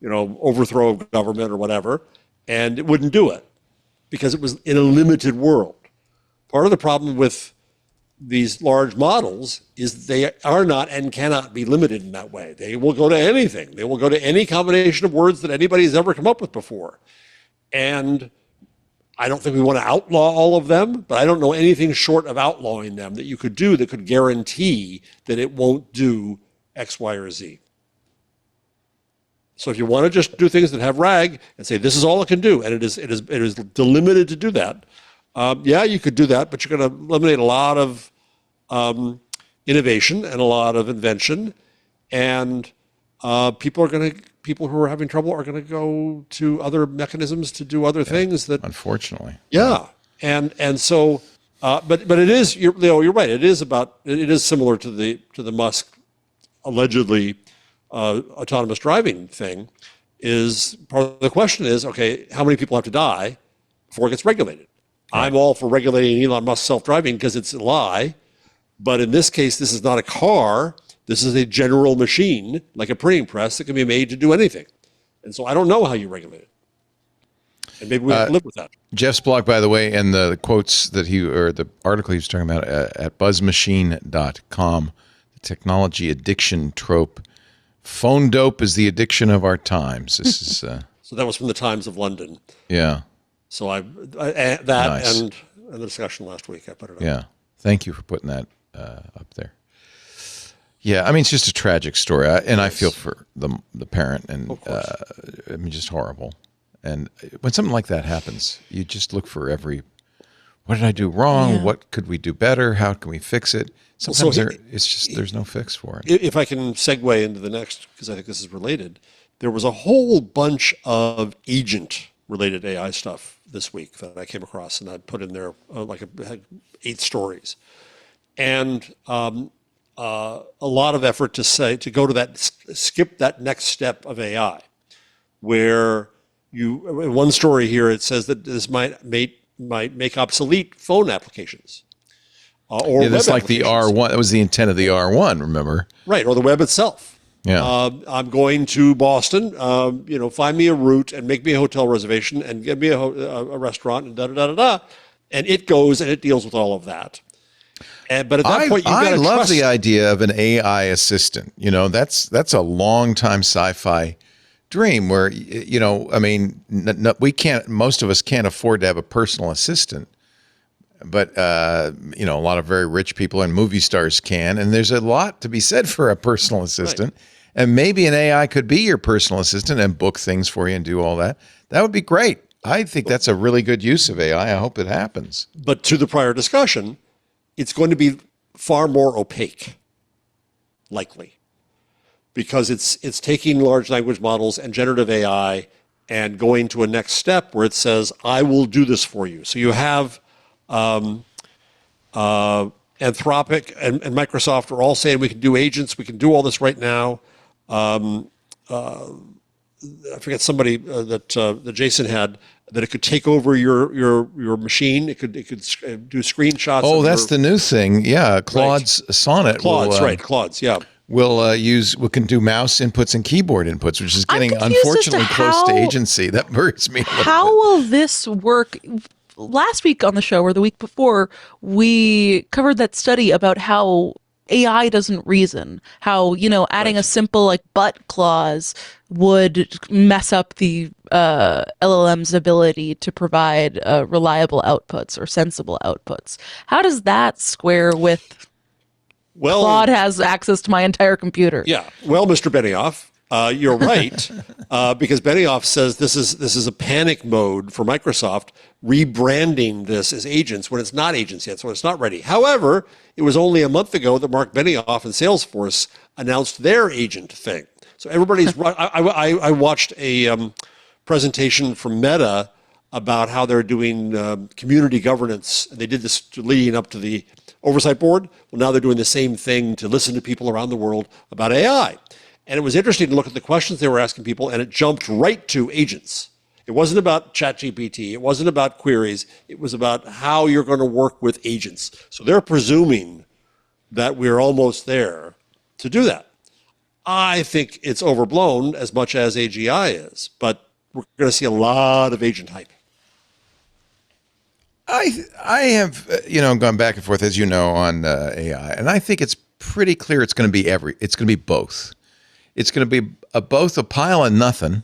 overthrow of government or whatever, and it wouldn't do it because it was in a limited world. Part of the problem with these large models is they are not and cannot be limited in that way. They will go to anything. They will go to any combination of words that anybody's ever come up with before. And I don't think we want to outlaw all of them, but I don't know anything short of outlawing them that you could do that could guarantee that it won't do X, Y, or Z. So if you want to just do things that have RAG and say this is all it can do, and it is delimited to do that, you could do that, but you're going to eliminate a lot of innovation and a lot of invention, and people who are having trouble are going to go to other mechanisms to do other things that. Unfortunately. Yeah, and so, but it is you're right. It is similar to the Musk allegedly autonomous driving thing, is part of the question is, okay, how many people have to die before it gets regulated? Right. I'm all for regulating Elon Musk self-driving because it's a lie. But in this case, this is not a car. This is a general machine, like a printing press, that can be made to do anything. And so I don't know how you regulate it. And maybe we have to live with that. Jeff's blog, by the way, and the quotes that the article he was talking about at buzzmachine.com, the technology addiction trope. Phone dope is the addiction of our times. This is so that was from the Times of London. Yeah. So that Nice. and the discussion last week, I put it up. Yeah. Thank you for putting that up there. Yeah, I mean, it's just a tragic story, and I feel for the parent, and I mean, just horrible. And when something like that happens, you just look for what did I do wrong? Yeah. What could we do better? How can we fix it? Sometimes there's no fix for it. If I can segue into the next, because I think this is related, there was a whole bunch of agent-related AI stuff this week that I came across, and I put in there had 8 stories. And a lot of effort to go to that, skip that next step of AI, where in one story here, it says that this might make obsolete phone applications. Or that's like the R1. That was the intent of the R1, remember? Right, or the web itself. Yeah. I'm going to Boston, find me a route and make me a hotel reservation and get me a restaurant and da-da-da-da-da. And it goes and it deals with all of that. But at that point, you've got to trust. I love the idea of an AI assistant. That's a long time sci-fi dream where, I mean, most of us can't afford to have a personal assistant, but, a lot of very rich people and movie stars can, and there's a lot to be said for a personal assistant. Right. And maybe an AI could be your personal assistant and book things for you and do all that. That would be great. I think that's a really good use of AI. I hope it happens. But to the prior discussion, it's going to be far more opaque, likely. Because it's taking large language models and generative AI and going to a next step where it says, I will do this for you. So you have Anthropic and Microsoft are all saying we can do agents, we can do all this right now. I forget somebody that Jason had, that it could take over your machine. It could do screenshots. Oh, that's the new thing. Yeah, Claude's Sonnet. Claude's, yeah. We can do mouse inputs and keyboard inputs, which is getting unfortunately close to agency. That worries me a little How bit. will this work? Last week on the show, or the week before, we covered that study about how AI doesn't reason, how, adding a simple but clause would mess up the LLM's ability to provide reliable outputs or sensible outputs. How does that square with Claude has access to my entire computer? Yeah. Well, Mr. Benioff, you're right, because Benioff says this is a panic mode for Microsoft, rebranding this as agents when it's not agents yet, so it's not ready. However, it was only a month ago that Mark Benioff and Salesforce announced their agent thing. So everybody's I watched a presentation from Meta about how they're doing community governance. They did this leading up to the oversight board. Well, now they're doing the same thing to listen to people around the world about AI. And it was interesting to look at the questions they were asking people, and it jumped right to agents. It wasn't about ChatGPT. It wasn't about queries. It was about how you're going to work with agents. So they're presuming that we're almost there to do that. I think it's overblown as much as AGI is, but we're going to see a lot of agent hype. I have gone back and forth, as you know, on AI, and I think it's pretty clear it's going to be it's going to be both. It's going to be both a pile of nothing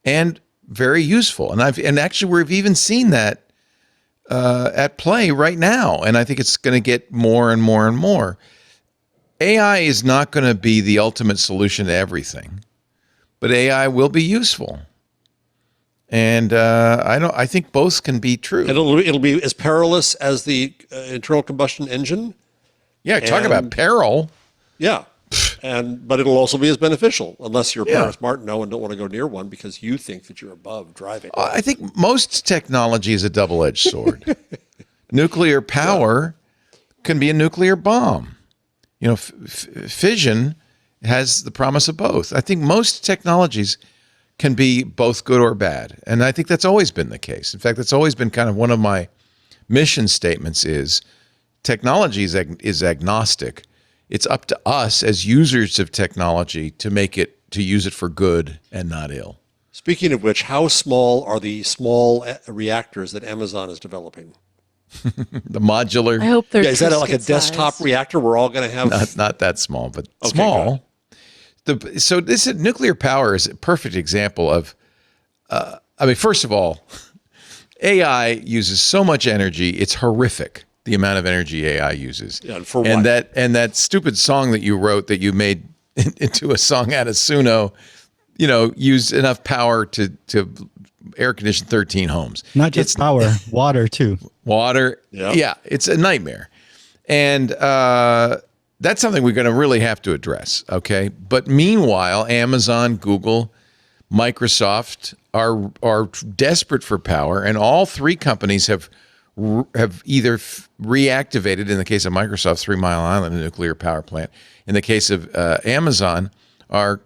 and very useful. And actually we've even seen that at play right now. And I think it's going to get more and more and more. AI is not going to be the ultimate solution to everything, but AI will be useful. And I think both can be true. It'll be as perilous as the internal combustion engine. Yeah, talk about peril. Yeah. But it'll also be as beneficial, unless you're Paris Martineau and don't want to go near one because you think that you're above driving. I think most technology is a double-edged sword. Nuclear power can be a nuclear bomb. Fission has the promise of both. I think most technologies can be both good or bad. And I think that's always been the case. In fact, that's always been kind of one of my mission statements is technology is agnostic. It's up to us as users of technology to use it for good and not ill. Speaking of which, how small are the small reactors that Amazon is developing? The modular. I hope they're Is that like a Triscuit desktop size. reactor we're all going to have? Not that small, but Okay, small. So this nuclear power is a perfect example of, first of all, AI uses so much energy. It's horrific, the amount of energy AI uses. Yeah, and for what? That stupid song that you wrote that you made into a song out of Suno, used enough power to air condition 13 homes. Not just power, water too. Water. Yep. Yeah, it's a nightmare. And that's something we're going to really have to address, okay? But meanwhile, Amazon, Google, Microsoft are desperate for power, and all three companies have either reactivated, in the case of Microsoft, 3 Mile Island, a nuclear power plant. In the case of Amazon, are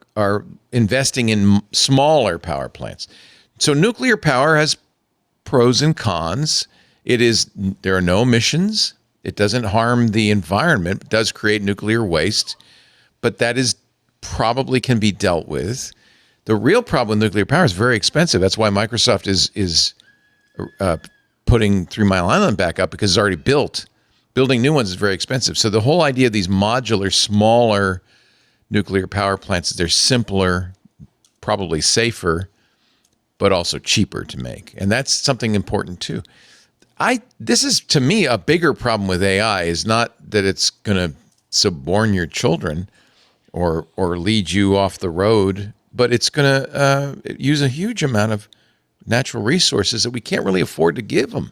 investing in smaller power plants. So nuclear power has pros and cons. There are no emissions. It doesn't harm the environment. It does create nuclear waste, but that is probably can be dealt with. The real problem with nuclear power is very expensive. That's why Microsoft is putting 3 Mile Island back up, because it's already built. Building new ones is very expensive. So the whole idea of these modular, smaller nuclear power plants, they're simpler, probably safer, but also cheaper to make. And that's something important too. This is, to me, a bigger problem with AI is not that it's going to suborn your children or lead you off the road, but it's going to use a huge amount of natural resources that we can't really afford to give them.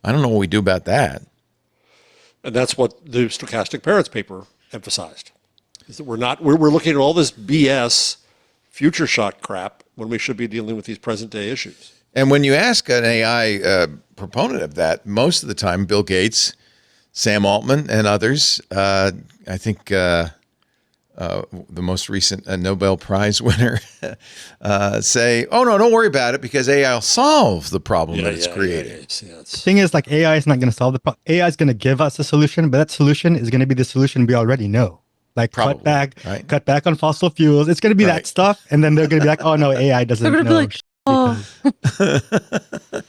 I don't know what we do about that. And that's what the Stochastic Parents paper emphasized, is that we're looking at all this BS future shock crap when we should be dealing with these present day issues. And when you ask an AI proponent of that, most of the time, Bill Gates, Sam Altman, and others, I think the most recent Nobel Prize winner, say, oh, no, don't worry about it, because AI will solve the problem that it's creating. The thing is, like, AI is not going to solve the problem. AI is going to give us a solution, but that solution is going to be the solution we already know. Like, Probably, cut back on fossil fuels. It's going to be that stuff. And then they're going to be like, oh, no, AI doesn't know. They're going to be like,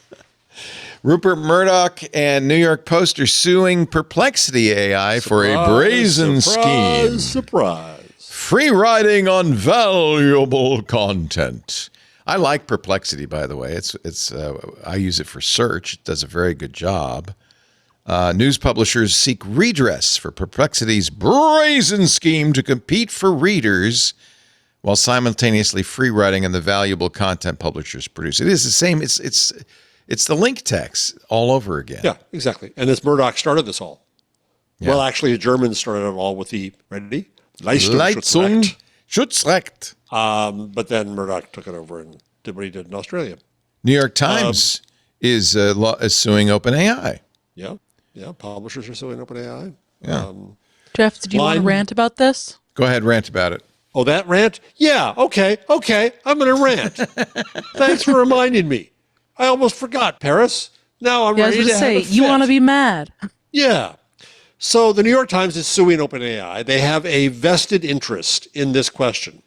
Rupert Murdoch and New York Post are suing Perplexity AI for a brazen scheme. Surprise. Free riding on valuable content. I like Perplexity, by the way. I use it for search. It does a very good job. News publishers seek redress for Perplexity's brazen scheme to compete for readers while simultaneously free writing and the valuable content publishers produce. It is the same. It's the link text all over again. Yeah, exactly. And this Murdoch started this all. Yeah. Well, actually, the Germans started it all with the, ready? Leistung Schutzrecht. But then Murdoch took it over and did what he did in Australia. New York Times is suing OpenAI. Yeah, publishers are suing OpenAI. Yeah. Jeff, did you want to rant about this? Go ahead, rant about it. Oh, that rant? Yeah, okay, I'm going to rant. Thanks for reminding me. I almost forgot, Paris. Now I'm ready to say, have a you fit. want to be mad. Yeah. So the New York Times is suing OpenAI. They have a vested interest in this question.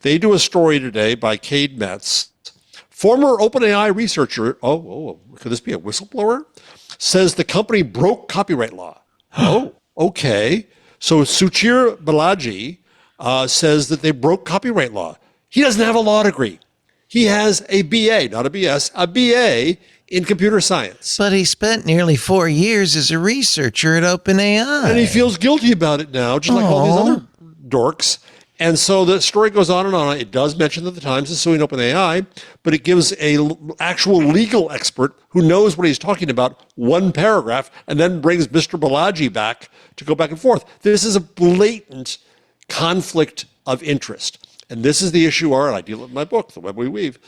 They do a story today by Cade Metz, former OpenAI researcher. Could this be a whistleblower? Says the company broke copyright law. Oh, okay. So Suchir Balaji says that they broke copyright law. He doesn't have a law degree. He has a BA, not a BS, a BA in computer science. But he spent nearly 4 years as a researcher at OpenAI. And he feels guilty about it now, just like all these other dorks. And so the story goes on and on. It does mention that the Times is suing OpenAI, but it gives an actual legal expert who knows what he's talking about one paragraph and then brings Mr. Balaji back to go back and forth. This is a blatant conflict of interest. And this is the issue, I deal with in my book, The Web We Weave,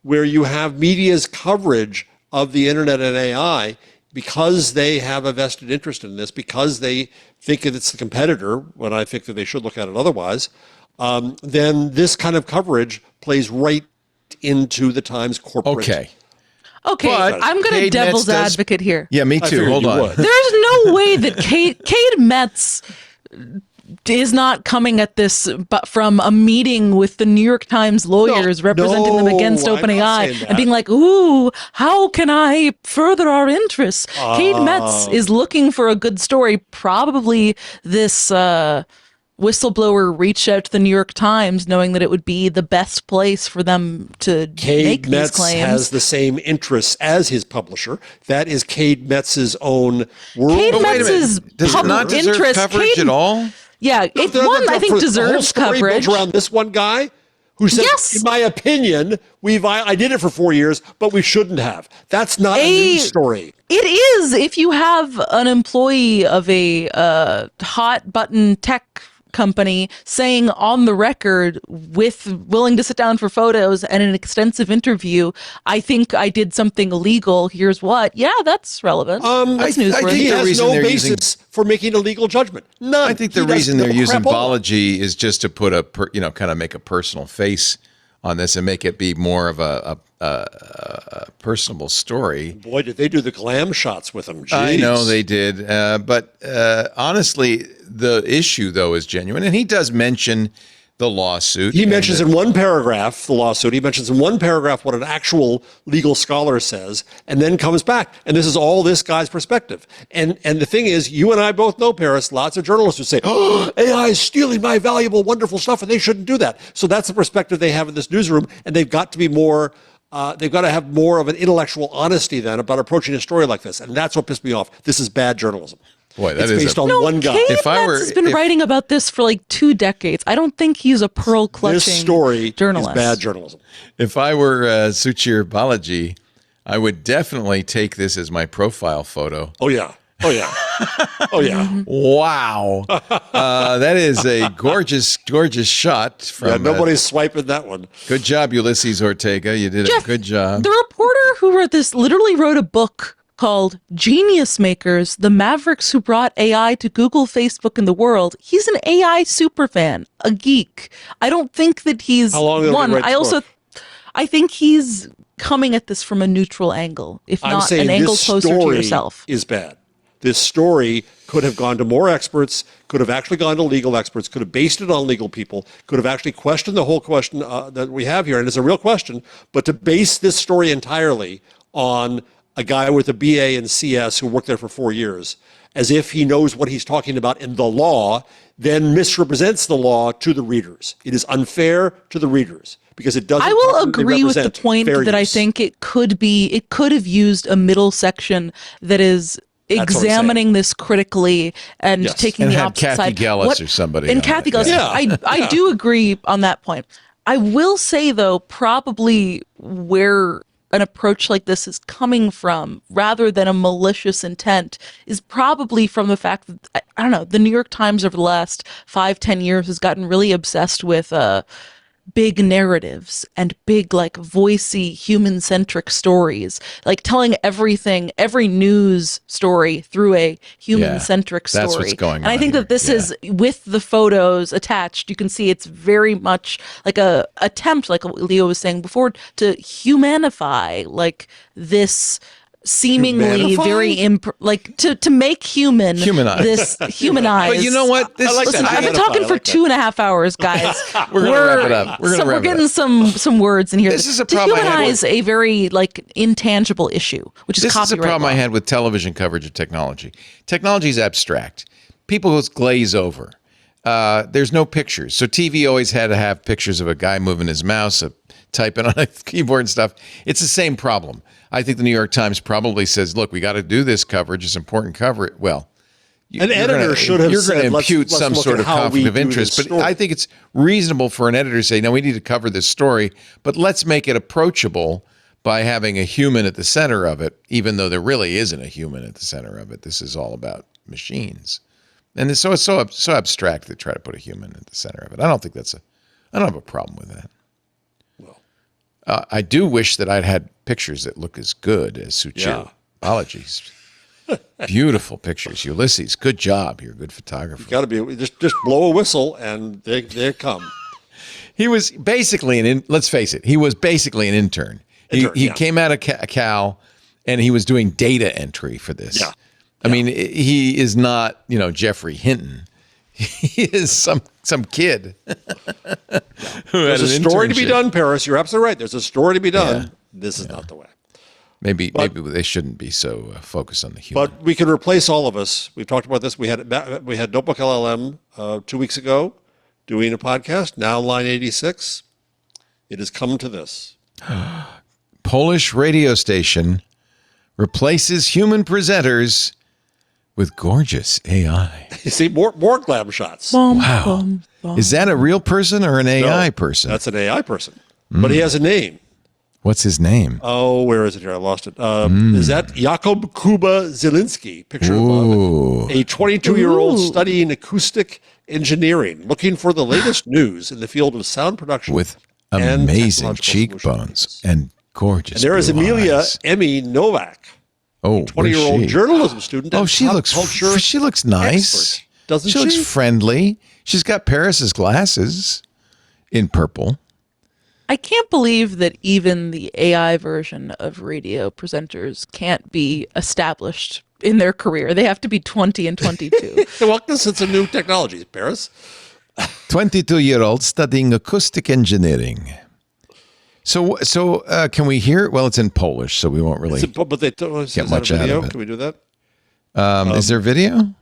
where you have media's coverage of the internet and AI because they have a vested interest in this, because they think that it's the competitor, when I think that they should look at it otherwise, then this kind of coverage plays right into the Times corporate. Okay. Okay, But I'm going to Cade devil's Metz does- advocate here. Yeah, me I too. figured Hold you on. would. There's no way that Cade Metz is not coming at this but from a meeting with the New York Times lawyers representing them against I'm not OpenAI saying that. and being like, ooh, how can I further our interests? Cade Metz is looking for a good story. Probably this whistleblower reached out to the New York Times knowing that it would be the best place for them to make Cade these Metz claims. has the same interests as his publisher. That is Cade Metz's own world. Cade But wait a Metz's minute. Does it public not deserve interest. coverage Cade- at all? Yeah, it The- one I think the whole deserves story built coverage. around this one guy who says, Yes. in my opinion, I did it for 4 years, but we shouldn't have. That's not a news story. It is if you have an employee of a hot button tech company saying on the record with willing to sit down for photos and an extensive interview, I think I did something illegal. Here's what. Yeah, that's relevant. That's I newsworthy. think He the has reason no they're basis for making a legal judgment. None. I think the He does reason they're no using crapola. Ballology is just to put kind of make a personal face on this and make it be more of a personable story. Boy, did they do the glam shots with him. Jeez. I know they did, but honestly, the issue though is genuine, and he does mention the lawsuit. He and mentions in one paragraph the lawsuit. He mentions in one paragraph what an actual legal scholar says, and then comes back. And this is all this guy's perspective. And the thing is, you and I both know, Paris, lots of journalists who say, oh, AI is stealing my valuable, wonderful stuff, and they shouldn't do that. So that's the perspective they have in this newsroom, and they've got to be more. They've got to have more of an intellectual honesty then about approaching a story like this, and that's what pissed me off. This is bad journalism. Boy, that it's is based a- on No, one guy. Cade If I Metz were- has been if- writing about this for like 2 decades. I don't think he's a pearl clutching This story journalist. is bad journalism. If I were Suchir Balaji, I would definitely take this as my profile photo. Oh yeah. Oh yeah. Oh yeah. Wow, that is a gorgeous, gorgeous shot from. Yeah, nobody's swiping that one. Good job, Ulysses Ortega. You did Jeff, a good job. The reporter who wrote this literally wrote a book called Genius Makers, the Mavericks Who Brought AI to Google, Facebook, and the World. He's an AI superfan, a geek. I don't think that he's How long ago did he one. write the book? I think he's coming at this from a neutral angle, if I'm not saying an angle this closer to story yourself. is bad. This story could have gone to more experts, could have actually gone to legal experts, could have based it on legal people, could have actually questioned the whole question that we have here, and it's a real question. But to base this story entirely on a guy with a BA and CS who worked there for 4 years, as if he knows what he's talking about in the law, then misrepresents the law to the readers. It is unfair to the readers because it doesn't. I will properly agree with the represent point fair that I use. think it could have used a middle section that is what I'm examining this critically and Yes. taking And the had opposite Kathy side. Gellis or somebody And on Kathy it, Gellis. yeah. I do agree on that point. I will say though, probably where an approach like this is coming from, rather than a malicious intent, is probably from the fact that, I don't know, the New York Times over the last 5-10 years has gotten really obsessed with big narratives and big, like, voicey, human-centric stories, like telling every news story through a human-centric story. that's what's going and I on think here. that this Yeah. is, with the photos attached, you can see it's very much like a attempt, like Leo was saying before, to humanify, like, this seemingly Humanify? very to make humanize. But you know what? This, I like Listen, that. I've been Humanify. talking I for like that. 2.5 hours, guys. We're gonna wrap it up. We're gonna wrap we're it getting up. some words in here. This is a to problem I had humanize a very like intangible issue, which is This is a copyright problem law. I had with television coverage of technology. Technology is abstract. People just glaze over. There's no pictures. So TV always had to have pictures of a guy moving his mouse, typing on a keyboard and stuff. It's the same problem. I think the New York Times probably says, look, we got to do this coverage. It's important coverage. Well, An editor should have You're going said, to let's impute look some at sort of how we conflict of do interest. this But story. I think it's reasonable for an editor to say, no, we need to cover this story, but let's make it approachable by having a human at the center of it, even though there really isn't a human at the center of it. This is all about machines. And it's so abstract to try to put a human at the center of it. I don't have a problem with that. I do wish that I'd had pictures that look as good as Suchir. Yeah. Apologies. Beautiful pictures. Ulysses, good job. You're a good photographer. Got to be just blow a whistle and they come. He was basically let's face it, he was basically an intern. He came out of Cal, and he was doing data entry for this. Yeah. I mean, he is not, Jeffrey Hinton. He is some kid. There's a story to be done, Paris. You're absolutely right. There's a story to be done. Yeah. This is not the way. Maybe they shouldn't be so focused on the human. But we can replace all of us. We've talked about this. We had Notebook LLM 2 weeks ago doing a podcast. Now line 86. It has come to this. Polish radio station replaces human presenters with gorgeous AI. You see, more glam shots. Wow. Is that a real person or an AI person? That's an AI person. But he has a name. What's his name? Oh, where is it here? I lost it. Is that Jakub Kuba Zielinski? Picture above it. A 22-year-old studying acoustic engineering, looking for the latest news in the field of sound production. With amazing cheekbones and gorgeous. And there is Amelia eyes. Emmy Novak. Oh, 20-year-old journalism student. Oh, she looks nice. Expert, doesn't she? She looks friendly. She's got Paris's glasses in purple. I can't believe that even the AI version of radio presenters can't be established in their career. They have to be 20 and 22. Well, because it's a new technology, Paris. 22-year-old studying acoustic engineering. So can we hear it? Well, it's in Polish, so we won't really get much out of it. Can we do that? Is there video?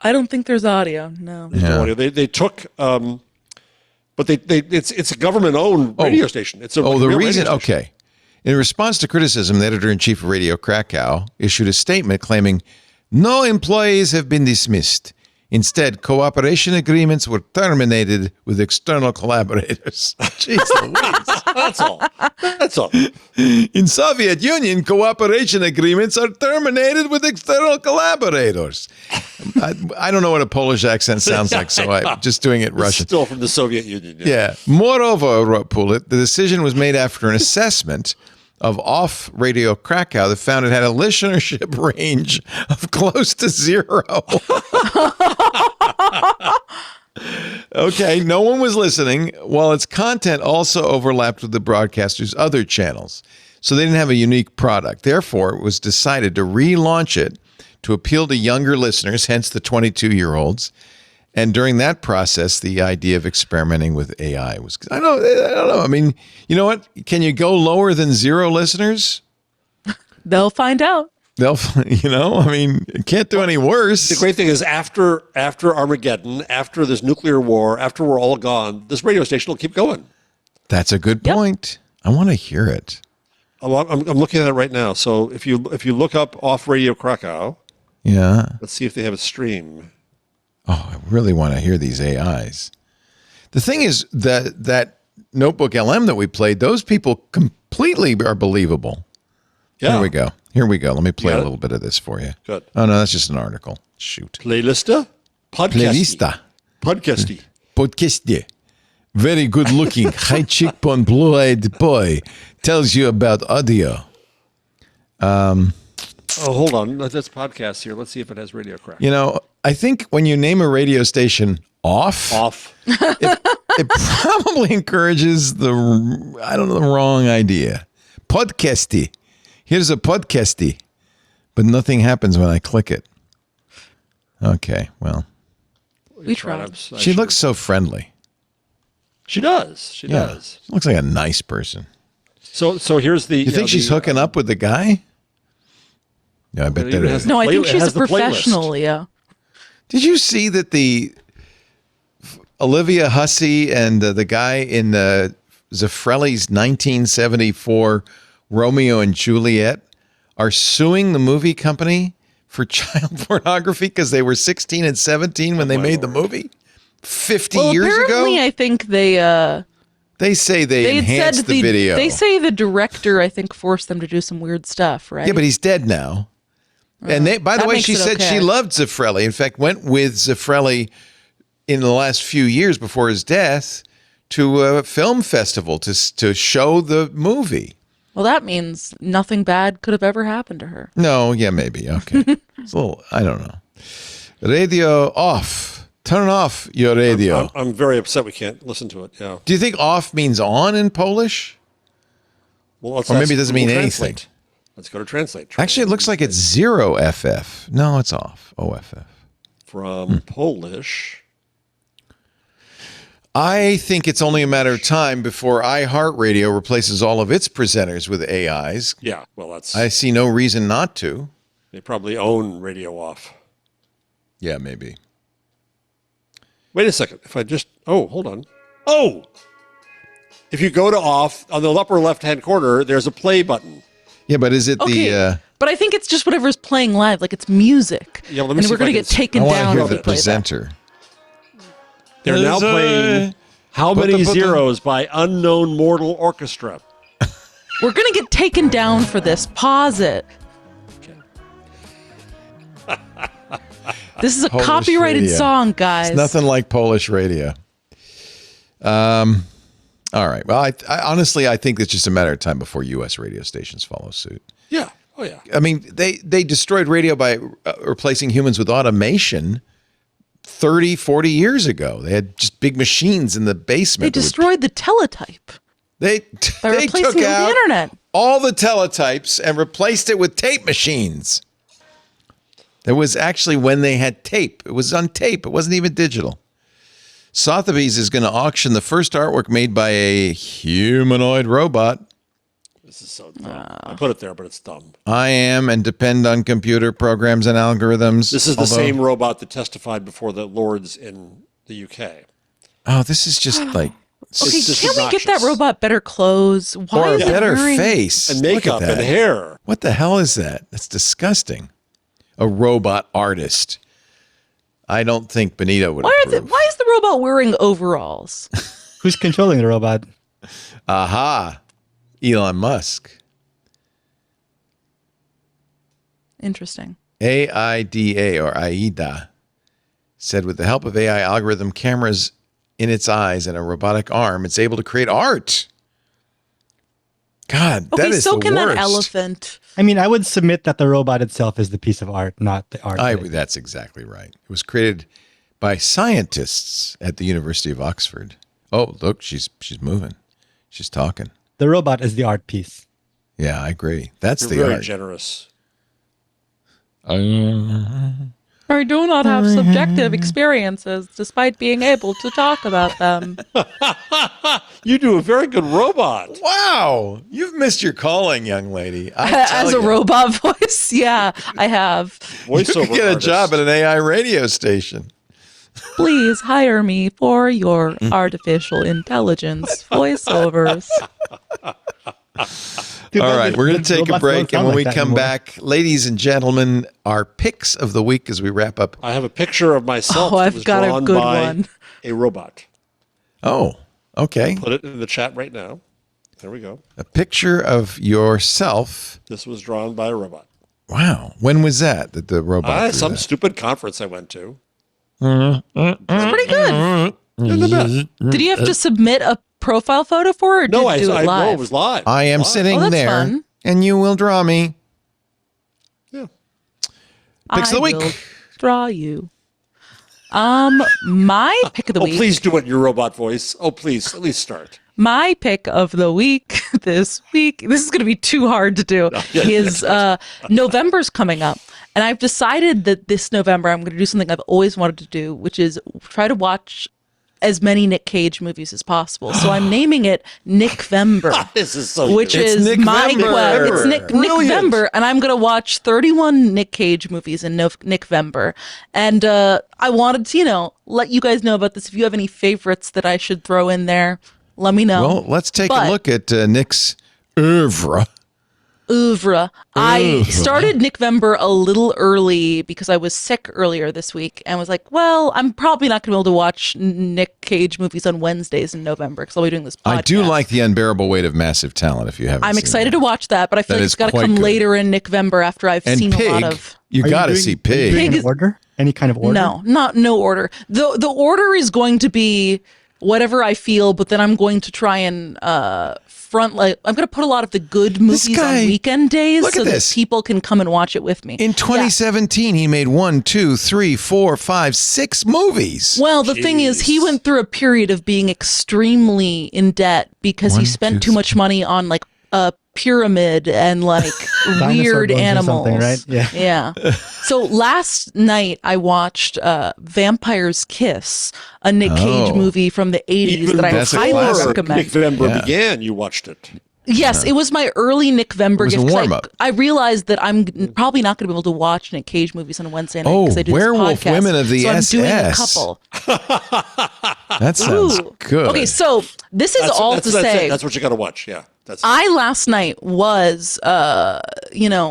I don't think there's audio. No. There's no audio. They took, but it's a government-owned radio station. It's a the real reason. radio station. Okay. In response to criticism, the editor-in-chief of Radio Krakow issued a statement claiming no employees have been dismissed. Instead, cooperation agreements were terminated with external collaborators. Jeez Louise. That's all. In Soviet Union, cooperation agreements are terminated with external collaborators. I don't know what a Polish accent sounds like, so I'm just doing it Russian. Still from the Soviet Union. Yeah. Moreover, wrote Poulet, the decision was made after an assessment of Off Radio Krakow that found it had a listenership range of close to 0. Okay, no one was listening, while its content also overlapped with the broadcaster's other channels. So they didn't have a unique product. Therefore, it was decided to relaunch it to appeal to younger listeners, hence the 22-year-olds. And during that process, the idea of experimenting with AI was, I don't know. I mean, you know what? Can you go lower than 0 listeners? They'll find out. I mean, it can't do any worse. The great thing is after Armageddon, after this nuclear war, after we're all gone, this radio station will keep going. That's a good point. I want to hear it. I'm looking at it right now. So if you look up Off Radio Krakow, let's see if they have a stream. Oh, I really want to hear these AIs. The thing is that Notebook LM that we played, those people completely are believable. Yeah. Here we go. Let me play a little bit of this for you. Good. Oh, no, that's just an article. Shoot. Playlista? Playlista. Podcasty. Very good looking, high cheekbone, blue-eyed boy tells you about audio. Oh, hold on. That's podcasts here. Let's see if it has Radio Crack. I think when you name a radio station off, it probably encourages the wrong idea. Podcasty. Here's a podcasty, but nothing happens when I click it. Okay, well. We tried. She looks so friendly. She does. She does. She looks like a nice person. So here's the. You think she's hooking up with the guy? No, I bet that is. No, I think she's a professional. Yeah. Did you see that the Olivia Hussey and the guy in Zeffirelli's 1974 Romeo and Juliet are suing the movie company for child pornography because they were 16 and 17 when they made the movie 50 years ago? Apparently, I think they say they enhanced the video. They say the director, I think, forced them to do some weird stuff, right? Yeah, but he's dead now. And by the way, she said she loved Zeffirelli. In fact, went with Zeffirelli in the last few years before his death to a film festival to show the movie. Well, that means nothing bad could have ever happened to her. No, yeah, maybe. Okay. It's a little, I don't know. Radio off. Turn off your radio. I'm very upset we can't listen to it. Yeah. Do you think off means on in Polish? Well, Or maybe it doesn't mean anything. Let's go to translate. Actually, it looks like it's 0FF. No, it's off. OFF. From Polish. I think it's only a matter of time before iHeartRadio replaces all of its presenters with AIs. Yeah, well, I see no reason not to. They probably own Radio Off. Yeah, maybe. Wait a second. If I just, hold on. Oh, if you go to off on the upper left-hand corner, there's a play button. Yeah, but is it the? But I think it's just whatever's playing live, like it's music. Yeah, let me and see we're if I going to can get taken I down. want to while hear we the play that. presenter. They're now playing How Many Zeros by Unknown Mortal Orchestra. We're going to get taken down for this. Pause it. This is a Polish copyrighted radio. song, guys. It's nothing like Polish radio. All right. Well, I honestly, I think it's just a matter of time before U.S. radio stations follow suit. Yeah. Oh, yeah. I mean, they destroyed radio by replacing humans with automation 30, 40 years ago. They had just big machines in the basement. They destroyed the teletype. They replacing took it with the out internet. all the teletypes and replaced it with tape machines. That was actually when they had tape. It was on tape. It wasn't even digital. Sotheby's is going to auction the first artwork made by a humanoid robot. This is so dumb. I put it there, but it's dumb. I am and depend on computer programs and algorithms. This is the same robot that testified before the Lords in the UK. Oh, this is just like... Okay, just can we get that obnoxious. robot better clothes? Why Or a is it better wearing- face. And Look at makeup and that. hair. What the hell is that? That's disgusting. A robot artist. I don't think Benito would approve. Why is the robot wearing overalls? Who's controlling the robot? Aha. Elon Musk. Interesting. AIDA or AIDA said with the help of AI algorithm cameras in its eyes and a robotic arm, it's able to create art. God, Okay, that is so the can worst. that elephant. I mean, I would submit that the robot itself is the piece of art, not the art. That's exactly right. It was created by scientists at the University of Oxford. Oh, look, she's moving. She's talking. The robot is the art piece. Yeah, I agree. That's You're the very art. generous. I do not have subjective experiences, despite being able to talk about them. You do a very good robot. Wow, you've missed your calling, young lady. As a robot voice, yeah, I have. You could get a job at an AI radio station. Please hire me for your artificial intelligence voiceovers. All right, we're going to take a break, and when we come back, ladies and gentlemen, our picks of the week as we wrap up. I have a picture of myself. Oh, that I've was got a drawn good by one. A robot. Oh, okay. Put it in the chat right now. There we go. A picture of yourself. This was drawn by a robot. Wow. When was that the robot drew Some that? stupid conference I went to. It's pretty good. You're the best. Did you have to submit a profile photo for it, or did No, you do it no, live? it was live. I am Live. sitting that's there, fun. and you will draw me. Yeah. Picks of the week. will draw you. My pick of the Oh, week. please do it in your robot voice. Oh, please, at least start. My pick of the week this week, this is going to be too hard to do, is November's coming up. And I've decided that this November I'm going to do something I've always wanted to do, which is try to watch as many Nick Cage movies as possible. So I'm naming it Nickvember. This is so Which good. is Nick my Vember. quest. It's Nick Brilliant. Vember, and I'm gonna watch 31 Nick Cage movies in Nick Vember. And I wanted to, let you guys know about this. If you have any favorites that I should throw in there, let me know. Well, let's take But- a look at Nick's oeuvre. I started Nick Vember a little early because I was sick earlier this week and was like, well, I'm probably not going to be able to watch Nick Cage movies on Wednesdays in November because I'll be doing this podcast. I do like The Unbearable Weight of Massive Talent, if you haven't I'm seen excited that. to watch that, but I feel That like is it's got to quite come good. later in Nick Vember after I've And seen Pig, a lot of. you Are got to doing- see are you Pig. doing Pig an is- order? Any kind of order? No order. The order is going to be whatever I feel, but then I'm going to try and I'm going to put a lot of the good movies on weekend days so that people can come and watch it with me. In 2017, he made 1, 2, 3, 4, 5, 6 movies. Well, the thing is, he went through a period of being extremely in debt because he spent too much money on like a pyramid and like weird animals. Right? Yeah. So last night I watched Vampire's Kiss, a Nick Cage movie from the 80s that I highly recommend. Nick Vember began, you watched it. Yes, it was my early Nick Vember gift. Warm-up. I realized that I'm probably not going to be able to watch Nick Cage movies on a Wednesday night because I do Werewolf this podcast. Women of the so SS. I'm doing a couple. That sounds good. Okay, so this is that's what you got to watch. Yeah, I last night was, looking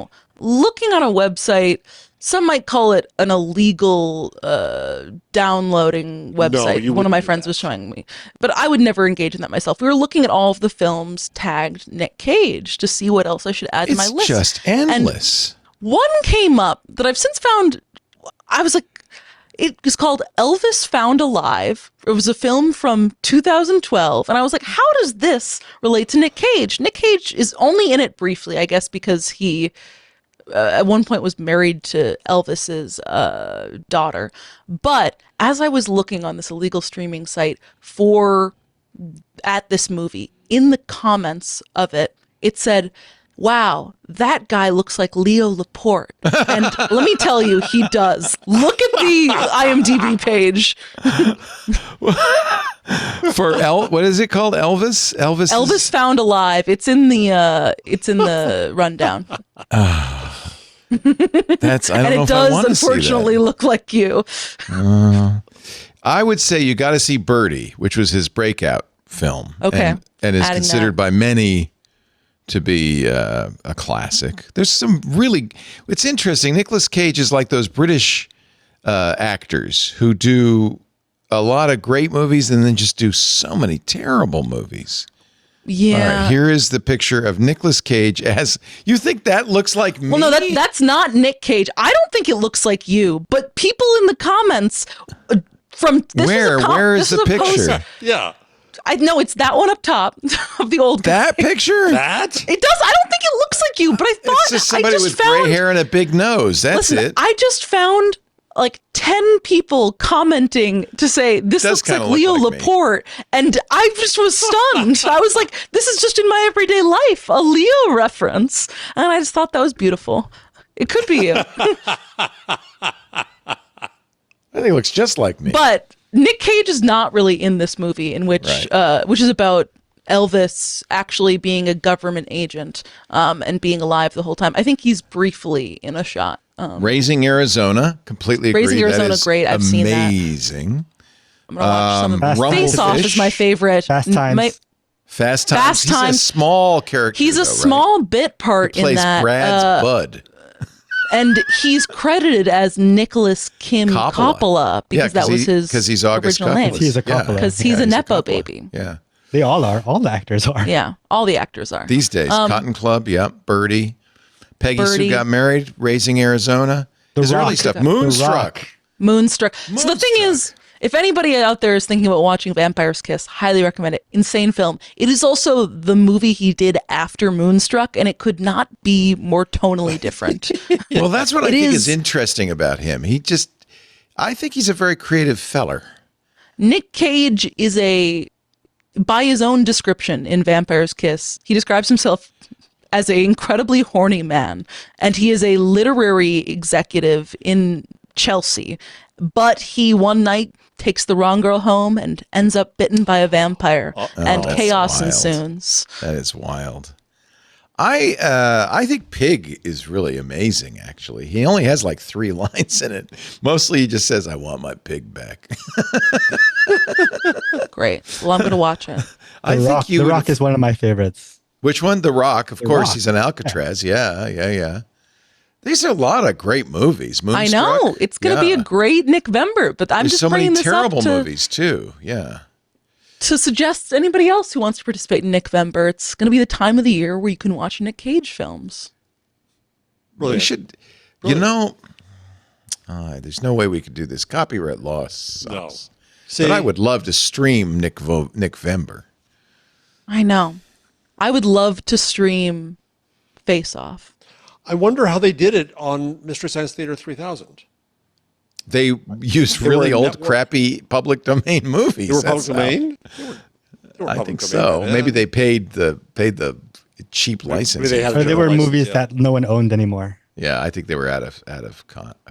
on a website. Some might call it an illegal downloading website. No, one of my friends was showing me, but I would never engage in that myself. We were looking at all of the films tagged Nick Cage to see what else I should add to my list. It's just endless. And one came up that I've since found. I was like, it was called Elvis Found Alive. It was a film from 2012. And I was like, how does this relate to Nick Cage? Nick Cage is only in it briefly, I guess, because he at one point was married to Elvis's daughter. But as I was looking on this illegal streaming site at this movie, in the comments of it, it said, wow, that guy looks like Leo Laporte. And let me tell you, he does. Look at the IMDb page. What is it called? Elvis Found Alive. It's in the rundown. That's I don't know if I want to see that. Unfortunately look like you. I would say you got to see Birdie, which was his breakout film. Okay. And is considered by many to be a classic. There's some really, it's interesting. Nicolas Cage is like those British actors who do a lot of great movies and then just do so many terrible movies. Yeah. All right, here is the picture of Nicolas Cage as, you think that looks like me? Well, no, that's not Nick Cage. I don't think it looks like you, but people in the comments where is the picture? Yeah. I know it's that one up top of the old that guy. picture. That it does. I don't think it looks like you, but I thought it's just somebody with gray hair and a big nose. That's it. I just found like 10 people commenting to say this looks like Leo Laporte, and I just was stunned. I was like, this is just in my everyday life, a Leo reference, and I just thought that was beautiful. It could be you. I think it looks just like me. But Nick Cage is not really in this movie, in which which is about Elvis actually being a government agent and being alive the whole time. I think he's briefly in a shot. Raising Arizona, completely agree. Raising Arizona, great. I've seen that. Amazing. I'm gonna watch some of Face Off is my favorite. Fast Times. Fast Times. He's a small character. He's a small bit part in that. Brad's bud. And he's credited as Nicholas Kim Coppola because that was his he's August original name. He's a Coppola. Because he's a Nepo baby. Yeah. They all are. All the actors are. Yeah. All the actors are. These days. Cotton Club, Birdie. Peggy Sue Got Married, Raising Arizona. His early stuff. Moonstruck. So the thing is, if anybody out there is thinking about watching Vampire's Kiss, highly recommend it. Insane film. It is also the movie he did after Moonstruck, and it could not be more tonally different. Well, that's what I think is interesting about him. I think he's a very creative feller. Nick Cage is by his own description in Vampire's Kiss, he describes himself as an incredibly horny man, and he is a literary executive in Chelsea. But he one night takes the wrong girl home and ends up bitten by a vampire, and chaos ensues. That is wild. I think Pig is really amazing, actually. He only has like 3 lines in it. Mostly he just says, I want my pig back. Great. Well, I'm going to watch it. The Rock is one of my favorites. Which one? The Rock. Of course, he's in Alcatraz. Yeah. These are a lot of great movies. Moonstruck, I know. It's going to be a great Nick Vember, but I'm just bringing this up so many terrible movies, too. Yeah. To suggest anybody else who wants to participate in Nick Vember, it's going to be the time of the year where you can watch Nick Cage films. We should, there's no way we could do this. Copyright law sucks. See, But I would love to stream Nick Vember. I know. I would love to stream Face Off. I wonder how they did it on Mystery Science Theater 3000. They used They were really a old, network. crappy public domain movies. They were public That's how- domain? They were I public think domain so. back Maybe then. they paid the cheap license. they had Or they were license, movies yeah. that no one owned anymore. Yeah, I think they were out of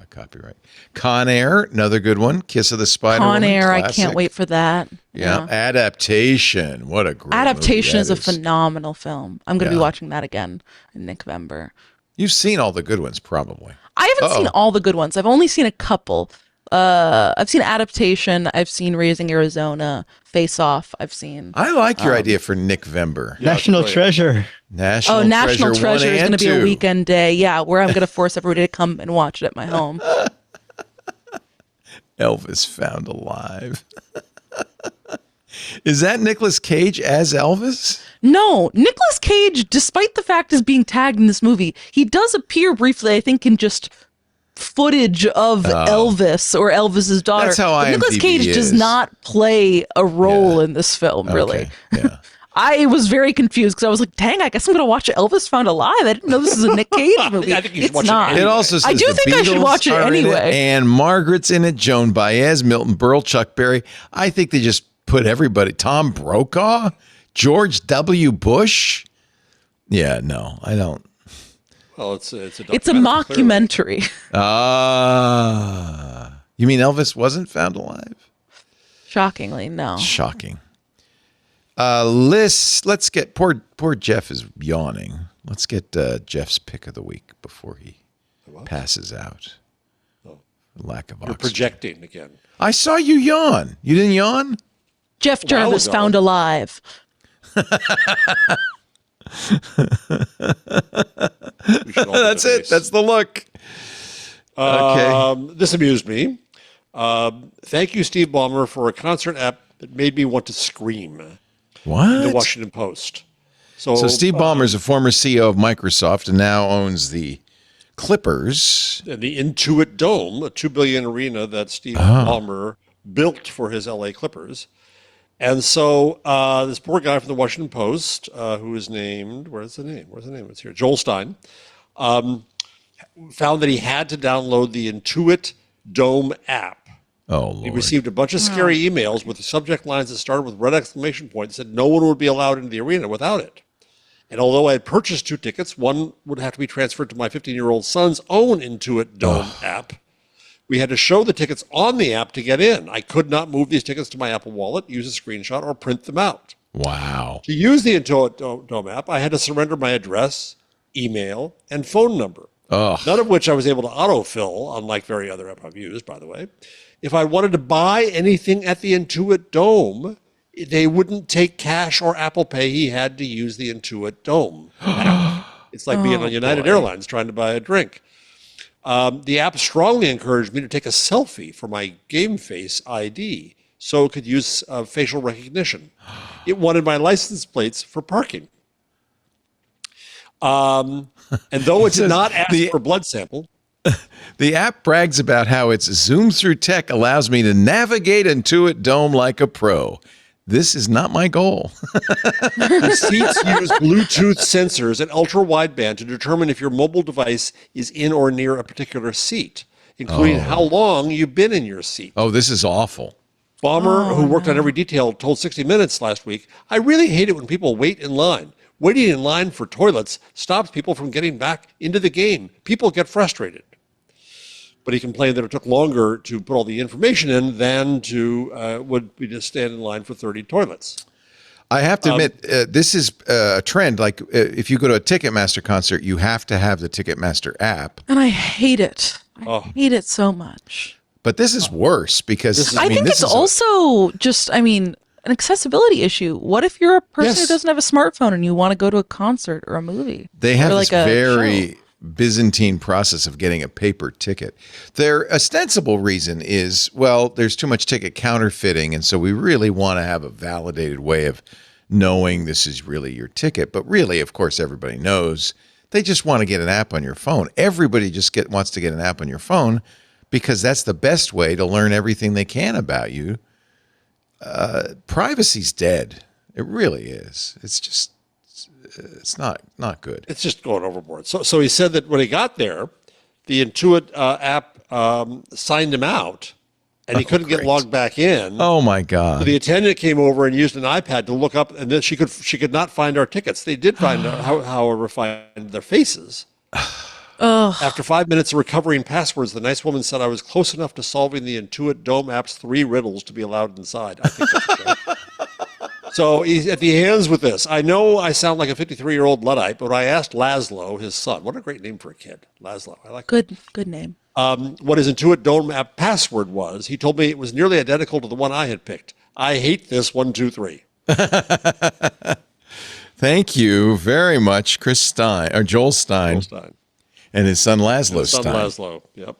copyright. Con Air, another good one. Kiss of the Spider Con Woman, Air, I classic. can't wait for that. Yeah. Adaptation. What a great Adaptation movie is a that phenomenal film. I'm going to Yeah. be watching that again in November. You've seen all the good ones, probably. I haven't seen all the good ones. I've only seen a couple. I've seen Adaptation. I've seen Raising Arizona, Face Off. I've seen. I like your idea for Nick Vember. National brilliant. Treasure. National National Treasure Treasure is 1 going to be and a 2. weekend day. Yeah, where I'm going to force everybody to come and watch it at my home. Elvis Found Alive. Is that Nicolas Cage as Elvis? No, Nicolas Cage, despite the fact is being tagged in this movie, he does appear briefly, I think, in just footage of Elvis or Elvis's daughter. That's how But Nicolas IMDb Cage does is. not play a role in this film, really. Okay, yeah. I was very confused because I was like, dang, I guess I'm going to watch Elvis Found Alive. I didn't know this was a Nick Cage movie. I think you should It's watch it not. anyway. It also says I do the think I should Beatles watch it are in anyway. and Margaret's in it, Joan Baez, Milton Berle, Chuck Berry. I think they just put everybody. Tom Brokaw, George W. Bush. Yeah, no, I don't. Well, it's a It's a documentary, clearly. mockumentary. You mean Elvis wasn't found alive? Shockingly, no. Shocking. Let's get poor Jeff is yawning. Let's get Jeff's pick of the week before he passes out. Lack of You're oxygen. projecting again. I saw you yawn. You didn't yawn? Jeff while Jarvis ago. Found Alive. We should all do That's the it. face. That's the look. Okay. This amused me. Thank you, Steve Ballmer, for a concert app that made me want to scream. The What? Washington Post. So Steve Ballmer is a former CEO of Microsoft and now owns the Clippers. and the Intuit Dome, a $2 billion arena that Steve Ballmer built for his LA Clippers. And so this poor guy from the Washington Post, who is named, where's the name? It's here, Joel Stein, found that he had to download the Intuit Dome app. Oh, He Lord. received a bunch of scary emails with the subject lines that started with red exclamation points that said no one would be allowed into the arena without it. And although I had purchased 2 tickets, one would have to be transferred to my 15-year-old son's own Intuit Dome app. We had to show the tickets on the app to get in. I could not move these tickets to my Apple Wallet, use a screenshot, or print them out. Wow. To use the Intuit Dome app, I had to surrender my address, email, and phone number. Ugh. None of which I was able to autofill, unlike very other app I've used, by the way. If I wanted to buy anything at the Intuit Dome, they wouldn't take cash or Apple Pay. He had to use the Intuit Dome app. It's like being on United Airlines trying to buy a drink. The app strongly encouraged me to take a selfie for my Game Face ID so it could use facial recognition. It wanted my license plates for parking. And though it did not ask for a blood sample, The app brags about how its zoom through tech allows me to navigate Intuit Dome like a pro. This is not my goal. the seats use Bluetooth sensors and ultra wideband to determine if your mobile device is in or near a particular seat, including how long you've been in your seat. Oh, this is awful. Ballmer, who worked on every detail, told 60 Minutes last week, I really hate it when people wait in line. Waiting in line for toilets stops people from getting back into the game. People get frustrated. But he complained that it took longer to put all the information in than would be to stand in line for 30 toilets. I have to admit, this is a trend. Like if you go to a Ticketmaster concert, you have to have the Ticketmaster app. And I hate it. I hate it so much. But this is worse because I think it's also just, an accessibility issue. What if you're a person who doesn't have a smartphone and you want to go to a concert or a movie? They have or this a very show? Byzantine process of getting a paper ticket. Their ostensible reason is, well, there's too much ticket counterfeiting, and so we really want to have a validated way of knowing this is really your ticket. But really, of course, everybody knows they just want to get an app on your phone. Everybody just wants to get an app on your phone because that's the best way to learn everything they can about you privacy's dead. It really is. It's just, it's not good. It's just going overboard. So he said that when he got there, the Intuit app signed him out, and he couldn't get logged back in. Oh my God! So the attendant came over and used an iPad to look up, and then she could not find our tickets. They did find however, find their faces. After 5 minutes of recovering passwords, the nice woman said I was close enough to solving the Intuit Dome app's 3 riddles to be allowed inside. I think that's a joke. So he's at the hands with this. I know I sound like a 53-year-old Luddite, but I asked Laszlo, his son, what a great name for a kid, Laszlo. I like Good name. what his Intuit Dome app password was. He told me it was nearly identical to the one I had picked. I hate this 1, 2, 3. Thank you very much, Chris Stein or Joel Stein, and his son Laszlo Stein. Laszlo, yep.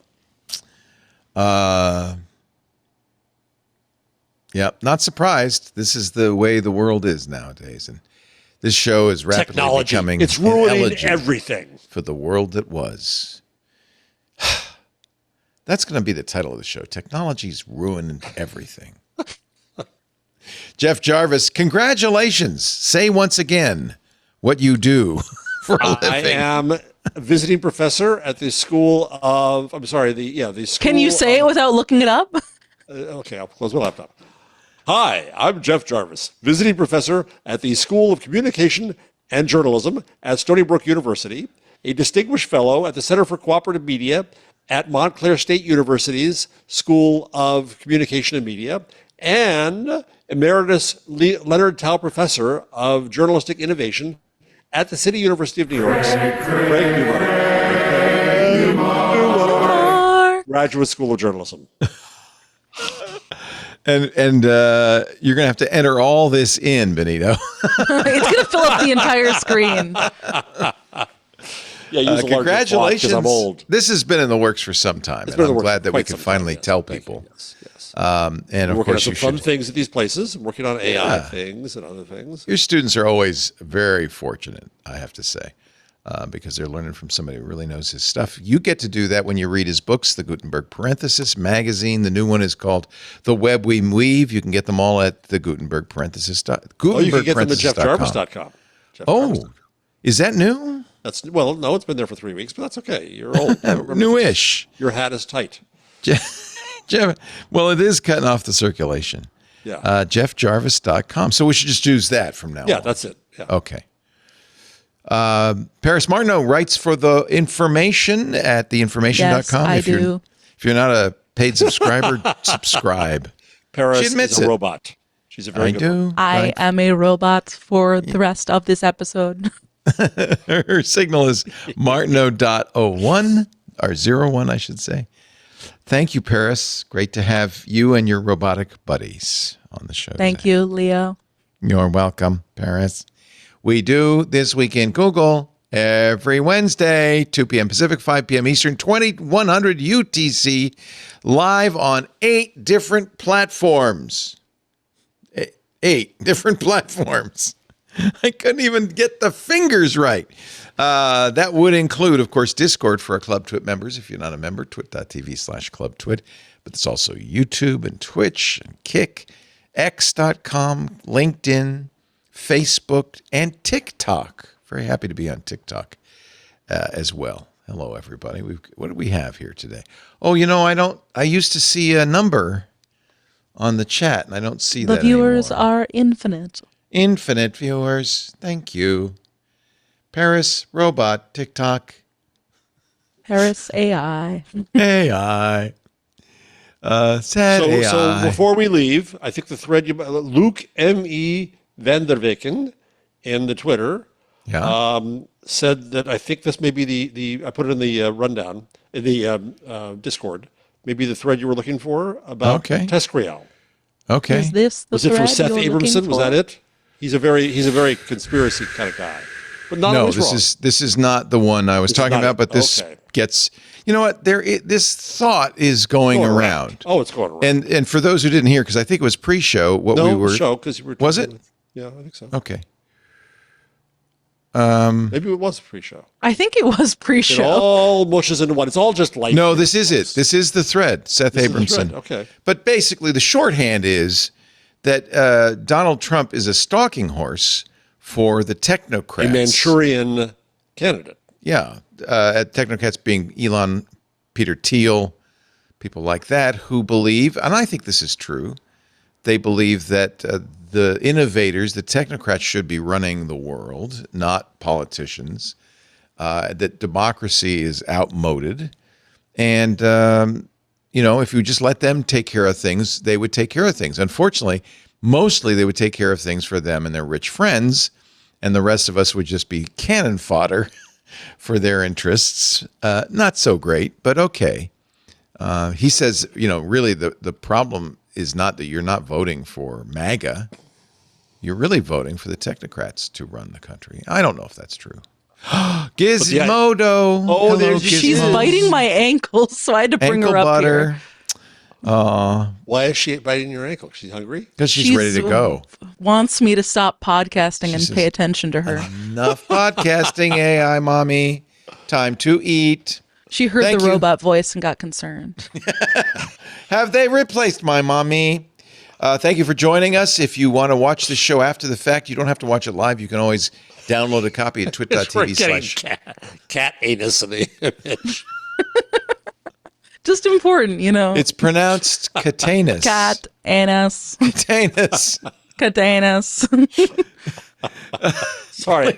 Yep, not surprised. This is the way the world is nowadays, and this show is rapidly Technology. becoming It's ruining ineligible everything for the world that was. That's going to be the title of the show. Technology's ruining everything. Jeff Jarvis, congratulations. Say once again what you do for a living. I am a visiting professor at the School of, the School Can you say it without looking it up? Okay, I'll close my laptop. Hi, I'm Jeff Jarvis, visiting professor at the School of Communication and Journalism at Stony Brook University, a distinguished fellow at the Center for Cooperative Media at Montclair State University's School of Communication and Media, and Emeritus Leonard Tao Professor of Journalistic Innovation at the City University of New York's Craig Newmark Graduate School of Journalism. And you're going to have to enter all this in, Benito. It's going to fill up the entire screen. Yeah, use a larger congratulations. font 'cause I'm old. This has been in the works for some time, and I'm glad that we can finally tell people. Yes. And of working course, on you some fun should. things at these places. I'm working on AI things and other things. Your students are always very fortunate, I have to say, because they're learning from somebody who really knows his stuff. You get to do that when you read his books, the Gutenberg Parenthesis magazine. The new one is called The Web We Weave. You can get them all at the Gutenberg Parenthesis. You can get them at jeffjarvis.com. Oh, is that new? No, it's been there for 3 weeks, but that's okay. You're old. Newish. Your hat is tight. Jeff, well, it is cutting off the circulation. Yeah. jeffjarvis.com. So we should just use that from now on. Yeah, that's it. Yeah. Okay. Paris Martineau writes for the information at theinformation.com. Yes, I do. If you're not a paid subscriber, subscribe. Paris She admits is a it. robot. She's a very good one. I am a robot for the rest of this episode. Her signal is martineau.01, or 01, I should say. Thank you, Paris. Great to have you and your robotic buddies on the show. Thank you, Leo. You're welcome, Paris. We do This Week in Google every Wednesday, 2 p.m. Pacific, 5 p.m. Eastern, 2100 UTC, live on 8 different platforms. 8 different platforms. I couldn't even get the fingers right. That would include, of course, Discord for our Club Twit members. If you're not a member, twit.tv/clubtwit. But it's also YouTube and Twitch and Kick, X.com, LinkedIn, Facebook, and TikTok. Very happy to be on TikTok as well. Hello, everybody. What do we have here today? Oh, I used to see a number on the chat, and I don't see that The viewers anymore. are infinite. Infinite viewers. Thank you. Paris, robot, TikTok, Paris AI. AI. Sad AI. So before we leave, I think the thread, Luke M.E. Vanderweken in the Twitter said that I think this may be I put it in the rundown, in the Discord, maybe the thread you were looking for about Triscuits. Okay. Is this the Was it from thread Seth you're Abramson? looking Was for? that it? He's a very conspiracy kind of guy. But not No, always this wrong. this is not the one I was This is talking not about, it. but this Okay. gets, you know what, this thought is going around. Oh, it's going around. And for those who didn't hear, because I think it was pre-show, show, because you were Was it? Yeah, I think so. Okay. Maybe it was pre-show. I think it was It pre-show. all mushes into one. It's all just light. No, this is it. This is the thread, Seth This is the Abramson. thread, okay. But basically, the shorthand is that Donald Trump is a stalking horse for the technocrats. A Manchurian candidate. Yeah. Technocrats being Elon, Peter Thiel, people like that who believe, and I think this is true, they believe that the innovators, the technocrats should be running the world, not politicians, that democracy is outmoded. And, if you just let them take care of things, they would take care of things. Unfortunately, mostly they would take care of things for them and their rich friends, and the rest of us would just be cannon fodder for their interests. Not so great, but okay. He says, really the problem is not that you're not voting for MAGA. You're really voting for the technocrats to run the country. I don't know if that's true. Gizmodo. Oh, Hello, She's Gizmo. biting my ankles, so I had to bring Ankle her up butter. here. Why is she biting your ankle? She's hungry? Because she's ready to go. Wants me to stop podcasting She and says, pay attention to her. Enough podcasting, AI mommy. Time to eat. She heard Thank the you. robot voice and got concerned. Have they replaced my mommy? Thank you for joining us. If you want to watch the show after the fact, you don't have to watch it live. You can always download a copy at We're getting twit.tv/. cat anus in the image. Just important, It's pronounced Catanus. Cat, anus, Catanus. catanus. Sorry.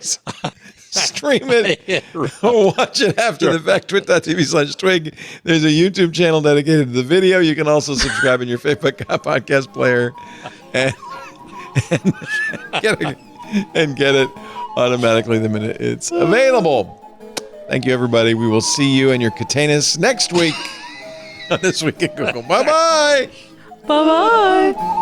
Stream it. Watch it after the fact. Twit.tv/twig. There's a YouTube channel dedicated to the video. You can also subscribe in your favorite podcast player and get it automatically the minute it's available. Thank you, everybody. We will see you and your Catanus next week on This Week in Google. Bye-bye. Bye-bye.